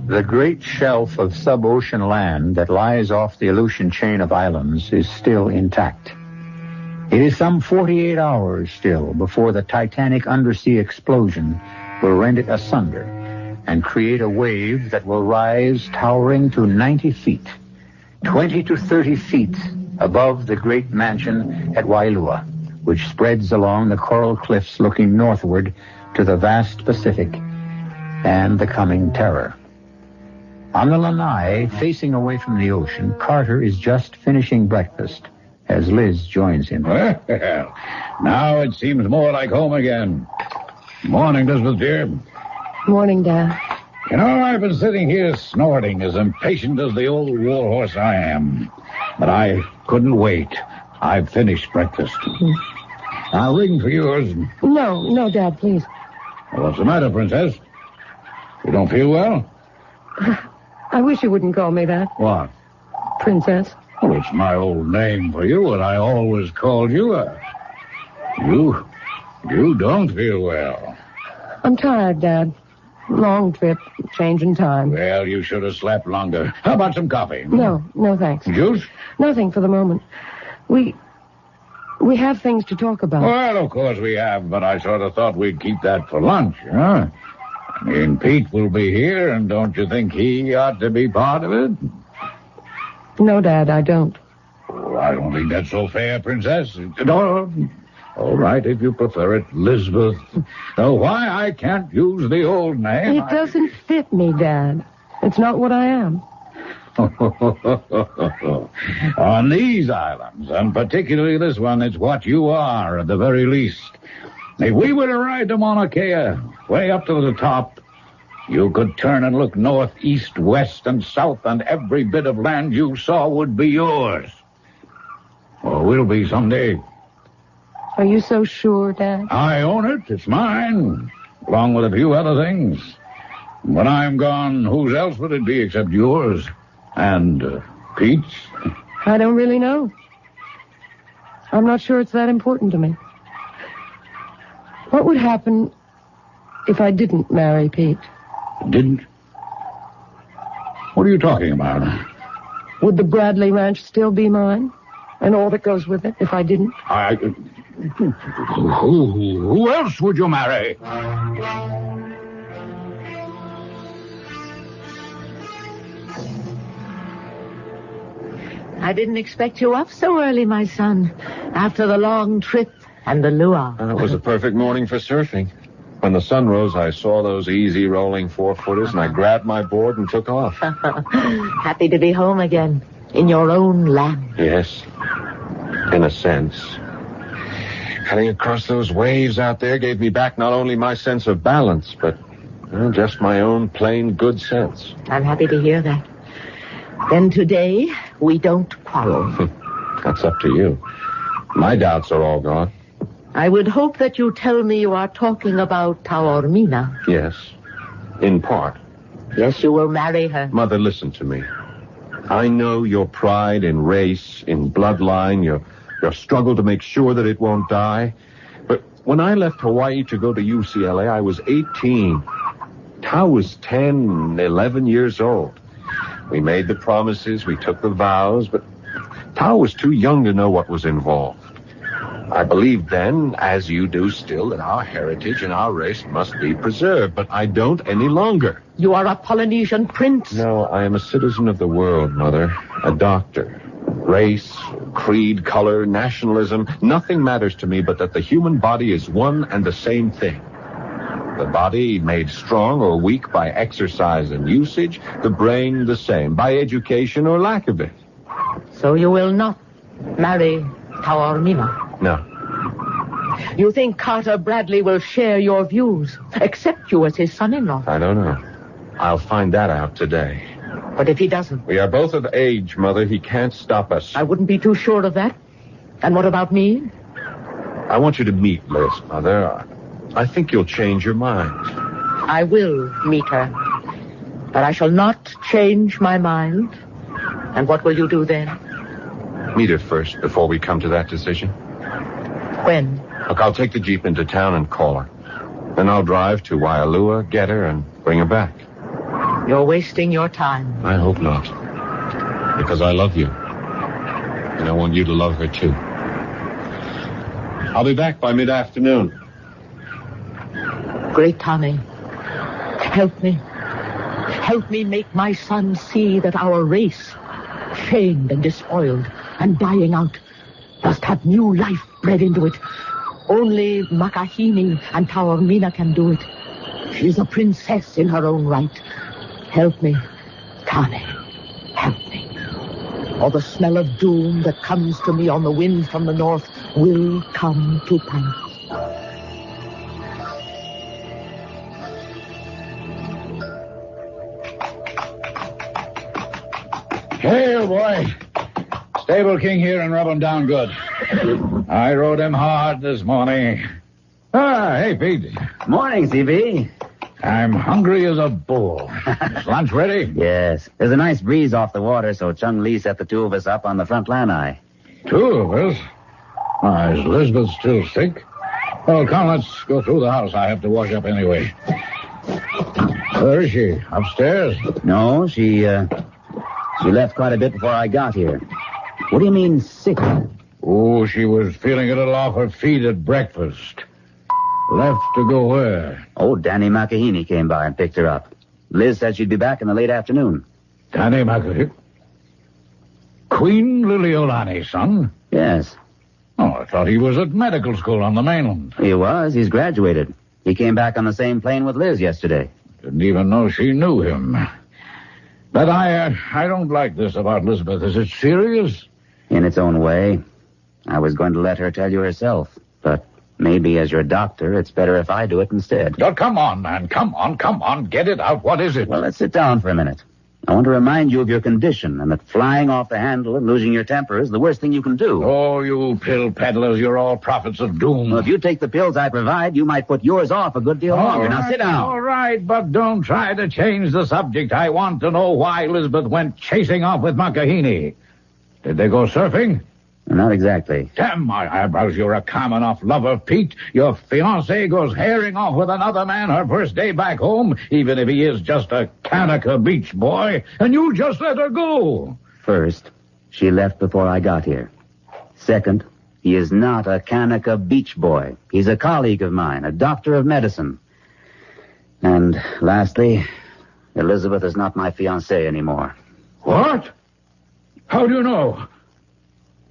S6: The great shelf of sub-ocean land that lies off the Aleutian chain of islands is still intact. It is some 48 hours still before the titanic undersea explosion will rend it asunder and create a wave that will rise towering to 90 feet, 20 to 30 feet above the great mansion at Wailua, which spreads along the coral cliffs looking northward to the vast Pacific and the coming terror. On the lanai, facing away from the ocean, Carter is just finishing breakfast as Liz joins him.
S20: Well, now it seems more like home again. Morning, Elizabeth, dear.
S3: Morning, Dad.
S20: You know, I've been sitting here snorting, as impatient as the old warhorse I am. But I couldn't wait. I've finished breakfast. I'll ring for yours.
S3: No, Dad, please.
S20: Well, what's the matter, Princess? You don't feel well?
S3: I wish you wouldn't call me that.
S20: What?
S3: Princess.
S20: Oh, it's my old name for you, and I always called you. You don't feel well.
S3: I'm tired, Dad. Long trip, change in time.
S20: Well, you should have slept longer. How about some coffee?
S3: No, thanks.
S20: Juice?
S3: Nothing for the moment. We have things to talk about.
S20: Well, of course we have, but I sort of thought we'd keep that for lunch, huh? I mean, Pete will be here, and don't you think he ought to be part of it?
S3: No, Dad, I don't.
S20: Oh, I don't think that's so fair, Princess. No, all right, if you prefer it, Elizabeth. Though why I can't use the old name...
S3: It doesn't fit me, Dad. It's not what I am.
S20: On these islands, and particularly this one, it's what you are, at the very least. If we were to ride to Mauna Kea, way up to the top, you could turn and look north, east, west, and south, and every bit of land you saw would be yours. Or will be someday.
S3: Are you so sure, Dad?
S20: I own it. It's mine, along with a few other things. When I'm gone, whose else would it be except yours? And Pete?
S3: I don't really know. I'm not sure it's that important to me. What would happen if I didn't marry Pete?
S20: Didn't? What are you talking about?
S3: Would the Bradley Ranch still be mine? And all that goes with it if I didn't?
S20: Who else would you marry?
S9: I didn't expect you up so early, my son, after the long trip and the luau.
S24: It was a perfect morning for surfing. When the sun rose, I saw those easy rolling 4-footers, and I grabbed my board and took off.
S9: Happy to be home again, in your own land.
S24: Yes, in a sense. Cutting across those waves out there gave me back not only my sense of balance, but just my own plain good sense.
S9: I'm happy to hear that. Then today, we don't quarrel.
S24: That's up to you. My doubts are all gone.
S9: I would hope that you tell me you are talking about Taormina.
S24: Yes, in part.
S9: Yes, you will marry her.
S24: Mother, listen to me. I know your pride in race, in bloodline, your struggle to make sure that it won't die. But when I left Hawaii to go to UCLA, I was 18. Tao was 10, 11 years old. We made the promises, we took the vows, but Tao was too young to know what was involved. I believed then, as you do still, that our heritage and our race must be preserved, but I don't any longer.
S9: You are a Polynesian prince.
S24: No, I am a citizen of the world, Mother. A doctor. Race, creed, color, nationalism, nothing matters to me but that the human body is one and the same thing. The body made strong or weak by exercise and usage, the brain the same, by education or lack of it.
S9: So you will not marry Taormina?
S24: No.
S9: You think Carter Bradley will share your views, accept you as his son-in-law?
S24: I don't know. I'll find that out today.
S9: But if he doesn't?
S24: We are both of age, Mother. He can't stop us.
S9: I wouldn't be too sure of that. And what about me?
S24: I want you to meet Liz, Mother. I think you'll change your mind.
S9: I will meet her. But I shall not change my mind. And what will you do then?
S24: Meet her first before we come to that decision.
S9: When?
S24: Look, I'll take the Jeep into town and call her. Then I'll drive to Waialua, get her, and bring her back.
S9: You're wasting your time.
S24: I hope not. Because I love you. And I want you to love her, too. I'll be back by mid-afternoon.
S9: Great Tommy, help me. Help me make my son see that our race, shamed and despoiled and dying out, must have new life bred into it. Only Makahini and Taormina can do it. She's a princess in her own right. Help me, Tommy. Help me. Or the smell of doom that comes to me on the wind from the north will come to pass.
S20: Hey, boy. Stable King here and rub him down good. I rode him hard this morning. Hey, Pete.
S4: Morning, CB.
S20: I'm hungry as a bull. Is lunch ready?
S4: Yes. There's a nice breeze off the water, so Chung Lee set the two of us up on the front lanai.
S20: Two of us? Is Elizabeth still sick? Well, come, let's go through the house. I have to wash up anyway. Where is she? Upstairs?
S4: No, she left quite a bit before I got here. What do you mean, sick?
S20: Oh, she was feeling a little off her feet at breakfast. Left to go where?
S4: Oh, Danny Makahini came by and picked her up. Liz said she'd be back in the late afternoon.
S20: Danny Makahini? Queen Liliolani, son?
S4: Yes.
S20: Oh, I thought he was at medical school on the mainland.
S4: He was. He's graduated. He came back on the same plane with Liz yesterday.
S20: Didn't even know she knew him. But I don't like this about Elizabeth. Is it serious?
S4: In its own way. I was going to let her tell you herself, but maybe as your doctor, it's better if I do it instead.
S20: Oh, come on, man. Come on. Get it out. What is it?
S4: Well, let's sit down for a minute. I want to remind you of your condition and that flying off the handle and losing your temper is the worst thing you can do.
S20: Oh, you pill peddlers, you're all prophets of doom.
S4: Well, if you take the pills I provide, you might put yours off a good deal longer. Now sit down.
S20: All right, but don't try to change the subject. I want to know why Elizabeth went chasing off with Makahini. Did they go surfing?
S4: Not exactly.
S20: Damn my eyebrows, you're a calm enough lover, Pete. Your fiancée goes herring off with another man her first day back home, even if he is just a Kanaka beach boy, and you just let her go.
S4: First, she left before I got here. Second, he is not a Kanaka beach boy. He's a colleague of mine, a doctor of medicine. And lastly, Elizabeth is not my fiancée anymore.
S20: What? How do you know?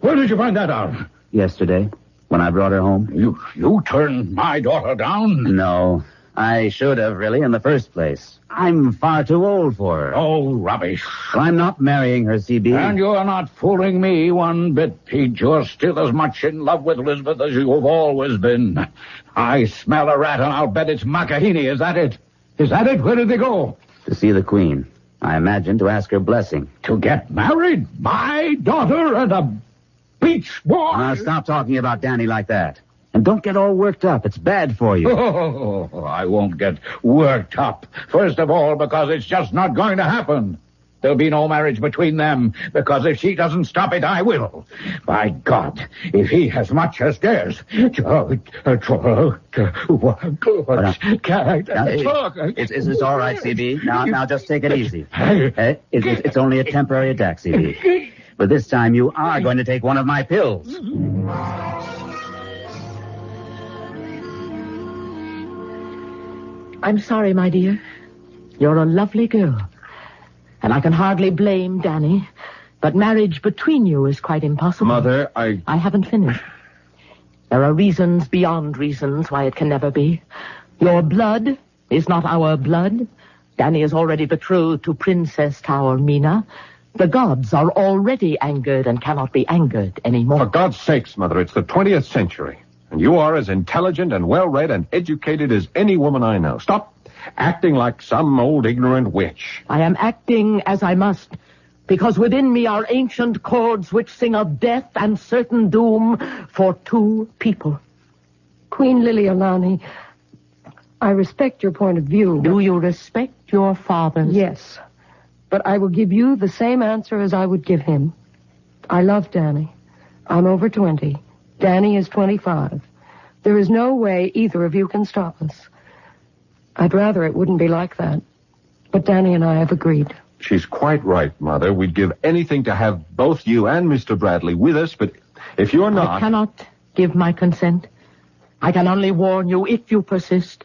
S20: Where did you find that out?
S4: Yesterday, when I brought her home.
S20: You turned my daughter down?
S4: No, I should have, really, in the first place. I'm far too old for her.
S20: Oh, rubbish.
S4: Well, I'm not marrying her, CB.
S20: And you're not fooling me one bit, Pete. You're still as much in love with Elizabeth as you've always been. I smell a rat, and I'll bet it's Makahini. Is that it? Is that it? Where did they go?
S4: To see the Queen. I imagine to ask her blessing.
S20: To get married? My daughter and a beach boy?
S4: Now, stop talking about Danny like that. And don't get all worked up. It's bad for you.
S20: Oh, I won't get worked up. First of all, because it's just not going to happen. There'll be no marriage between them, because if she doesn't stop it, I will. By God, if he has much as dares. It's all right,
S4: CB. Now just take it easy. It's only a temporary attack, CB. But this time you are going to take one of my pills.
S9: I'm sorry, my dear. You're a lovely girl. And I can hardly blame Danny. But marriage between you is quite impossible.
S24: Mother,
S9: I haven't finished. There are reasons beyond reasons why it can never be. Your blood is not our blood. Danny is already betrothed to Princess Taormina. The gods are already angered and cannot be angered anymore.
S24: For God's sakes, Mother, it's the 20th century. And you are as intelligent and well-read and educated as any woman I know. Stop acting like some old ignorant witch.
S9: I am acting as I must, because within me are ancient chords which sing of death and certain doom for two people.
S3: Queen Liliolani, I respect your point of view.
S9: Do you respect your father's?
S3: Yes. But I will give you the same answer as I would give him. I love Danny. I'm over 20. Danny is 25. There is no way either of you can stop us. I'd rather it wouldn't be like that. But Danny and I have agreed.
S24: She's quite right, Mother. We'd give anything to have both you and Mr. Bradley with us, but if you're not...
S9: I cannot give my consent. I can only warn you, if you persist,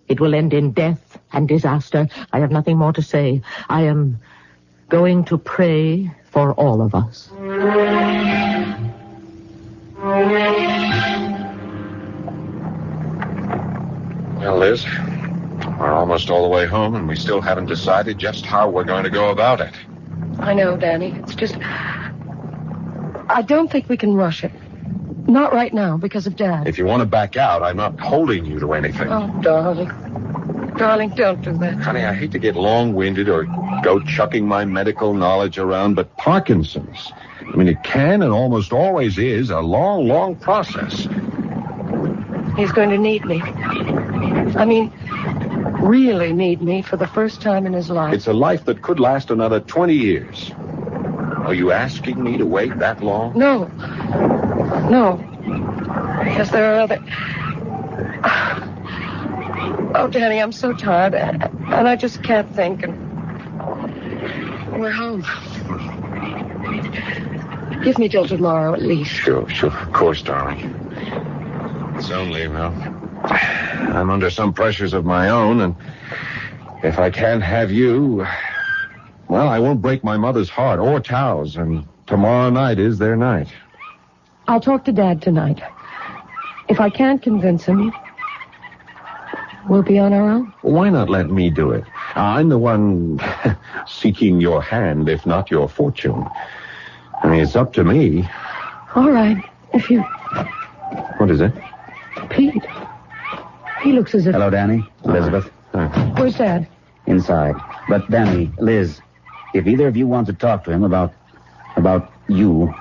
S9: it will end in death and disaster. I have nothing more to say. I am going to pray for all of us.
S24: Well, Liz, we're almost all the way home, and we still haven't decided just how we're going to go about it.
S3: I know, Danny. It's just... I don't think we can rush it. Not right now, because of Dad.
S24: If you want to back out, I'm not holding you to anything.
S3: Oh, darling. Darling, don't do that.
S24: Honey, I hate to get long-winded or go chucking my medical knowledge around, but Parkinson's, I mean, it can and almost always is a long, long process.
S3: He's going to need me. I mean, really need me for the first time in his life.
S24: It's a life that could last another 20 years. Are you asking me to wait that long?
S3: No. No. Because there are other... Oh, Danny, I'm so tired. And I just can't think. And we're home. Give me till tomorrow, at least.
S24: Sure. Of course, darling. It's only, well, I'm under some pressures of my own, and if I can't have you, well, I won't break my mother's heart or Tao's, and tomorrow night is their night.
S3: I'll talk to Dad tonight. If I can't convince him, we'll be on our own.
S24: Why not let me do it? I'm the one seeking your hand, if not your fortune. I mean, it's up to me.
S3: All right, if you...
S24: What is it?
S3: Pete. He looks as if...
S4: Hello, Danny. Elizabeth.
S3: Where's Dad?
S4: Inside. But, Danny, Liz, If either of you want to talk to him about you,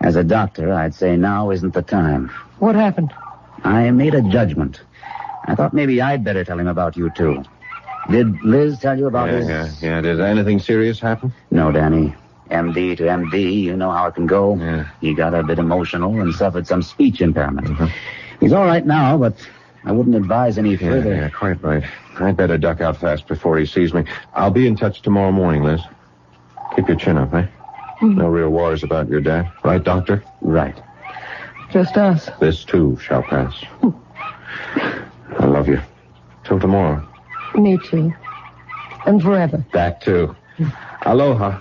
S4: as a doctor, I'd say now isn't the time.
S9: What happened?
S4: I made a judgment. I thought maybe I'd better tell him about you, too. Did Liz tell you about his...
S24: Yeah. Did anything serious happen?
S4: No, Danny. MD to MD, you know how it can go.
S24: Yeah.
S4: He got a bit emotional and suffered some speech impairment. Mm-hmm. He's all right now, but I wouldn't advise any further.
S24: Yeah, quite right. I'd better duck out fast before he sees me. I'll be in touch tomorrow morning, Liz. Keep your chin up, eh?
S9: Mm-hmm.
S24: No real worries about your dad. Right, Doctor?
S4: Right.
S9: Just us.
S24: This, too, shall pass. I love you. Till tomorrow.
S9: Me too. And forever.
S24: That, too. Aloha.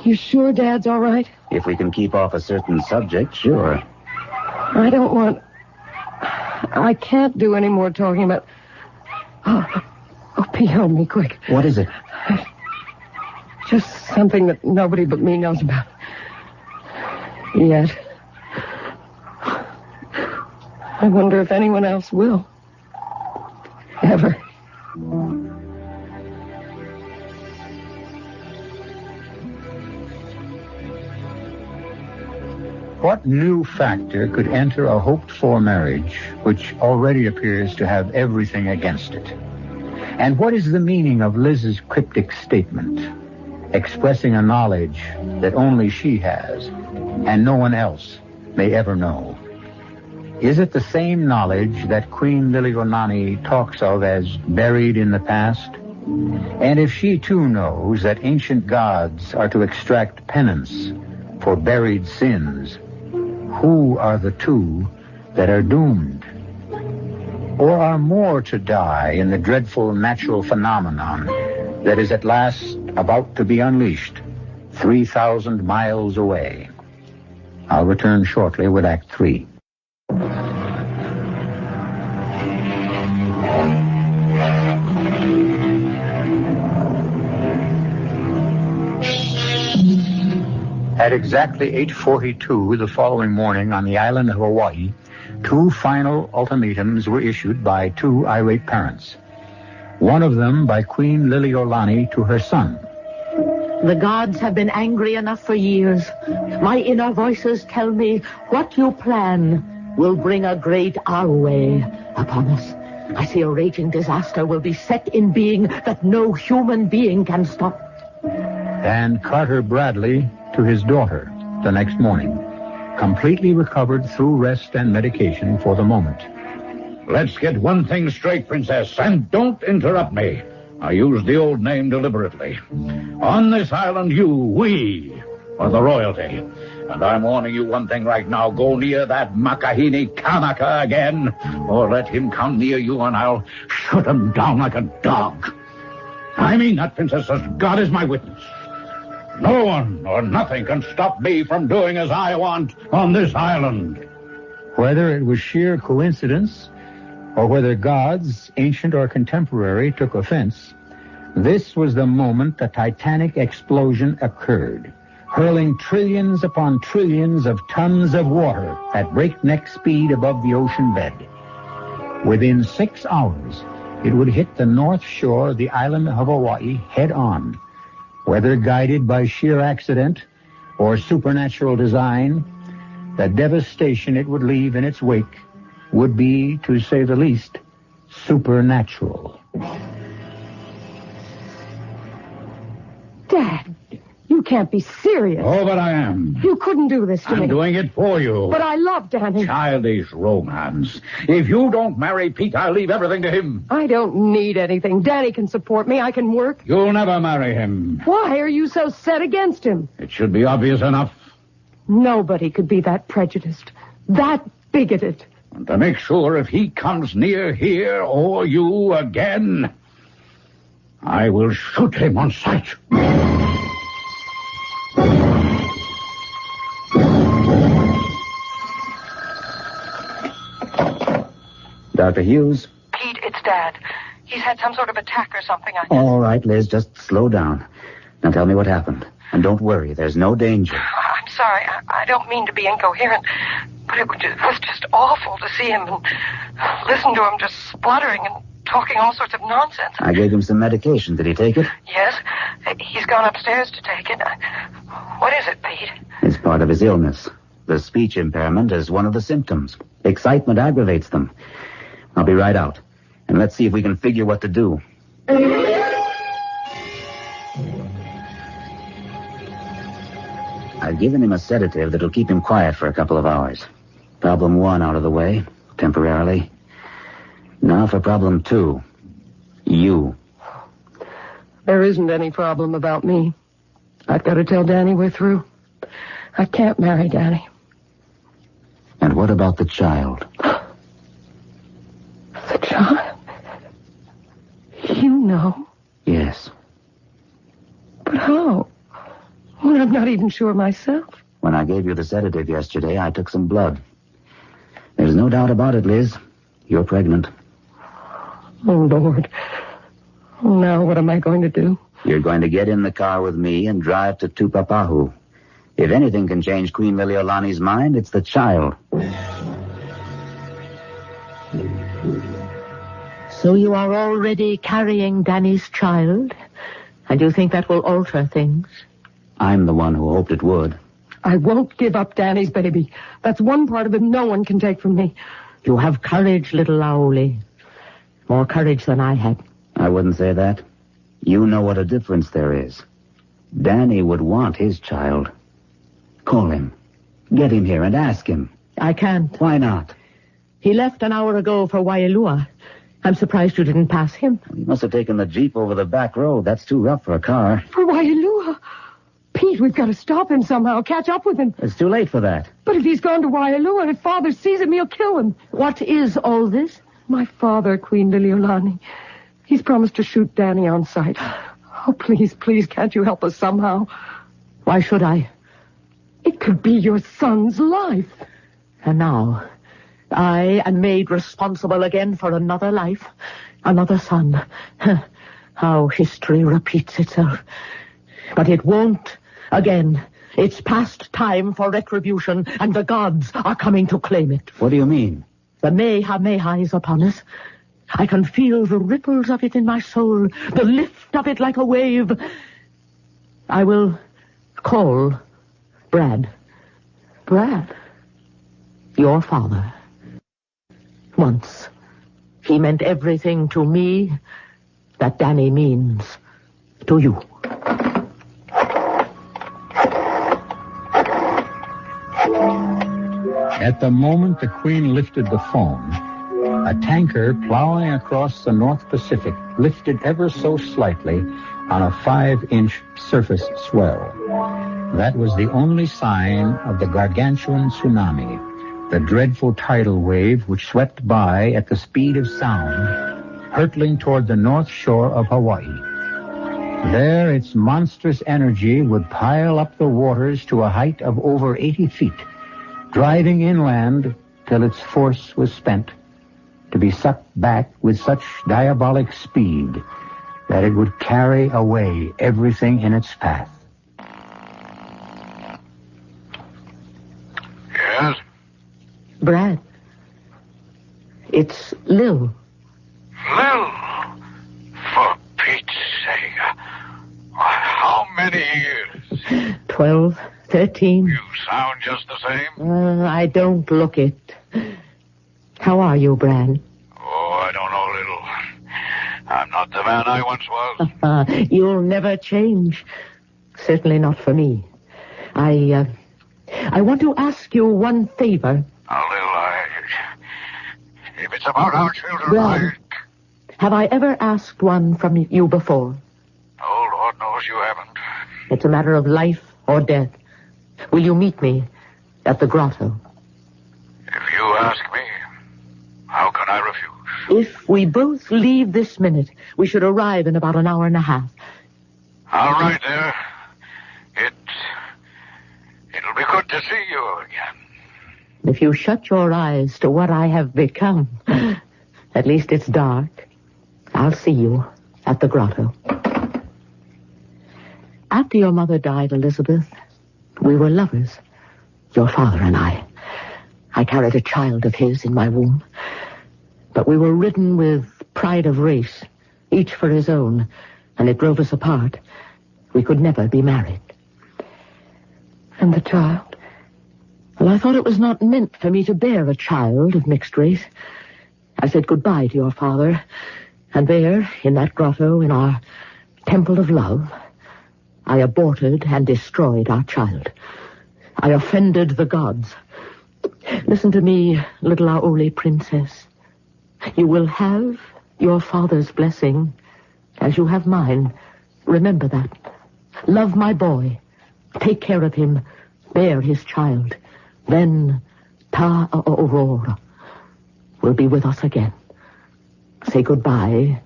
S9: You sure Dad's all right?
S4: If we can keep off a certain subject, sure.
S9: I don't want... I can't do any more talking about... Oh, Pete, help me, quick.
S4: What is it?
S9: Just something that nobody but me knows about. Yet. I wonder if anyone else will. Ever.
S6: What new factor could enter a hoped-for marriage which already appears to have everything against it? And what is the meaning of Liz's cryptic statement, expressing a knowledge that only she has and no one else may ever know? Is it the same knowledge that Queen Liliuokalani talks of as buried in the past? And if she too knows that ancient gods are to extract penance for buried sins, who are the two that are doomed? Or are more to die in the dreadful natural phenomenon that is at last about to be unleashed 3,000 miles away? I'll return shortly with Act 3. At exactly 8:42 the following morning on the island of Hawaii, two final ultimatums were issued by two irate parents. One of them by Queen Liliuokalani to her son.
S9: The gods have been angry enough for years. My inner voices tell me what you plan will bring a great Aue upon us. I see a raging disaster will be set in being that no human being can stop.
S6: And Carter Bradley to his daughter the next morning, completely recovered through rest and medication for the moment.
S20: Let's get one thing straight, Princess, and don't interrupt me. I used the old name deliberately. On this island, we are the royalty. And I'm warning you one thing right now. Go near that Makahini Kanaka again, or let him come near you and I'll shoot him down like a dog. I mean that, Princess, as God is my witness. No one or nothing can stop me from doing as I want on this island.
S6: Whether it was sheer coincidence or whether gods, ancient or contemporary, took offense, this was the moment the Titanic explosion occurred, hurling trillions upon trillions of tons of water at breakneck speed above the ocean bed. Within 6 hours, it would hit the north shore of the island of Hawaii head on. Whether guided by sheer accident or supernatural design, the devastation it would leave in its wake would be, to say the least, supernatural.
S9: Dad, you can't be serious.
S20: Oh, but I am.
S9: You couldn't do this to me.
S20: I'm doing it for you.
S9: But I love Danny.
S20: Childish romance. If you don't marry Pete, I'll leave everything to him.
S9: I don't need anything. Danny can support me. I can work.
S20: You'll never marry him.
S9: Why are you so set against him?
S20: It should be obvious enough.
S9: Nobody could be that prejudiced, that bigoted.
S20: And to make sure if he comes near here or you again, I will shoot him on sight.
S4: Dr. Hughes?
S3: Pete, it's Dad. He's had some sort of attack or something.
S4: All right, Liz, just slow down. Now tell me what happened. And don't worry, there's no danger.
S3: I'm sorry. I don't mean to be incoherent, but it was just awful to see him and listen to him just spluttering and talking all sorts of nonsense.
S4: I gave him some medication. Did he take it?
S3: Yes, he's gone upstairs to take it. What is it, Pete?
S4: It's part of his illness. The speech impairment is one of the symptoms. Excitement aggravates them. I'll be right out. And let's see if we can figure what to do. I've given him a sedative that'll keep him quiet for a couple of hours. Problem 1 out of the way, temporarily. Now for problem 2. You.
S3: There isn't any problem about me. I've got to tell Danny we're through. I can't marry Danny.
S4: And what about the child?
S3: The child? You know?
S4: Yes.
S3: But how? Well, I'm not even sure myself.
S4: When I gave you the sedative yesterday, I took some blood. There's no doubt about it, Liz. You're pregnant.
S3: Oh, Lord. Now what am I going to do?
S4: You're going to get in the car with me and drive to Tupapahu. If anything can change Queen Liliolani's mind, it's the child.
S9: So you are already carrying Danny's child? And you think that will alter things?
S4: I'm the one who hoped it would.
S3: I won't give up Danny's baby. That's one part of him no one can take from me.
S9: You have courage, little Laoli. More courage than I had.
S4: I wouldn't say that. You know what a difference there is. Danny would want his child. Call him. Get him here and ask him.
S9: I can't.
S4: Why not?
S9: He left an hour ago for Waialua. I'm surprised you didn't pass him.
S4: He must have taken the Jeep over the back road. That's too rough for a car.
S3: For Waialua? Pete, we've got to stop him somehow, catch up with him.
S4: It's too late for that.
S3: But if he's gone to Waialua, if Father sees him, he'll kill him.
S9: What is all this?
S3: My father, Queen Liliolani. He's promised to shoot Danny on sight. Oh, please, please, can't you help us somehow?
S9: Why should I?
S3: It could be your son's life.
S9: And now, I am made responsible again for another life, another son. How history repeats itself. But it won't again. It's past time for retribution, and the gods are coming to claim it.
S4: What do you mean?
S9: The Meha is upon us. I can feel the ripples of it in my soul, the lift of it like a wave. I will call Brad.
S3: Brad?
S9: Your father. Once, he meant everything to me that Danny means to you.
S6: At the moment the Queen lifted the phone, a tanker plowing across the North Pacific lifted ever so slightly on a 5-inch surface swell. That was the only sign of the gargantuan tsunami, the dreadful tidal wave which swept by at the speed of sound, hurtling toward the north shore of Hawaii. There, its monstrous energy would pile up the waters to a height of over 80 feet, driving inland till its force was spent, to be sucked back with such diabolic speed that it would carry away everything in its path.
S20: Yes?
S9: Brad. It's Lil.
S20: Lil? For Pete's sake. How many years?
S9: 12, 13.
S20: You sound just the same.
S9: I don't look it. How are you, Brad?
S20: Oh, I don't know, Lil. I'm not the man I once was.
S9: You'll never change. Certainly not for me. I want to ask you one favor.
S20: Now, Lil, if it's about our children,
S9: Brad, have I ever asked one from you before?
S20: Oh, Lord knows you haven't.
S9: It's a matter of life or death. Will you meet me at the grotto?
S20: If you ask me, how can I refuse?
S9: If we both leave this minute, we should arrive in about an hour and a half.
S20: All right, there. It'll be good to see you again.
S9: If you shut your eyes to what I have become, at least it's dark. I'll see you at the grotto. After your mother died, Elizabeth, we were lovers, your father and I. I carried a child of his in my womb, but we were ridden with pride of race, each for his own, and it drove us apart. We could never be married. And the child? Well, I thought it was not meant for me to bear a child of mixed race. I said goodbye to your father, and there, in that grotto, in our temple of love, I aborted and destroyed our child. I offended the gods. Listen to me, little Aoli princess. You will have your father's blessing, as you have mine. Remember that. Love my boy. Take care of him. Bear his child. Then Ta Aurora will be with us again. Say goodbye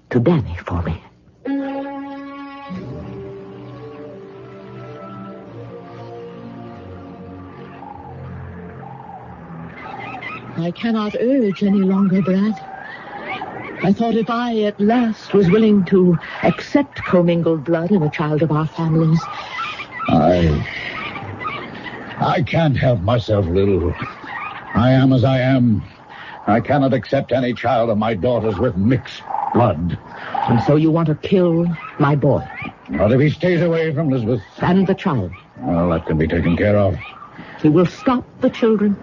S9: to Danny for me. I cannot urge any longer, Brad. I thought if I at last was willing to accept commingled blood in a child of our families.
S20: I can't help myself, Lil. I am as I am. I cannot accept any child of my daughter's with mixed blood.
S9: And so you want to kill my boy?
S20: Not if he stays away from Elizabeth.
S9: And the child?
S20: Well, that can be taken care of.
S9: He will stop the children.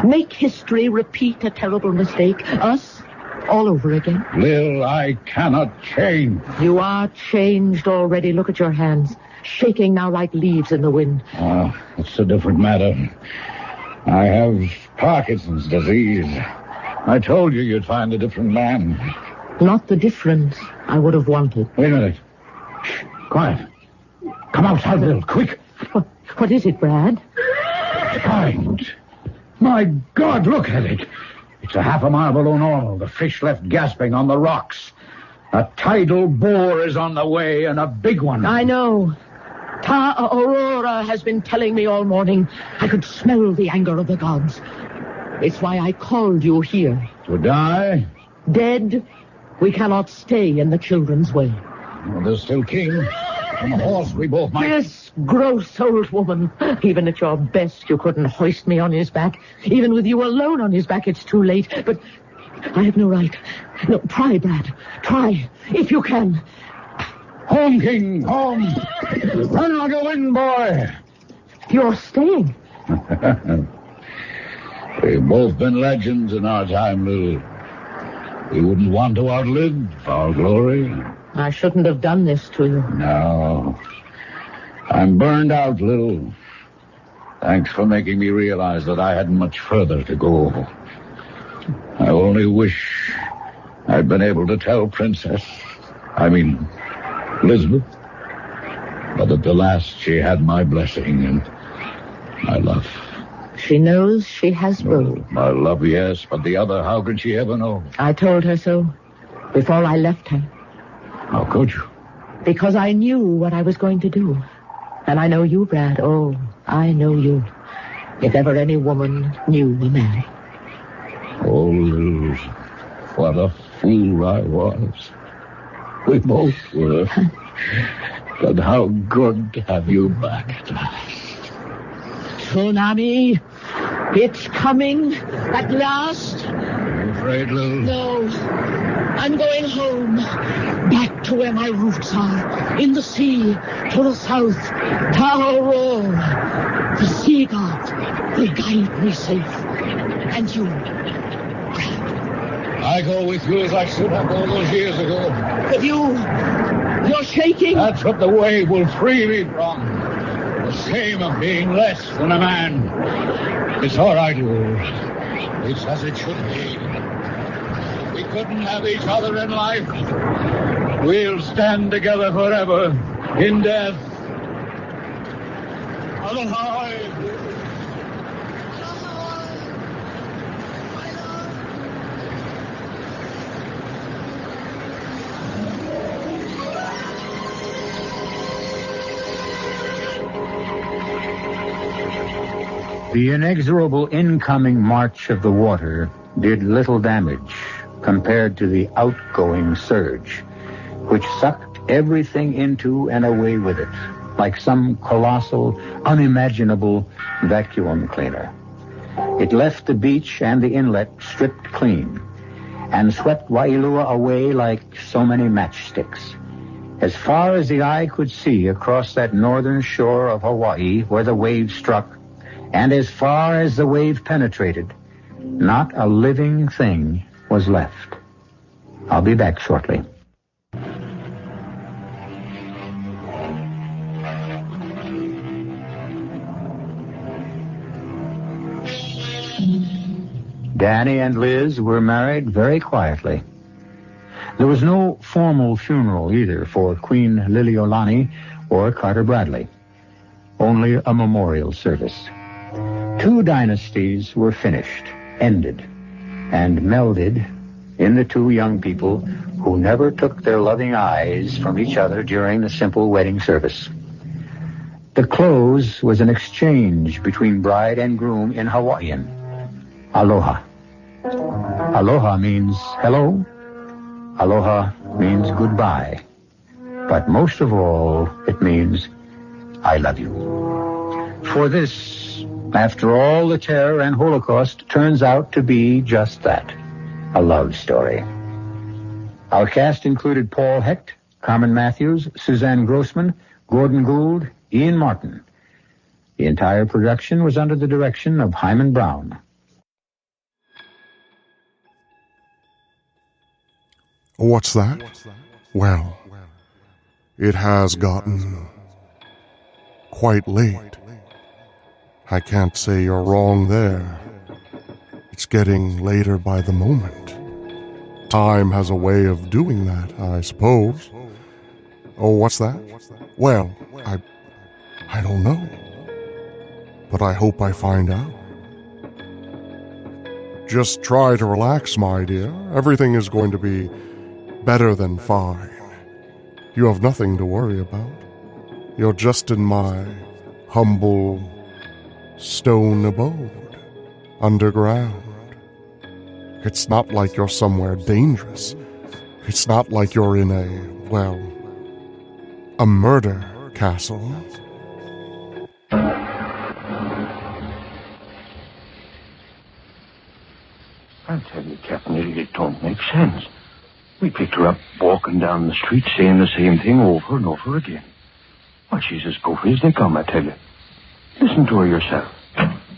S9: Make history repeat a terrible mistake. Us, all over again.
S20: Lil, I cannot change.
S9: You are changed already. Look at your hands. Shaking now like leaves in the wind.
S20: It's a different matter. I have Parkinson's disease. I told you you'd find a different man.
S9: Not the difference I would have wanted.
S20: Wait a minute. Shh, quiet. Come outside, Lil, quick.
S9: What is it, Brad?
S20: Find. My God, look at it. It's a half a mile below normal. The fish left gasping on the rocks. A tidal bore is on the way, and a big one.
S9: I know. Ta Aurora has been telling me all morning. I could smell the anger of the gods. It's why I called you here.
S20: To die?
S9: Dead, we cannot stay in the children's way.
S20: Well, there's still King. On the horse, we both might...
S9: This gross old woman. Even at your best, you couldn't hoist me on his back. Even with you alone on his back, it's too late. But I have no right. No, try, Brad. Try, if you can.
S20: Home, King, home. Run like a wind, boy.
S9: You're staying.
S20: We've both been legends in our time, Lil. We wouldn't want to outlive our glory.
S9: I shouldn't have done this to you.
S20: No. I'm burned out, Lil. Thanks for making me realize that I hadn't much further to go. I only wish I'd been able to tell Elizabeth, but at the last she had my blessing and my love.
S9: She knows she has both.
S20: My love, yes, but the other, how could she ever know?
S9: I told her so before I left her.
S20: How could you?
S9: Because I knew what I was going to do. And I know you, Brad. Oh, I know you. If ever any woman knew a man.
S20: Oh, Lil, what a fool I was. We both were. But how good to have you back at last.
S9: Tsunami, it's coming at last.
S20: Are you afraid, Lil?
S9: No, I'm going home. Back to where my roots are. In the sea, to the south. Taoror. The sea god will guide me safe. And you,
S20: I go with you as I should have all those years ago.
S9: But you're shaking.
S20: That's what the wave will free me from. The shame of being less than a man. It's all right, Lil. It's as it should be. We couldn't have each other in life. We'll stand together forever in death. Alive.
S6: The inexorable incoming march of the water did little damage compared to the outgoing surge, which sucked everything into and away with it, like some colossal, unimaginable vacuum cleaner. It left the beach and the inlet stripped clean, and swept Wailua away like so many matchsticks. As far as the eye could see across that northern shore of Hawaii where the wave struck, and as far as the wave penetrated, not a living thing was left. I'll be back shortly. Danny and Liz were married very quietly. There was no formal funeral either for Queen Liliolani or Carter Bradley. Only a memorial service. 2 dynasties were finished, ended, and melded in the 2 young people who never took their loving eyes from each other during the simple wedding service. The close was an exchange between bride and groom in Hawaiian. Aloha. Aloha means hello. Aloha means goodbye. But most of all, it means I love you. For this, after all the terror and Holocaust, turns out to be just that, a love story. Our cast included Paul Hecht, Carmen Matthews, Suzanne Grossman, Gordon Gould, Ian Martin. The entire production was under the direction of Hyman Brown.
S1: What's that? Well, it has gotten quite late. I can't say you're wrong there. It's getting later by the moment. Time has a way of doing that, I suppose. Oh, what's that? Well, I don't know. But I hope I find out. Just try to relax, my dear. Everything is going to be better than fine. You have nothing to worry about. You're just in my humble stone abode, underground. It's not like you're somewhere dangerous. It's not like you're in a murder castle.
S23: I tell you, Captain, it don't make sense. We picked her up walking down the street saying the same thing over and over again. Why, she's as goofy as they come, I tell you. Listen to her yourself.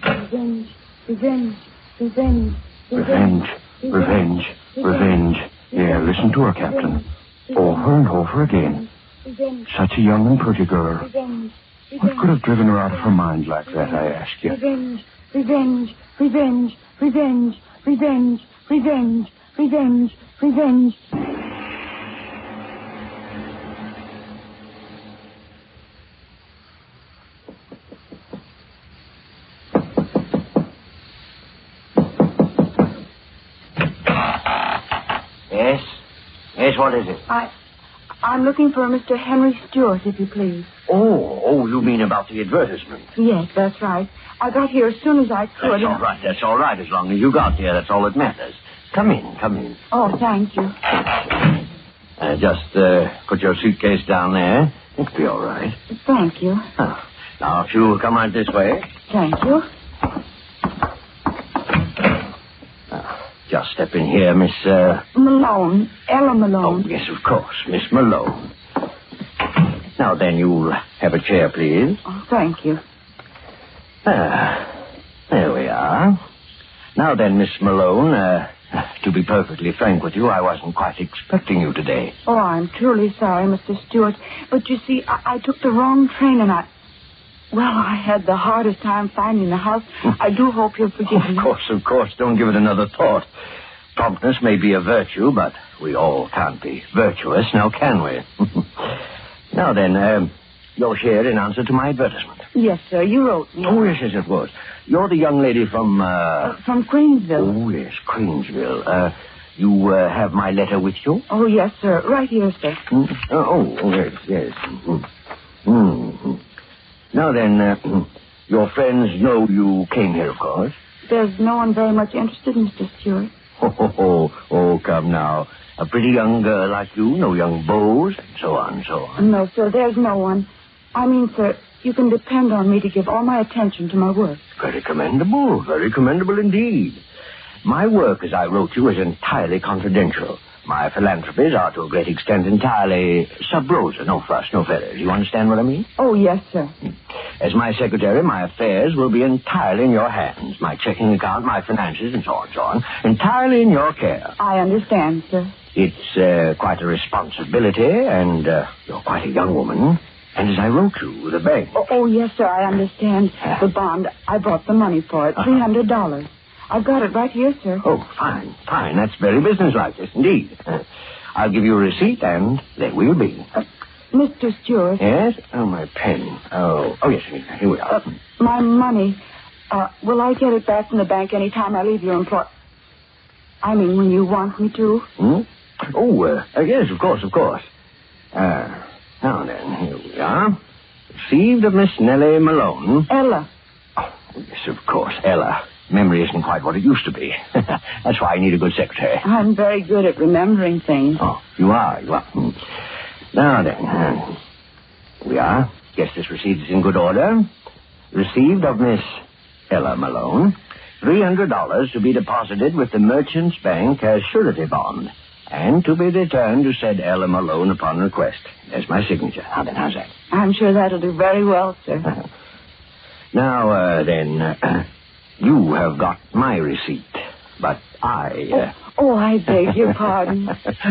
S3: Revenge, revenge, revenge,
S23: Revenge, revenge, revenge. Yeah, listen to her, Captain. Over and over again. Such a young and pretty girl. What could have driven her out of her mind like that, I ask you?
S3: Revenge, revenge, revenge, revenge, revenge, revenge, revenge, revenge.
S23: Yes? Yes, what is it?
S3: I'm looking for Mr. Henry Stewart, if you please.
S23: Oh, you mean about the advertisement?
S3: Yes, that's right. I got here as soon as I could.
S23: That's all right. As long as you got here, that's all that matters. Come in.
S3: Oh, thank you.
S23: Just put your suitcase down there. It'll be all right.
S3: Thank you.
S23: Oh. Now, if you come right this way.
S3: Thank you.
S23: Just step in here, Miss...
S3: Malone. Ella Malone.
S23: Oh, yes, of course. Miss Malone. Now, then, you'll have a chair, please.
S3: Oh, thank you.
S23: There we are. Now, then, Miss Malone, to be perfectly frank with you, I wasn't quite expecting you today.
S3: Oh, I'm truly sorry, Mr. Stewart. But you see, I took the wrong train and I had the hardest time finding the house. I do hope you'll forgive me.
S23: Of course. Don't give it another thought. Promptness may be a virtue, but we all can't be virtuous, now can we? Now then, you're here in answer to my advertisement.
S3: Yes, sir. You wrote me.
S23: Oh, yes, it was. You're the young lady from...
S3: From Queensville.
S23: Oh, yes, Queensville. You have my letter with you?
S3: Oh, yes, sir. Right here, sir.
S23: Yes. Now then, your friends know you came here, of course.
S3: There's no one very much interested in Mr. Stewart.
S23: Oh, come now. A pretty young girl like you, no young beaux, and so on.
S3: No, sir, there's no one. I mean, sir, you can depend on me to give all my attention to my work.
S23: Very commendable indeed. My work, as I wrote you, is entirely confidential. My philanthropies are to a great extent entirely sub rosa, no fuss, no feathers. You understand what I mean?
S3: Oh, yes, sir.
S23: As my secretary, my affairs will be entirely in your hands. My checking account, my finances, and so on and so on. Entirely in your care.
S3: I understand, sir.
S23: It's quite a responsibility, and you're quite a young woman. And as I wrote you, the bank...
S3: Oh, yes, sir, I understand. The bond, I brought the money for it, $300. I've got it right here, sir.
S23: Oh, fine. That's very businesslike, yes, indeed. I'll give you a receipt, and there we'll be.
S3: Mr. Stewart.
S23: Yes? Oh, my pen. Oh, yes, here we are.
S3: My money. Will I get it back from the bank any time I leave your employ... I mean, when you want me to?
S23: Hmm? Oh, yes, of course. Now then, here we are. Received of Miss Nellie Malone.
S3: Ella.
S23: Oh, yes, of course, Ella. Memory isn't quite what it used to be. That's why I need a good secretary.
S3: I'm very good at remembering things.
S23: Oh, you are. Now then, here we are. Guess this receipt is in good order. Received of Miss Ella Malone. $300 to be deposited with the Merchants Bank as surety bond, and to be returned to said Ella Malone upon request. There's my signature. Now then, how's that?
S3: I'm sure that'll do very well, sir.
S23: Now, then, you have got my receipt, but I...
S3: Oh, I beg your pardon.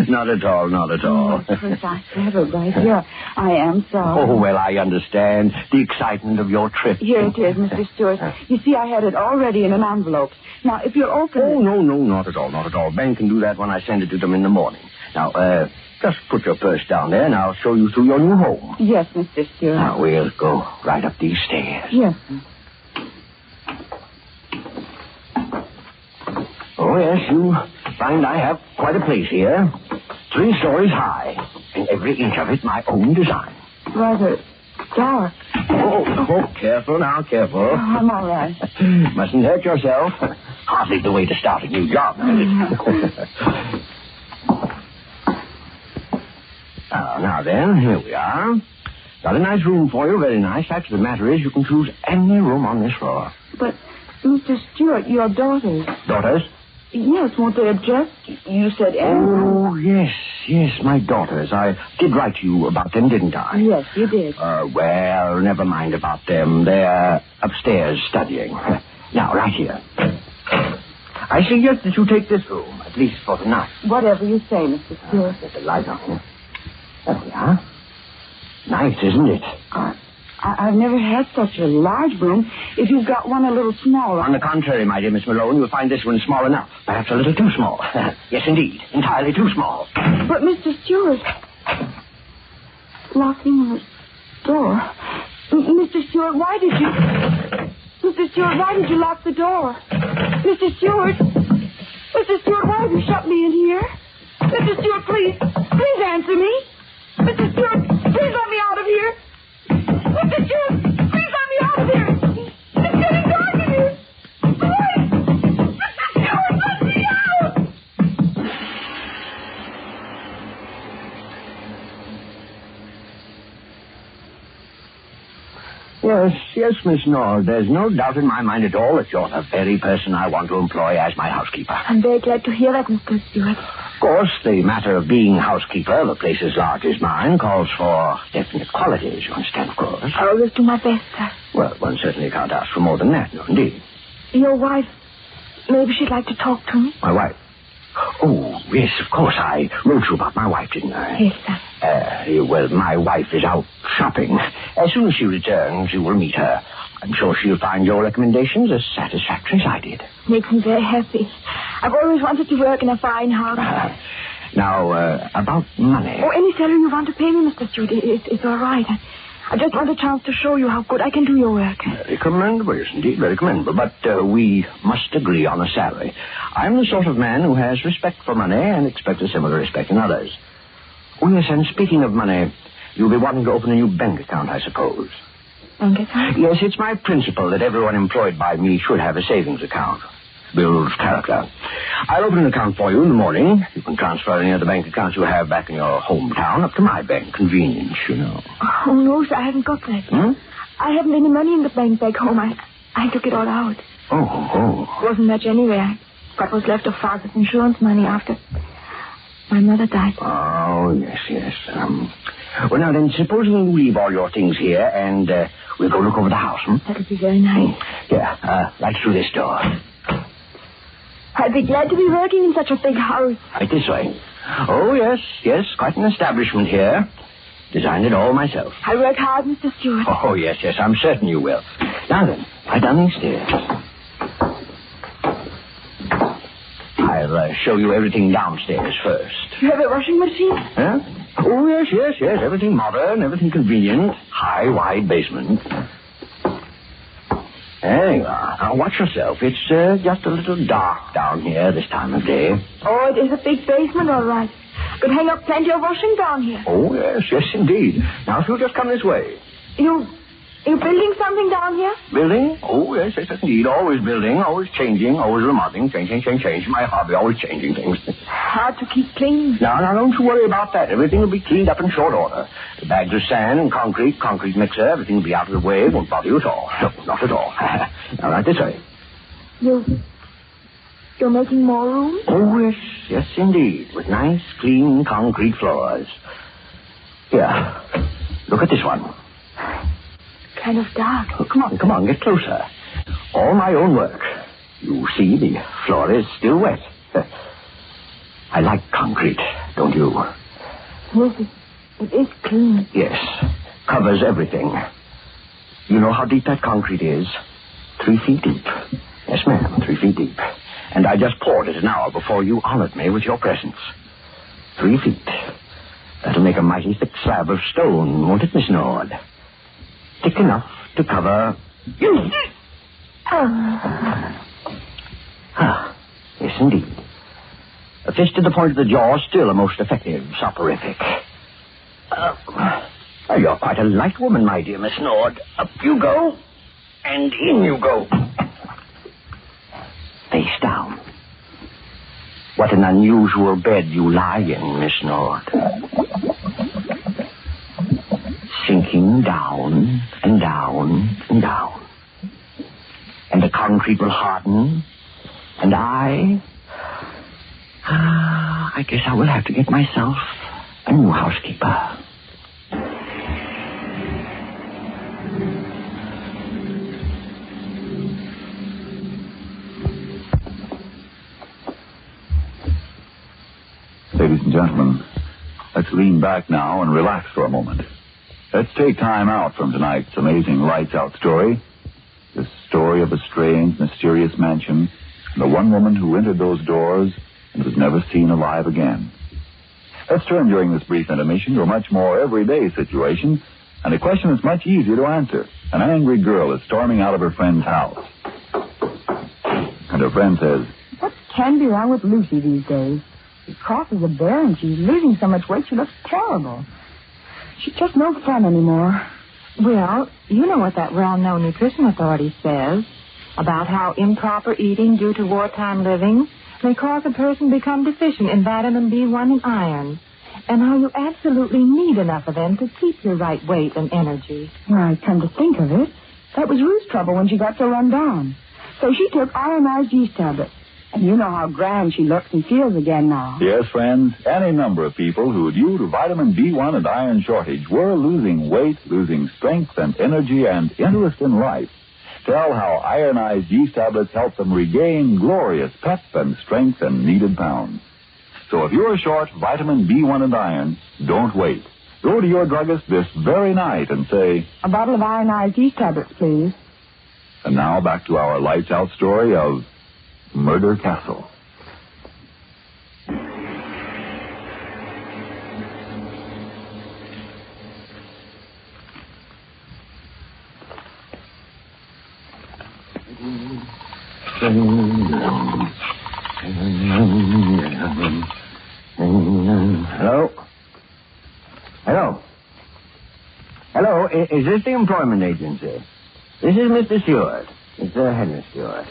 S23: Not at all.
S3: Of course, I have it right here. I am sorry.
S23: Oh, well, I understand the excitement of your trip.
S3: Here it is, Mr. Stewart. You see, I had it already in an envelope. Now, if you'll open it...
S23: Oh, no, not at all. Ben can do that when I send it to them in the morning. Now, just put your purse down there, and I'll show you through your new home.
S3: Yes, Mr. Stewart.
S23: Now, we'll go right up these stairs.
S3: Yes, sir.
S23: Oh, yes, you find I have quite a place here. 3 stories high, and every inch of it my own design.
S3: Rather dark.
S23: Oh, careful now.
S3: Oh, I'm all right.
S23: Mustn't hurt yourself. Hardly the way to start a new job, is it? Now then, here we are. Got a nice room for you, very nice. Fact of the matter is, you can choose any room on this floor.
S3: But, Mr. Stewart, your daughters...
S23: Daughters?
S3: Yes, won't they object? You said
S23: Oh, yes, my daughters. I did write to you about them, didn't I?
S3: Yes, you did.
S23: Well, never mind about them. They're upstairs studying. Now, right here. I suggest that you take this room, at least for tonight.
S3: Whatever you say, Mr. Stewart.
S23: Get the light on here. There we are. Nice, isn't it?
S3: I've never had such a large room. If you've got one a little smaller...
S23: On the contrary, my dear Miss Malone, you'll find this one small enough. Perhaps a little too small. Yes, indeed. Entirely too small.
S3: But, Mr. Stewart... Locking the door... Mr. Stewart, why did you... Mr. Stewart, why did you lock the door? Mr. Stewart... Mr. Stewart, why have you shut me in here? Mr. Stewart, please answer me. Mr. Stewart, please let me out of here. Mr. Stewart, please let me out of here. It's getting dark in here. Please! Mr. Stewart, let me out! Yes, Miss Nord. There's no doubt in my mind at all that you're the very person I want to employ as my housekeeper. I'm very glad to hear that, Mr. Stewart.
S23: Of course, the matter of being housekeeper of a place as large as mine calls for definite qualities, you understand, of course.
S3: I'll always do my best, sir.
S23: Well, one certainly can't ask for more than that, no, indeed.
S3: Your wife, maybe she'd like to talk to me.
S23: My wife? Oh, yes, of course. I wrote you about my wife, didn't I?
S3: Yes, sir.
S23: Well, my wife is out shopping. As soon as she returns, you will meet her. I'm sure she'll find your recommendations as satisfactory as I did.
S3: Makes me very happy. I've always wanted to work in a fine house.
S23: Now, about money.
S3: Oh, any salary you want to pay me, Mr. Stewart, it's all right. I just want a chance to show you how good I can do your work.
S23: Very commendable, yes, indeed, very commendable. But we must agree on a salary. I'm the sort of man who has respect for money and expects a similar respect in others. Oh, yes, and speaking of money, you'll be wanting to open a new bank account, I suppose.
S3: Bank account?
S23: Yes, it's my principle that everyone employed by me should have a savings account. Builds character. I'll open an account for you in the morning. You can transfer any of the bank accounts you have back in your hometown up to my bank. Convenience, you know.
S3: Oh, no, sir, I haven't got that. I haven't any money in the bank back home. I took it all out.
S23: Oh.
S3: Wasn't much anyway.
S11: Got what's left of Father's insurance money after my mother died.
S12: Oh, yes. Well, now then, supposing you leave all your things here and we'll go look over the house,
S11: That'll be very nice.
S12: Yeah, right through this door.
S11: I'd be glad to be working in such a big house.
S12: Right this way. Oh, yes, quite an establishment here. Designed it all myself.
S11: I work hard, Mr. Stewart.
S12: Oh, yes, I'm certain you will. Now then, right down these stairs. I'll show you everything downstairs first.
S11: You have a washing machine?
S12: Huh? Oh, yes. Everything modern, everything convenient. High, wide basement. There you are. Now, watch yourself. It's just a little dark down here this time of day.
S11: Oh, it is a big basement, all right. Could hang up plenty of washing down here.
S12: Oh, yes, indeed. Now, if you'll just come this way.
S11: You building something down here?
S12: Building? Oh, yes, indeed. Always building, always changing, always remodeling. Change. My hobby, always changing things.
S11: Hard to keep clean.
S12: Now, don't you worry about that. Everything will be cleaned up in short order. The bags of sand and concrete mixer, everything will be out of the way. It won't bother you at all. No, not at all. Now, right this way.
S11: You're making more room?
S12: Oh, yes, indeed. With nice, clean concrete floors. Here, look at this one.
S11: Kind of dark.
S12: Oh, come on, get closer. All my own work. You see, the floor is still wet. I like concrete, don't you?
S11: Yes, it is clean.
S12: Yes, covers everything. You know how deep that concrete is? 3 feet deep. Yes, ma'am, 3 feet deep. And I just poured it an hour before you honored me with your presence. 3 feet. That'll make a mighty thick slab of stone, won't it, Miss Nord? Thick enough to cover you. Yes, indeed. A fist to the point of the jaw is still a most effective soporific. You're quite a light woman, my dear Miss Nord. Up you go, and in you go. Face down. What an unusual bed you lie in, Miss Nord. Sinking down and down and down. And the concrete will harden. And I guess I will have to get myself a new housekeeper.
S13: Ladies and gentlemen, let's lean back now and relax for a moment. Let's take time out from tonight's amazing lights out story. The story of a strange, mysterious mansion and the one woman who entered those doors and was never seen alive again. Let's turn during this brief intermission to a much more everyday situation and a question that's much easier to answer. An angry girl is storming out of her friend's house. And her friend says,
S14: "What can be wrong with Lucy these days? She crosses a bear and she's losing so much weight she looks terrible. She's just no fun anymore."
S25: Well, you know what that well-known nutrition authority says about how improper eating due to wartime living may cause a person to become deficient in vitamin B1 and iron, and how you absolutely need enough of them to keep your right weight and energy.
S14: Well, come to think of it, that was Ruth's trouble when she got so run down. So she took ironized yeast tablets. And you know how grand she looks and feels again now.
S13: yes, friends, any number of people who, due to vitamin B1 and iron shortage, were losing weight, losing strength and energy and interest in life, tell how ironized yeast tablets help them regain glorious pep and strength and needed pounds. So if you're short vitamin B1 and iron, don't wait. Go to your druggist this very night and say,
S14: "A bottle of ironized yeast tablets, please."
S13: And now back to our lights out story of Murder Castle.
S12: Hello, is this the employment agency? This is Mr. Stewart. Mr. Henry Stewart.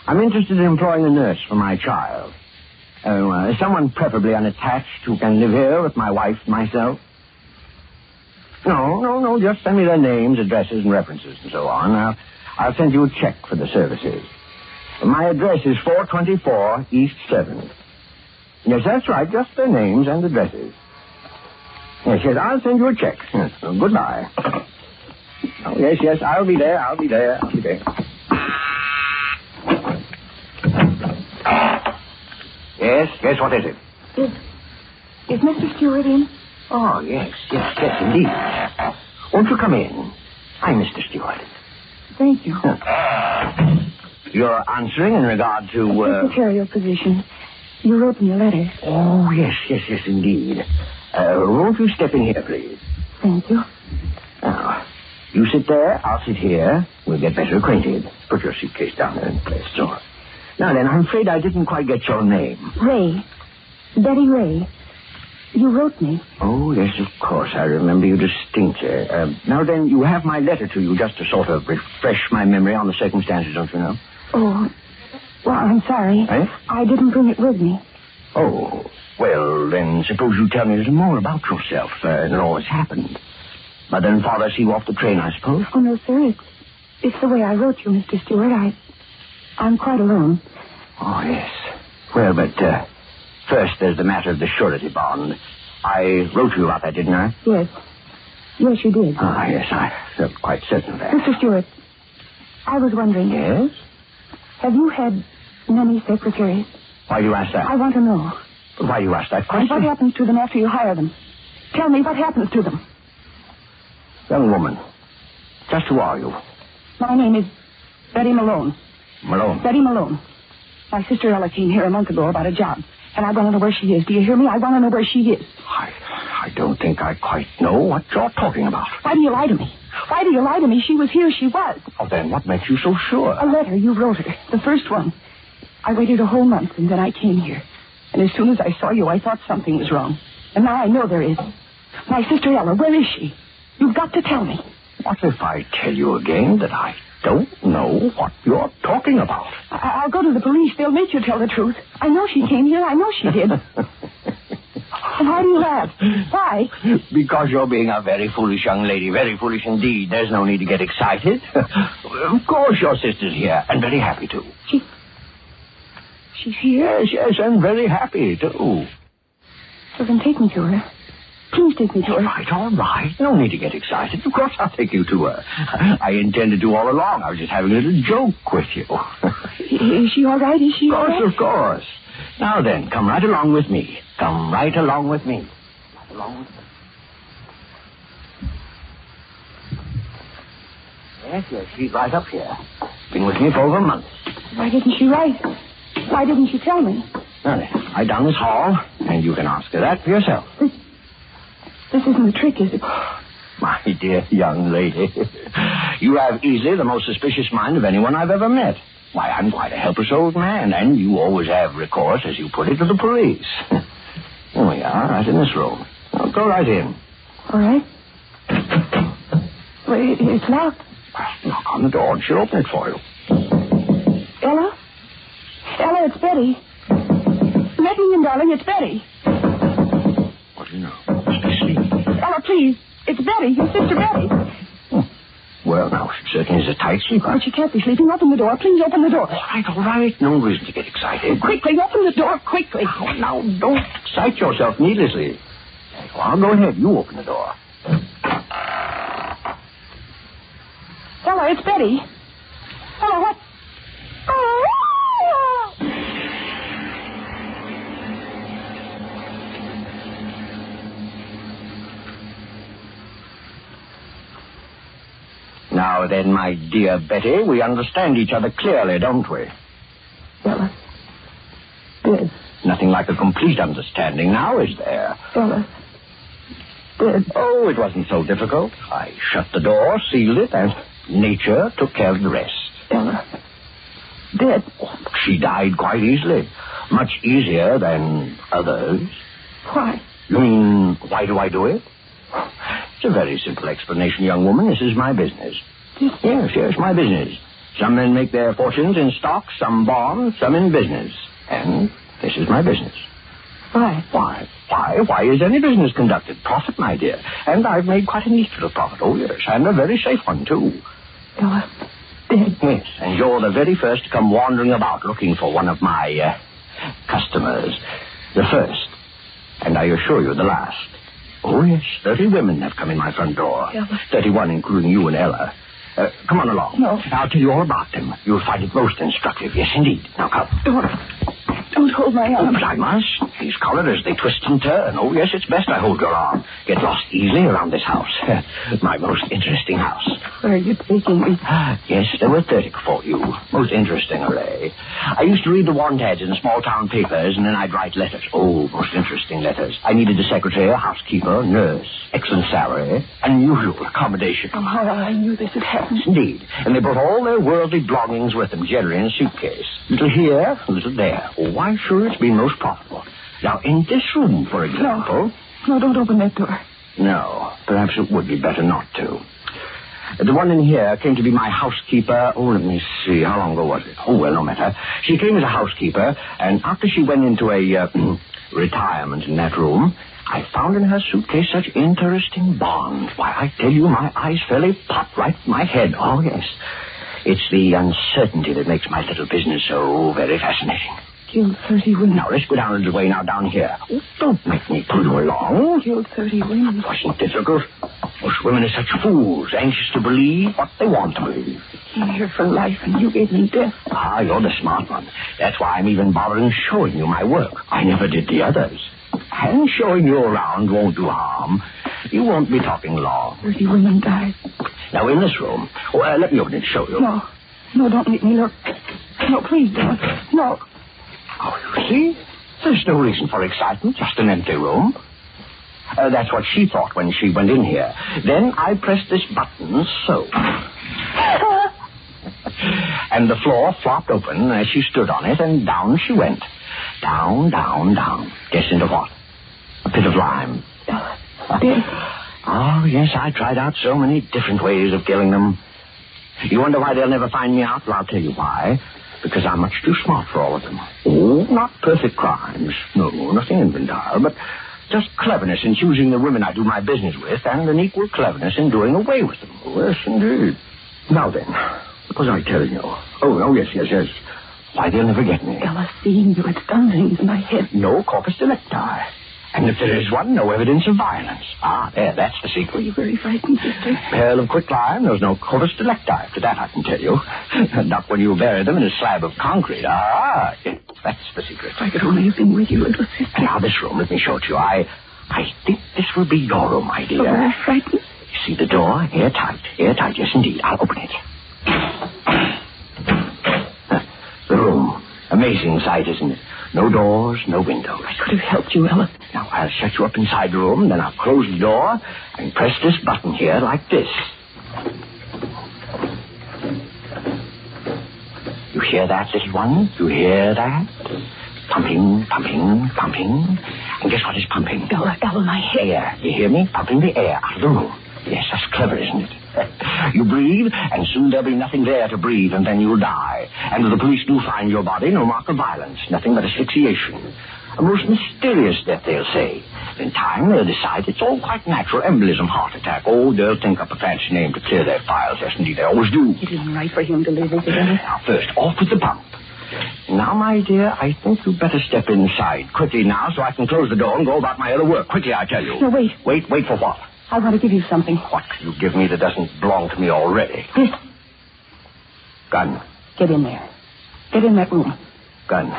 S12: I'm interested in employing a nurse for my child. Someone preferably unattached who can live here with my wife and myself. No, just send me their names, addresses, and references and so on. I'll send you a check for the services. My address is 424 East 7th. Yes, that's right. Just their names and addresses. Yes, I'll send you a check. Yes, well, goodbye. Oh, yes, I'll be there. Yes, what is it?
S11: Is Mr. Stewart in?
S12: Oh, yes, indeed. Won't you come in? I'm Mr. Stewart.
S11: Thank you.
S12: You're answering in regard to,
S11: Secretarial position. You wrote me a letter.
S12: Oh, yes, indeed. Won't you step in here, please?
S11: Thank you.
S12: Now, you sit there, I'll sit here. We'll get better acquainted. Put your suitcase down there in place. So. Now then, I'm afraid I didn't quite get your name.
S11: Ray. Betty Ray. You wrote me.
S12: Oh, yes, of course. I remember you distinctly. Now then, you have my letter to you just to sort of refresh my memory on the circumstances, don't you know?
S11: Oh, well, I'm sorry.
S12: Eh?
S11: I didn't bring it with me.
S12: Oh, well, then suppose you tell me a little more about yourself and all that's happened. Mother and Father see you off the train, I suppose?
S11: Oh, no, sir. It's the way I wrote you, Mr. Stewart. I'm quite alone.
S12: Oh, yes. Well, but first there's the matter of the surety bond. I wrote you about that, didn't I?
S11: Yes. Yes, you did.
S12: Ah, yes, I felt quite certain of that.
S11: Mr. Stewart, I was wondering.
S12: Yes?
S11: Have you had many secretaries?
S12: Why do you ask that?
S11: I want to know.
S12: But why do you ask that
S11: And
S12: question?
S11: what happens to them after you hire them? Tell me what happens to them.
S12: Young woman, just who are you?
S11: My name is Betty Malone.
S12: Malone?
S11: Betty Malone. My sister Ella came here a month ago about a job, and I want to know where she is. Do you hear me? I want to know where she is.
S12: I don't think I quite know what you're talking about.
S11: Why do you lie to me? Why do you lie to me? She was here. She was.
S12: Oh, then what makes you so sure?
S11: A letter. You wrote her. The first one. I waited a whole month, and then I came here. And as soon as I saw you, I thought something was wrong. And now I know there is. My sister Ella, where is she? You've got to tell me.
S12: What if I tell you again that I don't know what you're talking about?
S11: I'll go to the police. They'll make you tell the truth. I know she came here. I know she did. And why do you laugh? Why?
S12: Because you're being a very foolish young lady. Very foolish indeed. There's no need to get excited. Of course your sister's here, and very happy, too.
S11: She's here?
S12: Yes, and very happy, too.
S11: So then take me to her. Please take me to her.
S12: All right. No need to get excited. Of course I'll take you to her. I intended to all along. I was just having a little joke with you.
S11: Is she all right? Is she all right?
S12: Of course. Now then, come right along with me. Come right along with me. Right along with me. Yes, she's right up here. Been with me for over a month.
S11: Why didn't she write? Why didn't you tell me?
S12: Now then, right down this hall, and you can ask her that for yourself.
S11: This isn't a trick, is it?
S12: My dear young lady, you have easily the most suspicious mind of anyone I've ever met. Why, I'm quite a helpless old man, and you always have recourse, as you put it, to the police. Here we are, right in this room. Now, go right in.
S11: All right. Well, it's locked.
S12: Well, knock on the door, and she'll open it for you.
S11: Ella? Ella, it's Betty. Let me in, darling, it's Betty.
S12: What do you know? She's sleeping.
S11: Ella, please. It's Betty, your sister Betty.
S12: Well, now, she certainly is a tight sleeper.
S11: But she can't be sleeping. Open the door. Please open the door.
S12: All right. No reason to get excited.
S11: Quickly, open the door, quickly.
S12: Oh, now, don't excite yourself needlessly. Well, go ahead. You open the door.
S11: Ella, it's Betty. Ella, what? Oh!
S12: Now then, my dear Betty, we understand each other clearly, don't we?
S11: Ella. Dead.
S12: Nothing like a complete understanding now, is there?
S11: Ella. Dead.
S12: Oh, it wasn't so difficult. I shut the door, sealed it, and nature took care of the rest.
S11: Ella. Dead.
S12: Oh, she died quite easily. Much easier than others.
S11: Why?
S12: You mean, why do I do it? It's a very simple explanation, young woman. This is my business. Yes, my business. Some men make their fortunes in stocks, some bonds, some in business. And this is my business.
S11: Why?
S12: Why is any business conducted? Profit, my dear. And I've made quite a neat little profit. Oh, yes, and a very safe one, too.
S11: Ella. dead.
S12: Yes, and you're the very first to come wandering about looking for one of my, customers. The first, and I assure you the last. Oh, yes, 30 women have come in my front door.
S11: Ella.
S12: 31, including you and Ella. Come on along.
S11: No.
S12: I'll tell you all about them. You'll find it most instructive. Yes, indeed. Now, come.
S11: Don't hold my arm.
S12: But I must. These collars, they twist and turn. Oh, yes, it's best I hold your arm. Get lost easily around this house. My most interesting house.
S11: Where are you taking me?
S12: Yes, there were 30 for you. Most interesting array. I used to read the want ads in the small town papers, and then I'd write letters. Oh, most interesting letters. I needed a secretary, a housekeeper, nurse, excellent salary, unusual accommodation.
S11: Oh, I knew this had happened.
S12: Indeed. And they brought all their worldly belongings with them, generally in a suitcase. Little here, little there. Oh, why, sure, it's been most profitable. Now, in this room, for example...
S11: No, don't open that door.
S12: No, perhaps it would be better not to. The one in here came to be my housekeeper. Oh, let me see. How long ago was it? Oh, well, no matter. She came as a housekeeper, and after she went into a retirement in that room, I found in her suitcase such interesting bonds. Why, I tell you, my eyes fairly popped right in my head. Oh, yes. It's the uncertainty that makes my little business so very fascinating.
S11: Killed 30 women.
S12: Now, let's go down a little way now, down here. Oh, don't make me pull you along.
S11: Killed 30 women.
S12: It wasn't difficult. Most women are such fools, anxious to believe what they want to believe.
S11: Came here for life, and you gave them death.
S12: Ah, you're the smart one. That's why I'm even bothering showing you my work. I never did the others. And showing you around won't do harm. You won't be talking long.
S11: 30 women died.
S12: Now, in this room... Oh, let me open it and show you.
S11: No, don't make me look. No, please don't. No.
S12: Oh, you see? There's no reason for excitement, just an empty room. That's what she thought when she went in here. Then I pressed this button, so. And the floor flopped open as she stood on it, and down she went. Down, down, down. Guess into what? A pit of lime. Oh, yes, I tried out so many different ways of killing them. You wonder why they'll never find me out? Well, I'll tell you why. Because I'm much too smart for all of them. Oh, not perfect crimes. No, nothing infantile, but just cleverness in choosing the women I do my business with, and an equal cleverness in doing away with them. Oh, yes, indeed. Now then, what was I telling you? Oh, yes. Why, they'll never get me.
S11: Ella, seeing you, it's done things in my head.
S12: No corpus delicti. And if there is one, no evidence of violence. Ah, there, that's the secret.
S11: Were you very frightened, sister?
S12: Pearl of quicklime, there's no corpus delicti. To that I can tell you. Not when you bury them in a slab of concrete. Ah, yes, that's the secret.
S11: If I could only have been with you, little sister.
S12: Now, this room, let me show it to you. I think this will be your room, my dear.
S11: Oh, very frightened.
S12: You see the door? Airtight, yes, indeed. I'll open it. The room. Amazing sight, isn't it? No doors, no windows.
S11: I could have helped you, Ella.
S12: Now, I'll shut you up inside the room, then I'll close the door and press this button here like this. You hear that, little one? You hear that? Pumping, pumping, pumping. And guess what is pumping?
S11: Ella, my head.
S12: Air. You hear me? Pumping the air out of the room. Yes, that's clever, isn't it? You breathe, and soon there'll be nothing there to breathe, and then you'll die. And if the police do find your body, no mark of violence, nothing but asphyxiation. A most mysterious death, they'll say. In time, they'll decide it's all quite natural. Embolism, heart attack. Oh, they'll think up a fancy name to clear their files. Yes, indeed, they always do.
S11: It isn't right for him to live, is it, Ella?
S12: Now, first, off with the pump. Now, my dear, I think you'd better step inside. Quickly now, so I can close the door and go about my other work. Quickly, I tell you.
S11: No, wait.
S12: Wait for what?
S11: I want to give you something.
S12: What can you give me that doesn't belong to me already?
S11: This.
S12: Gun.
S11: Get in there. Get in that room.
S12: Gun.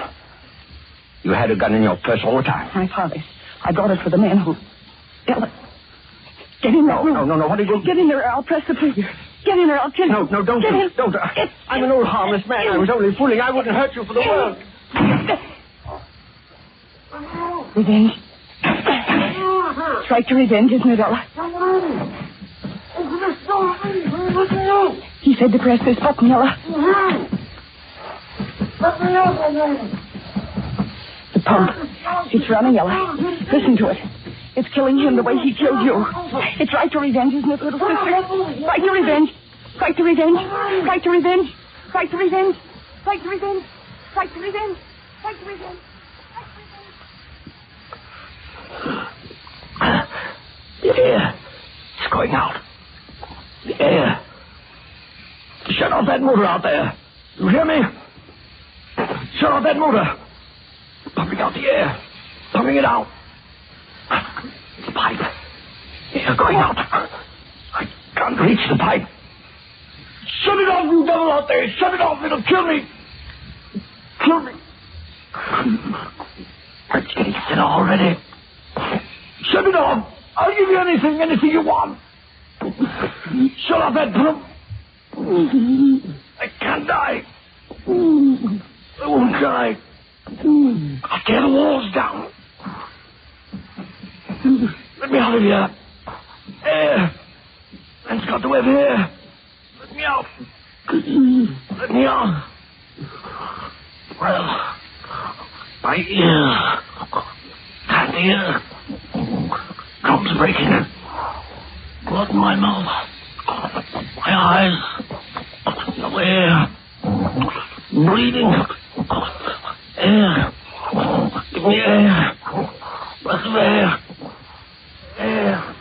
S12: You had a gun in your purse all the time?
S11: My father's. I brought it for the man who... Ella. Get in that room.
S12: No. What are you going...
S11: Get in there. I'll press the trigger. Get in there. I'll kill you.
S12: No, don't. Don't. I'm an old harmless man. I was only fooling. I wouldn't hurt you for the world.
S11: Revenge. It's right to revenge, isn't it, Ella? He said to press this button, Ella. The pump. It's running, Ella. Listen to it. It's killing him the way he killed you. It's right to revenge, isn't it, little sister? Right to revenge. Right to revenge. Right to revenge. Right to revenge. Right to revenge. Right to revenge. Right to revenge.
S12: The air. It's going out. The air. Shut Shut off that motor out there. You hear me? Shut off that motor. Pumping out the air. Pumping it out. The pipe. Air going out. I can't reach the pipe. Shut it off, you devil out there. Shut it off. It'll kill me. Kill me. It's getting thinner already. Shut it off. I'll give you anything you want. Shut off that pump. I can't die. I won't die. I'll tear the walls down. Let me out of here. Air. Man's got to have air. Let me out. Let me out. Well, my ears. Can't hear. Drums breaking. Blood in my mouth. My eyes. No air. Bleeding. Air. Give me air. Breath of air. Air.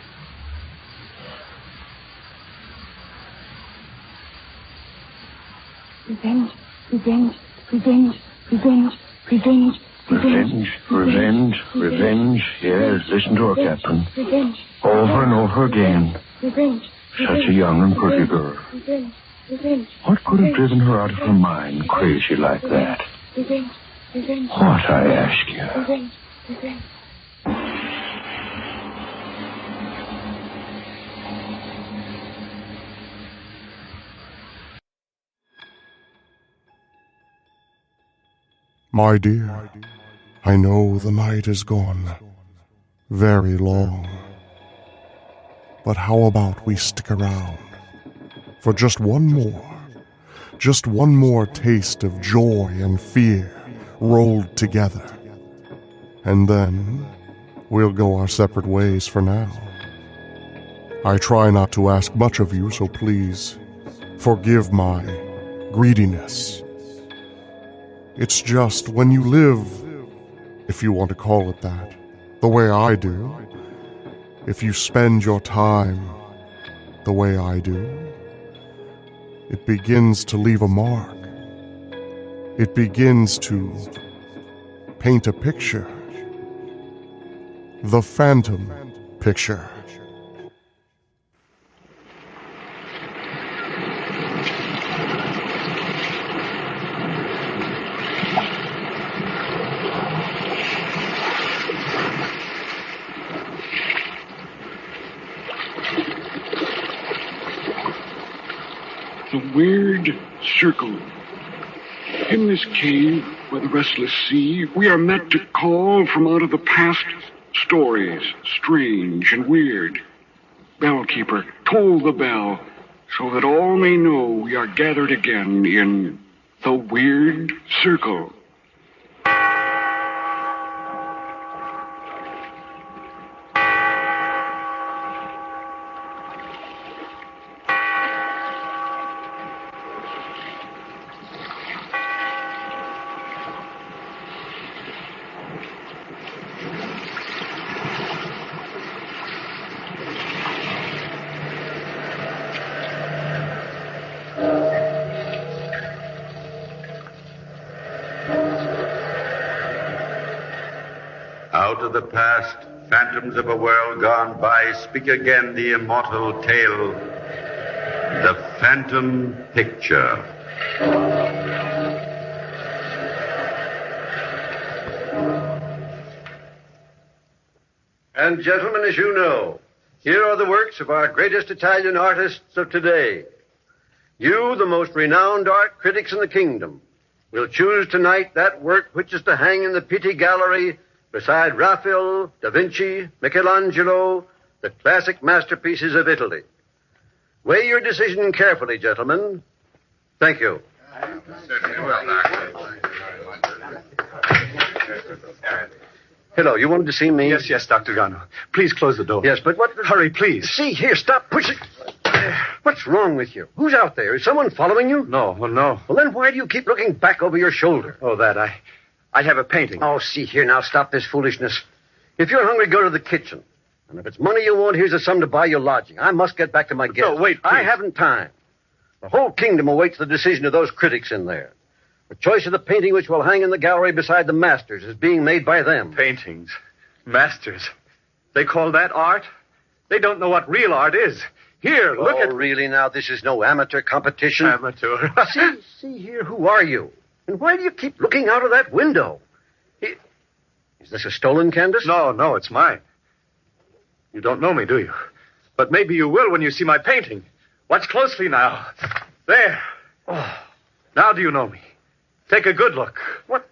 S11: Revenge, revenge, revenge, revenge, revenge,
S23: Revenge, revenge, revenge. Yes, listen to her, Captain.
S11: revenge,
S23: Over and over again.
S11: revenge,
S23: Such a young and pretty girl.
S11: revenge, revenge,
S23: What could have driven her out of her mind crazy like that?
S11: revenge, revenge,
S23: What, I ask you?
S11: revenge, revenge.
S1: My dear, I know the night is gone, very long. But how about we stick around for just one more taste of joy and fear rolled together. And then we'll go our separate ways for now. I try not to ask much of you, so please forgive my greediness. It's just when you live, if you want to call it that, the way I do, if you spend your time the way I do, it begins to leave a mark. It begins to paint a picture. The phantom picture.
S2: The weird circle. In this cave by the restless sea, we are met to call from out of the past stories, strange and weird. Bellkeeper, toll the bell, so that all may know we are gathered again in the weird circle.
S7: Out of the past, phantoms of a world gone by, speak again the immortal tale, the phantom picture. And gentlemen, as you know, here are the works of our greatest Italian artists of today. You, the most renowned art critics in the kingdom, will choose tonight that work which is to hang in the Pitti Gallery beside Raphael, Da Vinci, Michelangelo, the classic masterpieces of Italy. Weigh your decision carefully, gentlemen. Thank you. Hello, you wanted to see me?
S8: Yes, Dr. Gano. Please close the door.
S7: Yes, but what...
S8: Hurry, please.
S7: See, here, stop pushing. What's wrong with you? Who's out there? Is someone following you?
S8: No.
S7: Well, then why do you keep looking back over your shoulder?
S8: Oh, that. I have a painting.
S7: Oh, see here, now stop this foolishness. If you're hungry, go to the kitchen. And if it's money you want, here's a sum to buy you lodging. I must get back to my guests.
S8: No, wait, please.
S7: I haven't time. The whole kingdom awaits the decision of those critics in there. The choice of the painting which will hang in the gallery beside the masters is being made by them.
S8: Paintings. Masters. They call that art? They don't know what real art is. Here, look at...
S7: Oh, really now? This is no amateur competition.
S8: Amateur.
S7: see here, who are you? And why do you keep looking out of that window? Is this a stolen canvas?
S8: No, it's mine. You don't know me, do you? But maybe you will when you see my painting. Watch closely now. There. Oh. Now do you know me? Take a good look.
S7: What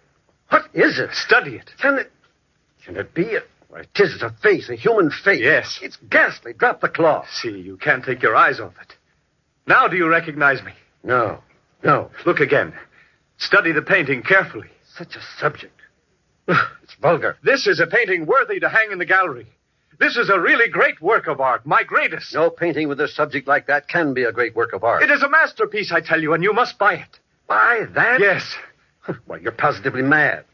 S7: is it?
S8: Study it.
S7: Can it be it? Why, it is a face, a human face.
S8: Yes.
S7: It's ghastly. Drop the cloth.
S8: See, you can't take your eyes off it. Now do you recognize me?
S7: No.
S8: Look again. Study the painting carefully.
S7: Such a subject. It's vulgar.
S8: This is a painting worthy to hang in the gallery. This is a really great work of art, my greatest.
S7: No painting with a subject like that can be a great work of art.
S8: It is a masterpiece, I tell you, and you must buy it.
S7: Buy that?
S8: Yes.
S7: Why, you're positively mad.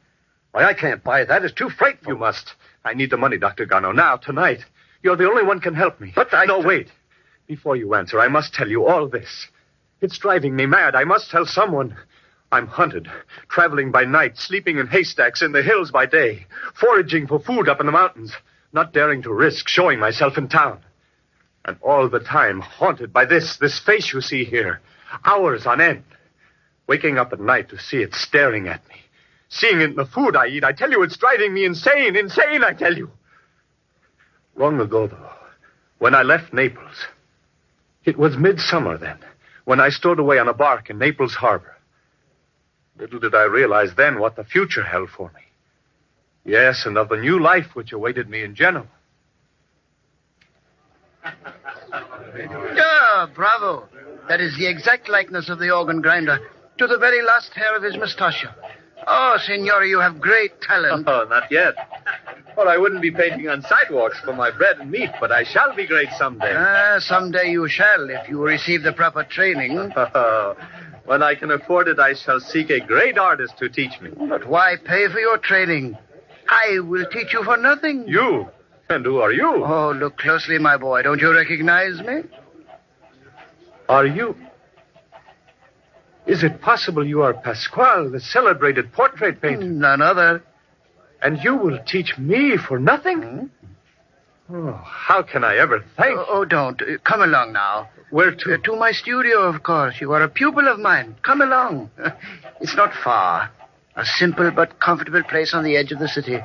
S7: Why, I can't buy that. It's too frightful.
S8: You must. I need the money, Dr. Gano, now, tonight. You're the only one can help me.
S7: But
S8: No, wait. Before you answer, I must tell you all this. It's driving me mad. I must tell someone. I'm hunted, traveling by night, sleeping in haystacks in the hills by day, foraging for food up in the mountains, not daring to risk showing myself in town. And all the time haunted by this face you see here, hours on end. Waking up at night to see it staring at me. Seeing it in the food I eat. I tell you, it's driving me insane, I tell you. Long ago, though, when I left Naples, it was midsummer then, when I stowed away on a bark in Naples harbor. Little did I realize then what the future held for me. Yes, and of the new life which awaited me in Genoa.
S10: Ah, bravo. That is the exact likeness of the organ grinder, to the very last hair of his mustachio. Oh, Signore, you have great talent.
S8: Oh, not yet. Well, I wouldn't be painting on sidewalks for my bread and meat, but I shall be great someday.
S10: Someday you shall, if you receive the proper training.
S8: When I can afford it, I shall seek a great artist to teach me.
S10: But why pay for your training? I will teach you for nothing.
S8: You? And who are you?
S10: Oh, look closely, my boy. Don't you recognize me?
S8: Are you? Is it possible you are Pasquale, the celebrated portrait painter?
S10: None other.
S8: And you will teach me for nothing? Oh, how can I ever thank you?
S10: Oh, don't. Come along now.
S8: Where to?
S10: To my studio, of course. You are a pupil of mine. Come along. It's not far. A simple but comfortable place on the edge of the city.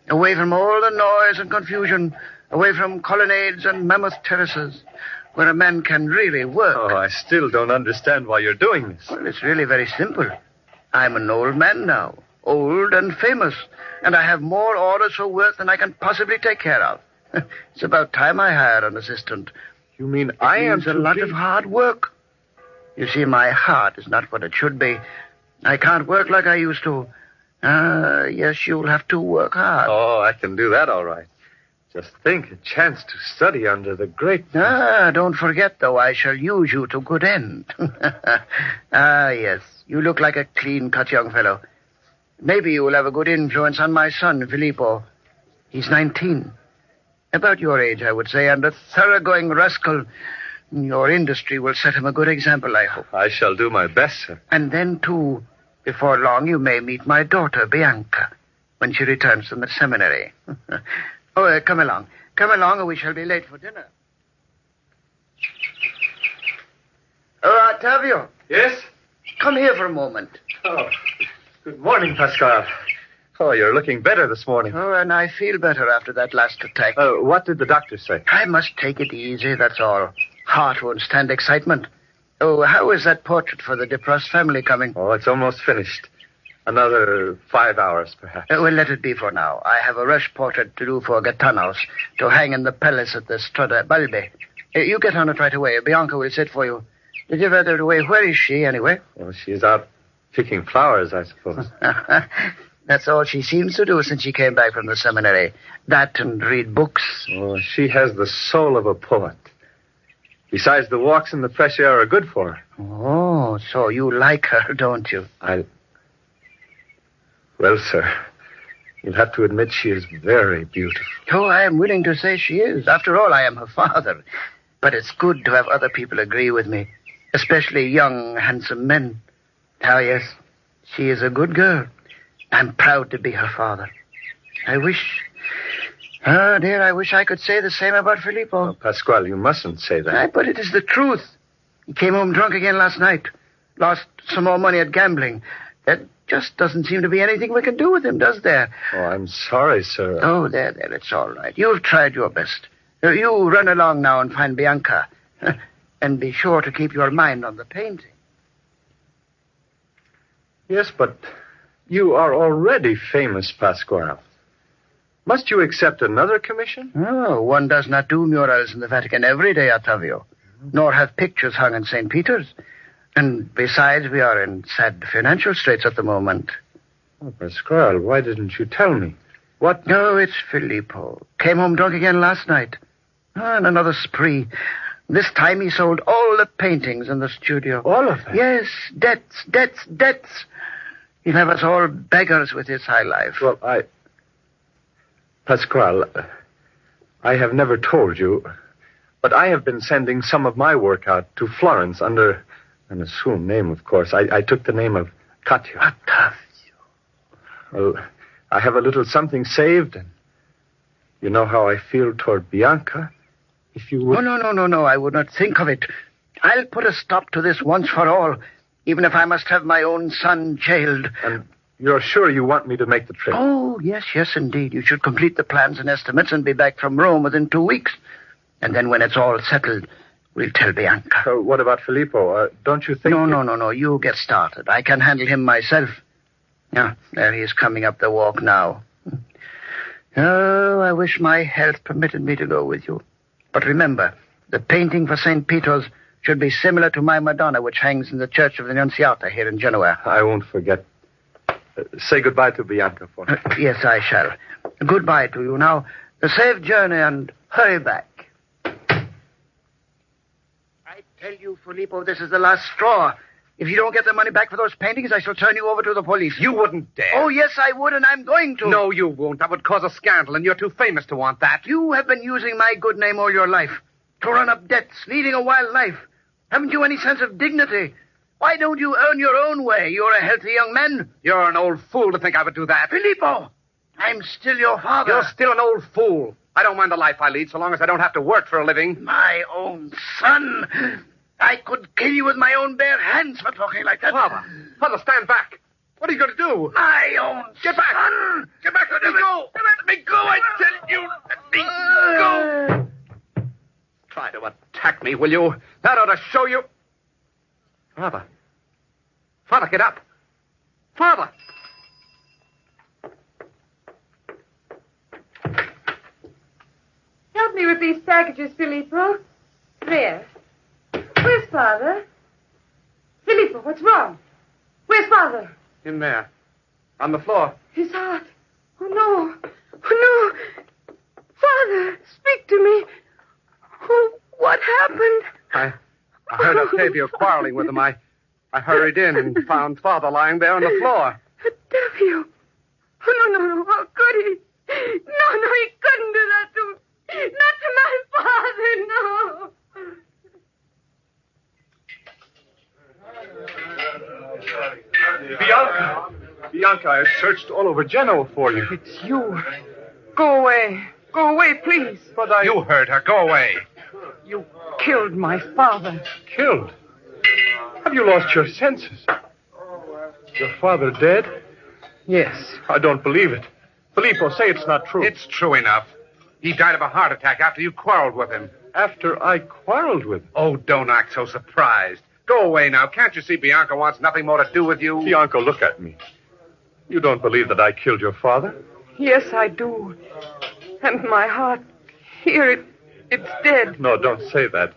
S10: Away from all the noise and confusion. Away from colonnades and mammoth terraces. Where a man can really work.
S8: Oh, I still don't understand why you're doing this.
S10: Well, it's really very simple. I'm an old man now. Old and famous. And I have more orders for work than I can possibly take care of. It's about time I hired an assistant.
S8: You mean I am
S10: a lot of hard work. You see, my heart is not what it should be. I can't work like I used to. Yes, you'll have to work hard.
S8: Oh, I can do that all right. Just think, a chance to study under the great...
S10: Don't forget, though, I shall use you to good end. Yes, you look like a clean-cut young fellow. Maybe you will have a good influence on my son, Filippo. He's 19. About your age, I would say, and a thoroughgoing rascal. Your industry will set him a good example, I hope.
S8: I shall do my best, sir.
S10: And then, too, before long, you may meet my daughter, Bianca, when she returns from the seminary. Come along. Come along, or we shall be late for dinner. Oh, Ottavio.
S8: Yes?
S10: Come here for a moment.
S8: Oh, good morning, Pascal. Oh, you're looking better this morning.
S10: Oh, and I feel better after that last attack.
S8: What did the doctor say?
S10: I must take it easy, that's all. Heart won't stand excitement. Oh, how is that portrait for the DeProst family coming?
S8: Oh, it's almost finished. Another 5 hours, perhaps.
S10: Well, let it be for now. I have a rush portrait to do for Gaetanos, to hang in the palace at the Strada Balbi. You get on it right away. Bianca will sit for you. Did you rather away? Where is she, anyway?
S8: Well, she's out picking flowers, I suppose.
S10: That's all she seems to do since she came back from the seminary. That and read books.
S8: Oh, she has the soul of a poet. Besides, the walks in the fresh air are good for her.
S10: Oh, so you like her, don't you?
S8: Well, sir, you'll have to admit she is very beautiful.
S10: Oh, I am willing to say she is. After all, I am her father. But it's good to have other people agree with me. especially young, handsome men. Oh, yes, she is a good girl. I'm proud to be her father. I wish I could say the same about Filippo.
S8: Oh, Pasquale, you mustn't say that.
S10: But it is the truth. He came home drunk again last night. Lost some more money at gambling. There just doesn't seem to be anything we can do with him, does there?
S8: Oh, I'm sorry, sir.
S10: Oh, there, it's all right. You've tried your best. You run along now and find Bianca. And be sure to keep your mind on the painting.
S8: Yes, but you are already famous, Pasquale. Must you accept another commission?
S10: Oh, one does not do murals in the Vatican every day, Ottavio, nor have pictures hung in St. Peter's. And besides, we are in sad financial straits at the moment.
S8: Oh, Pasquale, why didn't you tell me? What?
S10: No, it's Filippo. Came home drunk again last night. And another spree. This time he sold all the paintings in the studio.
S8: All of them?
S10: Yes, debts. He'll have us all beggars with his high life.
S8: Well, Pasquale, I have never told you, but I have been sending some of my work out to Florence under an assumed name, of course. I took the name of Katya. Well, I have a little something saved, and you know how I feel toward Bianca. If you would...
S10: Oh, no, I would not think of it. I'll put a stop to this once for all, even if I must have my own son jailed.
S8: And you're sure you want me to make the trip?
S10: Oh, yes, indeed. You should complete the plans and estimates and be back from Rome within 2 weeks. And then when it's all settled, we'll tell Bianca.
S8: So what about Filippo? Don't you think...
S10: No. You get started. I can handle him myself. Yeah, there he is coming up the walk now. Oh, I wish my health permitted me to go with you. But remember, the painting for St. Peter's should be similar to my Madonna, which hangs in the Church of the Annunziata here in Genoa.
S8: I won't forget. Say goodbye to Bianca for me.
S10: Yes, I shall. Goodbye to you. Now, a safe journey and hurry back. I tell you, Filippo, this is the last straw. If you don't get the money back for those paintings, I shall turn you over to the police.
S15: You wouldn't dare.
S10: Oh, yes, I would, and I'm going to.
S15: No, you won't. That would cause a scandal, and you're too famous to want that.
S10: You have been using my good name all your life to run up debts, leading a wild life. Haven't you any sense of dignity? Why don't you earn your own way? You're a healthy young man.
S15: You're an old fool to think I would do that.
S10: Filippo, I'm still your father.
S15: You're still an old fool. I don't mind the life I lead so long as I don't have to work for a living.
S10: My own son. I could kill you with my own bare hands for talking like that.
S15: Father, stand back. What are you going to do?
S10: My own
S15: Get back.
S10: son.
S15: Get back. Let me go. Let me go, I tell you. Let me go. Try to attack me, will you? That ought to show you. Father, get up. Father.
S16: Help me with these packages, Filippo. There. Where's Father? Filippo, what's wrong? Where's Father?
S15: In there. On the floor.
S16: His heart. Oh, no. Oh, no. Father, speak to me. Oh, what happened?
S15: I heard Octavio quarreling with him. I hurried in and found Father lying there on the floor.
S16: Octavio. Oh, no. How could he? No, he couldn't do that to me. Not to my father, no.
S8: Bianca, I searched all over Genoa for you.
S16: It's you. Go away. Go away, please.
S8: But
S15: You heard her. Go away.
S16: You killed my father.
S8: Killed? Have you lost your senses? Your father dead?
S16: Yes.
S8: I don't believe it. Filippo, say it's not true.
S15: It's true enough. He died of a heart attack after you quarreled with him.
S8: After I quarreled with him?
S15: Oh, don't act so surprised. Go away now. Can't you see Bianca wants nothing more to do with you?
S8: Bianca, look at me. You don't believe that I killed your father?
S16: Yes, I do. And my heart, here, it's dead.
S8: No, don't say that.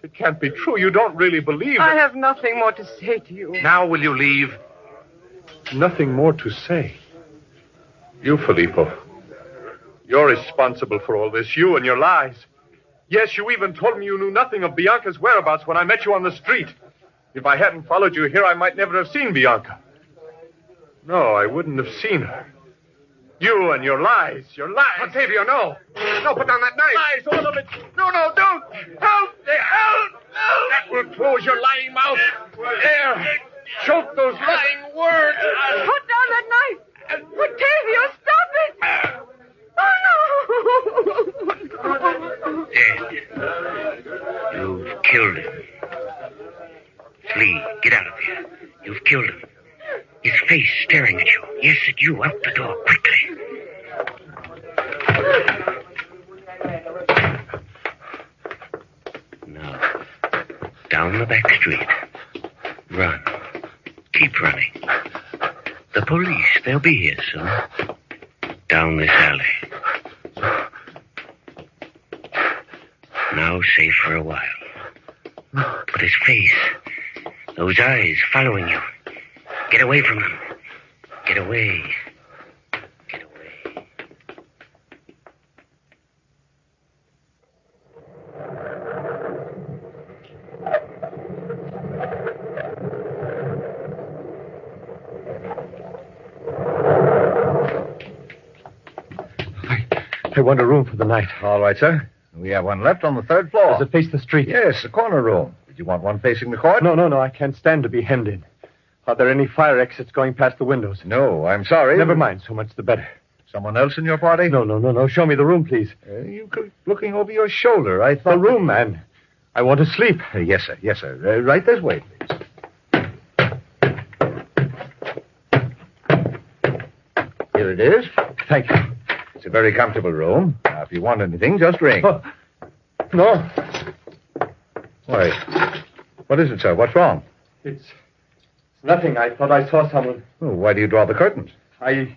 S8: It can't be true. You don't really believe
S16: I
S8: it.
S16: have nothing more to say to you.
S15: Now will you leave?
S8: Nothing more to say. You, Filippo. You're responsible for all this. You and your lies. Yes, you even told me you knew nothing of Bianca's whereabouts when I met you on the street. If I hadn't followed you here, I might never have seen Bianca. No, I wouldn't have seen her. You and your lies. Your lies.
S15: Octavio, no. No, put down that knife.
S8: Lies, all of it.
S15: No, don't. Help! Help! That will close your lying mouth. There. Choke those lying words.
S16: Put down that knife. Octavio, stop it. Oh, no.
S10: Dead. You've killed him. Flee. Get out of here. You've killed him. His face staring at you. Yes, at you. Out the door, quickly. Now, down the back street. Run. Keep running. The police, they'll be here soon. Down this alley. Now safe for a while. But his face, those eyes following you. Get away from them. Get away. Get away.
S8: I want a room for the night.
S6: All right, sir. We have one left on the third floor.
S8: Does it face the street?
S6: Yes, the corner room. Did you want one facing the court?
S8: No. I can't stand to be hemmed in. Are there any fire exits going past the windows?
S6: No, I'm sorry.
S8: Never mind. So much the better.
S6: Someone else in your party?
S8: No. Show me the room, please.
S6: You keep looking over your shoulder. I thought...
S8: The room, man. I want to sleep.
S6: Yes, sir. Right this way, please. Here it is.
S8: Thank you.
S6: It's a very comfortable room. Now, if you want anything, just ring.
S8: Oh. No.
S6: Why? What is it, sir? What's wrong?
S8: It's nothing. I thought I saw someone.
S6: Oh, why do you draw the curtains?
S8: I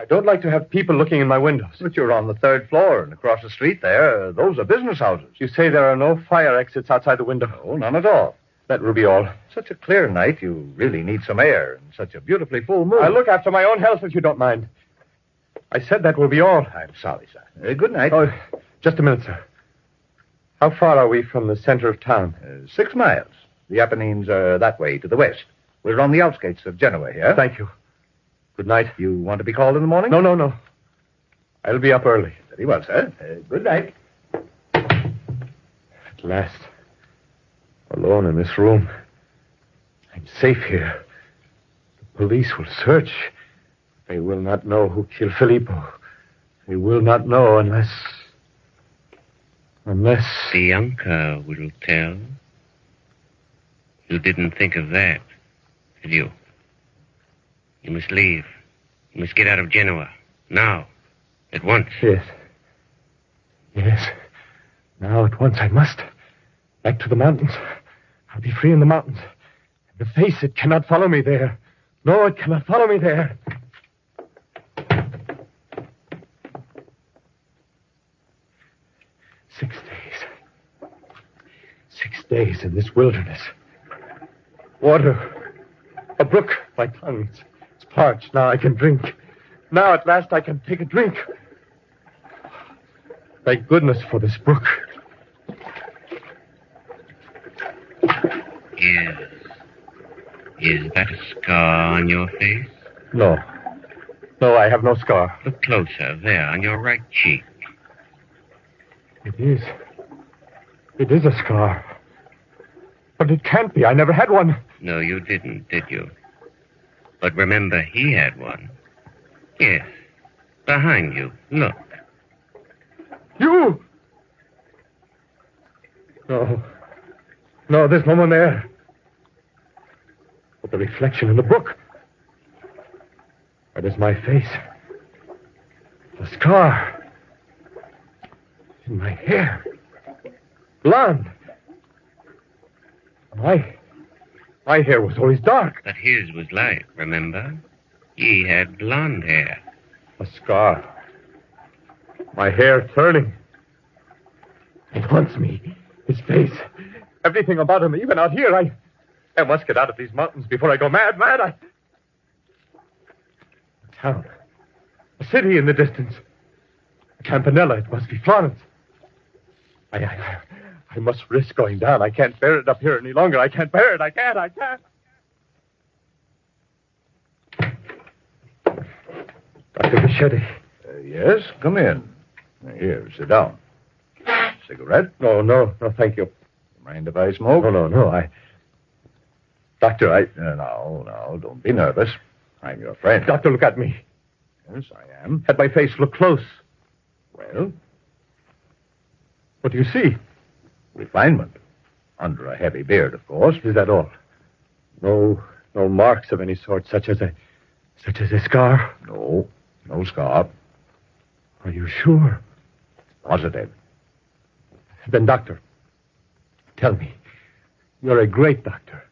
S8: don't like to have people looking in my windows.
S6: But you're on the third floor, and across the street there, those are business houses.
S8: You say there are no fire exits outside the window?
S6: No, none at all.
S8: That will be all.
S6: Such a clear night, you really need some air, and such a beautifully full moon.
S8: I'll look after my own health if you don't mind. I said that will be all.
S6: I'm sorry, sir. Good night.
S8: Oh, just a minute, sir. How far are we from the center of town?
S6: 6 miles. The Apennines are that way to the west. We're on the outskirts of Genoa here.
S8: Thank you. Good night.
S6: You want to be called in the morning?
S8: No. I'll be up early.
S6: Very well, sir. Good night.
S8: At last. Alone in this room. I'm safe here. The police will search. They will not know who killed Filippo. They will not know unless...
S10: Bianca will tell. You didn't think of that, did you? You must leave. You must get out of Genoa. Now. At once.
S8: Yes. Now at once I must. Back to the mountains. I'll be free in the mountains. And the face, it cannot follow me there. No, it cannot follow me there. 6 days. 6 days in this wilderness. Water. A brook. My tongue. It's parched. Now I can drink. Now at last I can take a drink. Thank goodness for this brook.
S10: Is that a scar on your face?
S8: No, I have no scar.
S10: Look closer. There, on your right cheek.
S8: It is. It is a scar. But it can't be. I never had one.
S10: No, you didn't, did you? But remember, he had one. Yes. Behind you. Look.
S8: You! No, there's no one there. But the reflection in the brook. That is my face. The scar. In my hair. Blonde. My hair was always dark.
S10: But his was light, remember? He had blonde hair.
S8: A scar. My hair turning. It haunts me. His face. Everything about him, even out here. I must get out of these mountains before I go mad. A town. A city in the distance. A campanella. It must be Florence. I must risk going down. I can't bear it up here any longer. I can't bear it. I can't. Dr. Bichetti.
S5: Yes, come in. Here, sit down. Cigarette?
S8: No, thank you.
S5: Mind if I smoke?
S8: No, Doctor,
S5: No, don't be nervous. I'm your friend.
S8: Doctor, look at me.
S5: Yes, I am.
S8: At my face, look close.
S5: Well?
S8: What do you see?
S5: Refinement. Under a heavy beard, of course.
S8: Is that all? No marks of any sort, such as a scar?
S5: No scar.
S8: Are you sure?
S5: Positive.
S8: Then, doctor, tell me, you're a great doctor.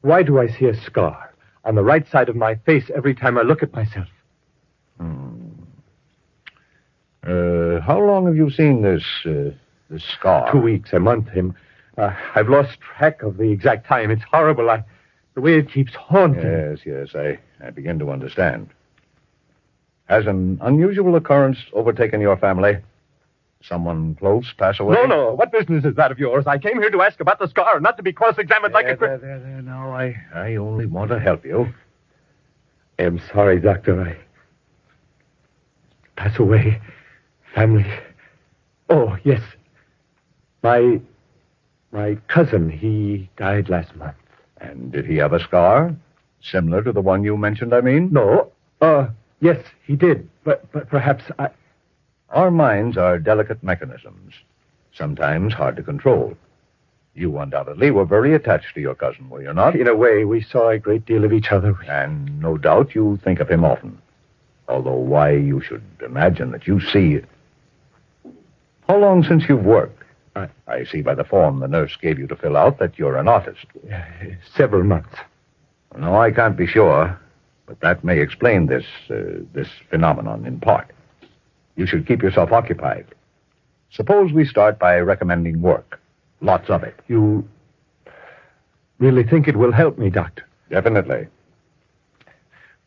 S8: Why do I see a scar on the right side of my face every time I look at myself?
S5: How long have you seen this scar?
S8: 2 weeks, a month. I've lost track of the exact time. It's horrible. The way it keeps haunting.
S5: Yes, I begin to understand. Has an unusual occurrence overtaken your family? Someone close pass away?
S8: No. What business is that of yours? I came here to ask about the scar, not to be cross-examined like a...
S5: There. Now, I only want to help you.
S8: I am sorry, Doctor. Pass away. Family. Oh, yes. My cousin, he died last month.
S5: And did he have a scar? Similar to the one you mentioned, I mean?
S8: No. Yes, he did. But perhaps
S5: Our minds are delicate mechanisms, sometimes hard to control. You undoubtedly were very attached to your cousin, were you not?
S8: In a way, we saw a great deal of each other.
S5: And no doubt you think of him often. Although why you should imagine that you see... How long since you've worked? I see by the form the nurse gave you to fill out that you're an artist.
S8: Several months.
S5: No, I can't be sure, but that may explain this phenomenon in part. You should keep yourself occupied. Suppose we start by recommending work. Lots of it.
S8: You really think it will help me, Doctor?
S5: Definitely.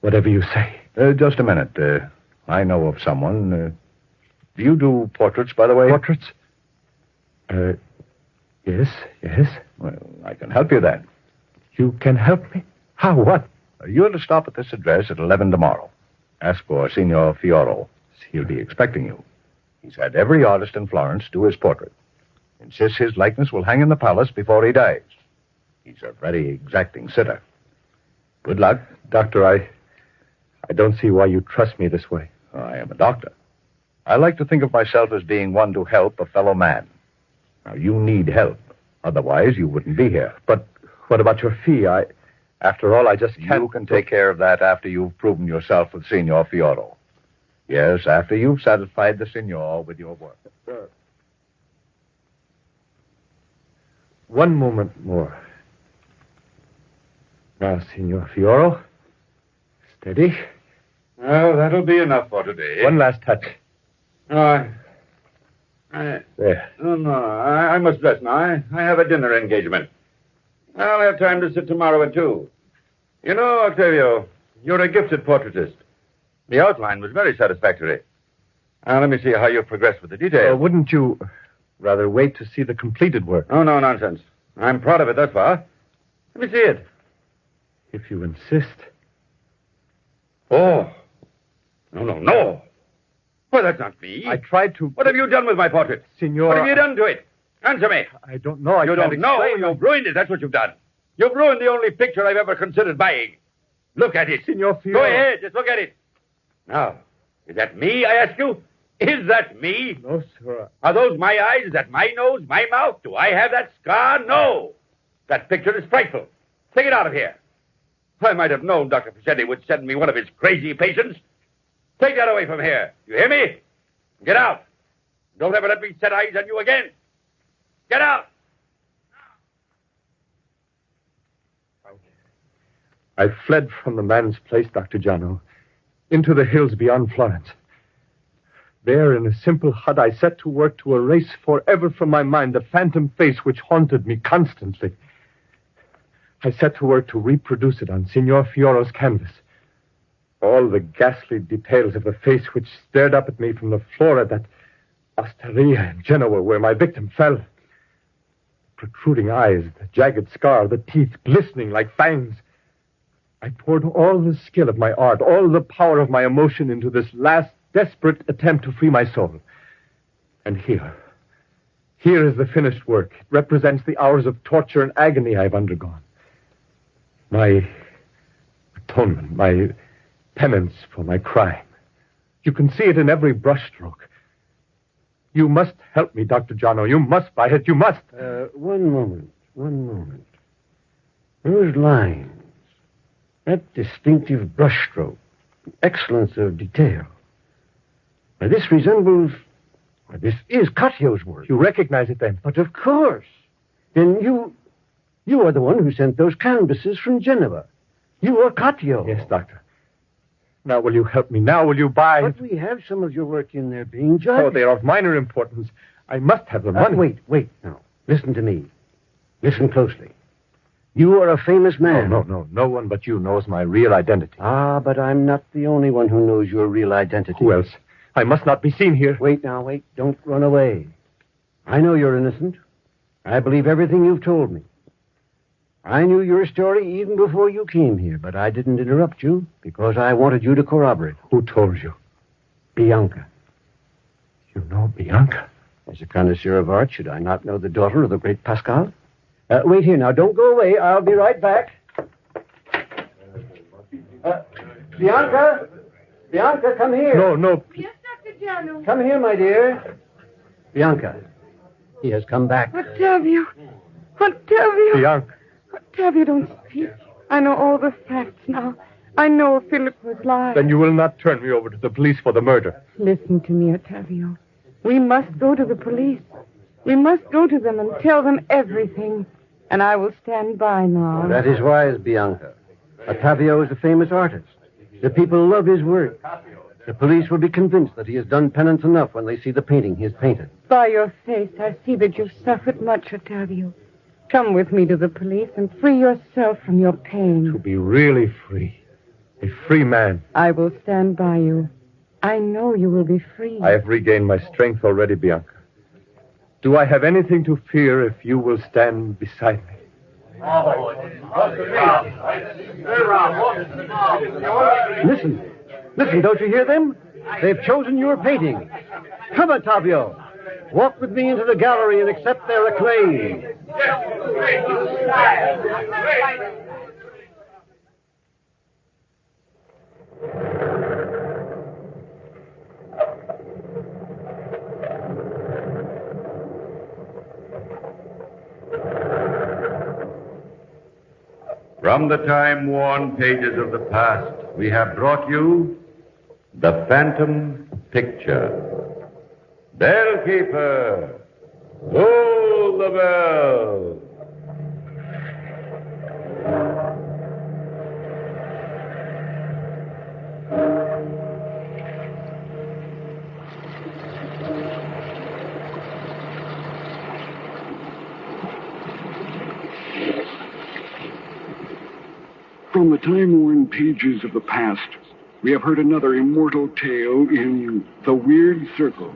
S8: Whatever you say.
S5: Just a minute. I know of someone. Do you do portraits, by the way?
S8: Portraits? Yes.
S5: Well, I can help you then.
S8: You can help me? How? What?
S5: You're to stop at this address at 11 tomorrow. Ask for Signor Fioro. He'll be expecting you. He's had every artist in Florence do his portrait. Insists his likeness will hang in the palace before he dies. He's a very exacting sitter. Good luck.
S8: Doctor, I don't see why you trust me this way.
S5: I am a doctor. I like to think of myself as being one to help a fellow man. Now, you need help. Otherwise, you wouldn't be here.
S8: But what about your fee? After all, I just can't...
S5: You can take care of that after you've proven yourself with Signor Fioro. Yes, after you've satisfied the Signor with your work.
S8: One moment more. Now, Signor Fioro. Steady.
S20: Well, that'll be enough for today.
S8: One last touch.
S20: There.
S8: No,
S20: I must dress now. I have a dinner engagement. I'll have time to sit tomorrow at 2. You know, Octavio, you're a gifted portraitist. The outline was very satisfactory. Now, let me see how you've progressed with the details.
S8: Wouldn't you rather wait to see the completed work?
S20: Oh, no nonsense. I'm proud of it thus far. Let me see it.
S8: If you insist.
S20: Oh. No. Well, that's not me.
S8: I tried to...
S20: What have you done with my portrait?
S8: Signor...
S20: What have you done to it? Answer me.
S8: I don't know.
S20: You don't know. You've ruined it. That's what you've done. You've ruined the only picture I've ever considered buying. Look at it.
S8: Signor Fioro.
S20: Go ahead. Just look at it. Now, is that me, I ask you? Is that me?
S8: No, sir.
S20: Are those my eyes? Is that my nose, my mouth? Do I have that scar? No. That picture is frightful. Take it out of here. I might have known Dr. Fichetti would send me one of his crazy patients. Take that away from here. You hear me? Get out. Don't ever let me set eyes on you again. Get out.
S8: I fled from the man's place, Dr. Giano, into the hills beyond Florence. There, in a simple hut, I set to work to erase forever from my mind the phantom face which haunted me constantly. I set to work to reproduce it on Signor Fioro's canvas. All the ghastly details of the face which stared up at me from the floor at that osteria in Genoa where my victim fell. The protruding eyes, the jagged scar, the teeth glistening like fangs. I poured all the skill of my art, all the power of my emotion into this last desperate attempt to free my soul. And here is the finished work. It represents the hours of torture and agony I've undergone. My atonement, my penance for my crime. You can see it in every brushstroke. You must help me, Dr. Jono. You must buy it. You must.
S7: One moment. Those lines, that distinctive brushstroke, excellence of detail. Now, this resembles... This is Caccio's work.
S8: You recognize it, then?
S7: But of course. Then you are the one who sent those canvases from Geneva. You are Caccio.
S8: Yes, Doctor. Now, will you help me? Now, will you buy...
S7: But we have some of your work in there being judged.
S8: Oh, they are of minor importance. I must have the money.
S7: Wait, now. Listen to me. Listen closely. You are a famous man.
S8: No. No one but you knows my real identity.
S7: Ah, but I'm not the only one who knows your real identity.
S8: Who else? I must not be seen here.
S7: Wait. Don't run away. I know you're innocent. I believe everything you've told me. I knew your story even before you came here, but I didn't interrupt you because I wanted you to corroborate.
S8: Who told you?
S7: Bianca.
S8: You know Bianca?
S7: As a connoisseur of art, should I not know the daughter of the great Pascal? Wait here now. Don't go away. I'll be right back. Bianca? Bianca, come here.
S8: No.
S16: Yes, Dr. Jono.
S7: Come here, my dear. Bianca. He has come back.
S16: Octavio.
S8: Bianca.
S16: Octavio, don't speak. I know all the facts now. I know Philip was lying.
S8: Then you will not turn me over to the police for the murder.
S16: Listen to me, Octavio. We must go to the police. We must go to them and tell them everything. And I will stand by now.
S7: That is wise, Bianca. Octavio is a famous artist. The people love his work. The police will be convinced that he has done penance enough when they see the painting he has painted.
S16: By your face, I see that you've suffered much, Octavio. Come with me to the police and free yourself from your pain.
S8: To be really free. A free man.
S16: I will stand by you. I know you will be free.
S8: I have regained my strength already, Bianca. Do I have anything to fear if you will stand beside me?
S7: Listen, don't you hear them? They've chosen your painting. Come, Octavio. Walk with me into the gallery and accept their acclaim.
S17: From the time-worn pages of the past, we have brought you The Phantom Picture. Bellkeeper, toll the bell.
S2: From the time-worn pages of the past, we have heard another immortal tale in The Weird Circle.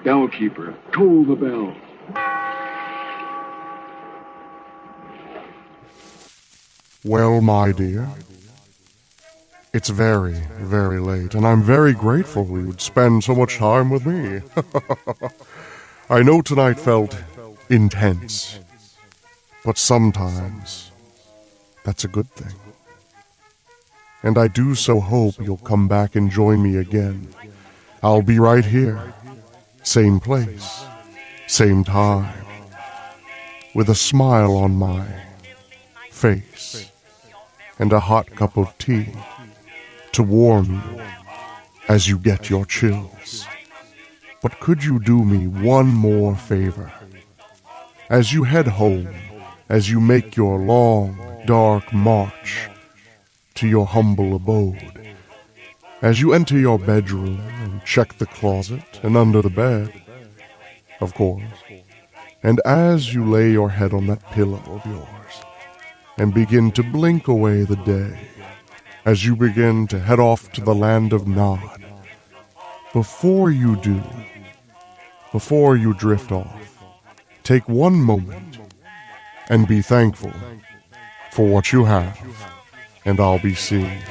S2: Bellkeeper, toll the bell.
S1: Well, my dear, it's very, very late, and I'm very grateful you would spend so much time with me. I know tonight felt intense, but sometimes that's a good thing. And I do so hope you'll come back and join me again. I'll be right here, same place, same time, with a smile on my face and a hot cup of tea to warm you as you get your chills. But could you do me one more favor? As you head home, as you make your long, dark march to your humble abode, as you enter your bedroom and check the closet and under the bed, of course, and as you lay your head on that pillow of yours and begin to blink away the day, as you begin to head off to the land of Nod, before you do, before you drift off, take one moment and be thankful for what you have and I'll be seen.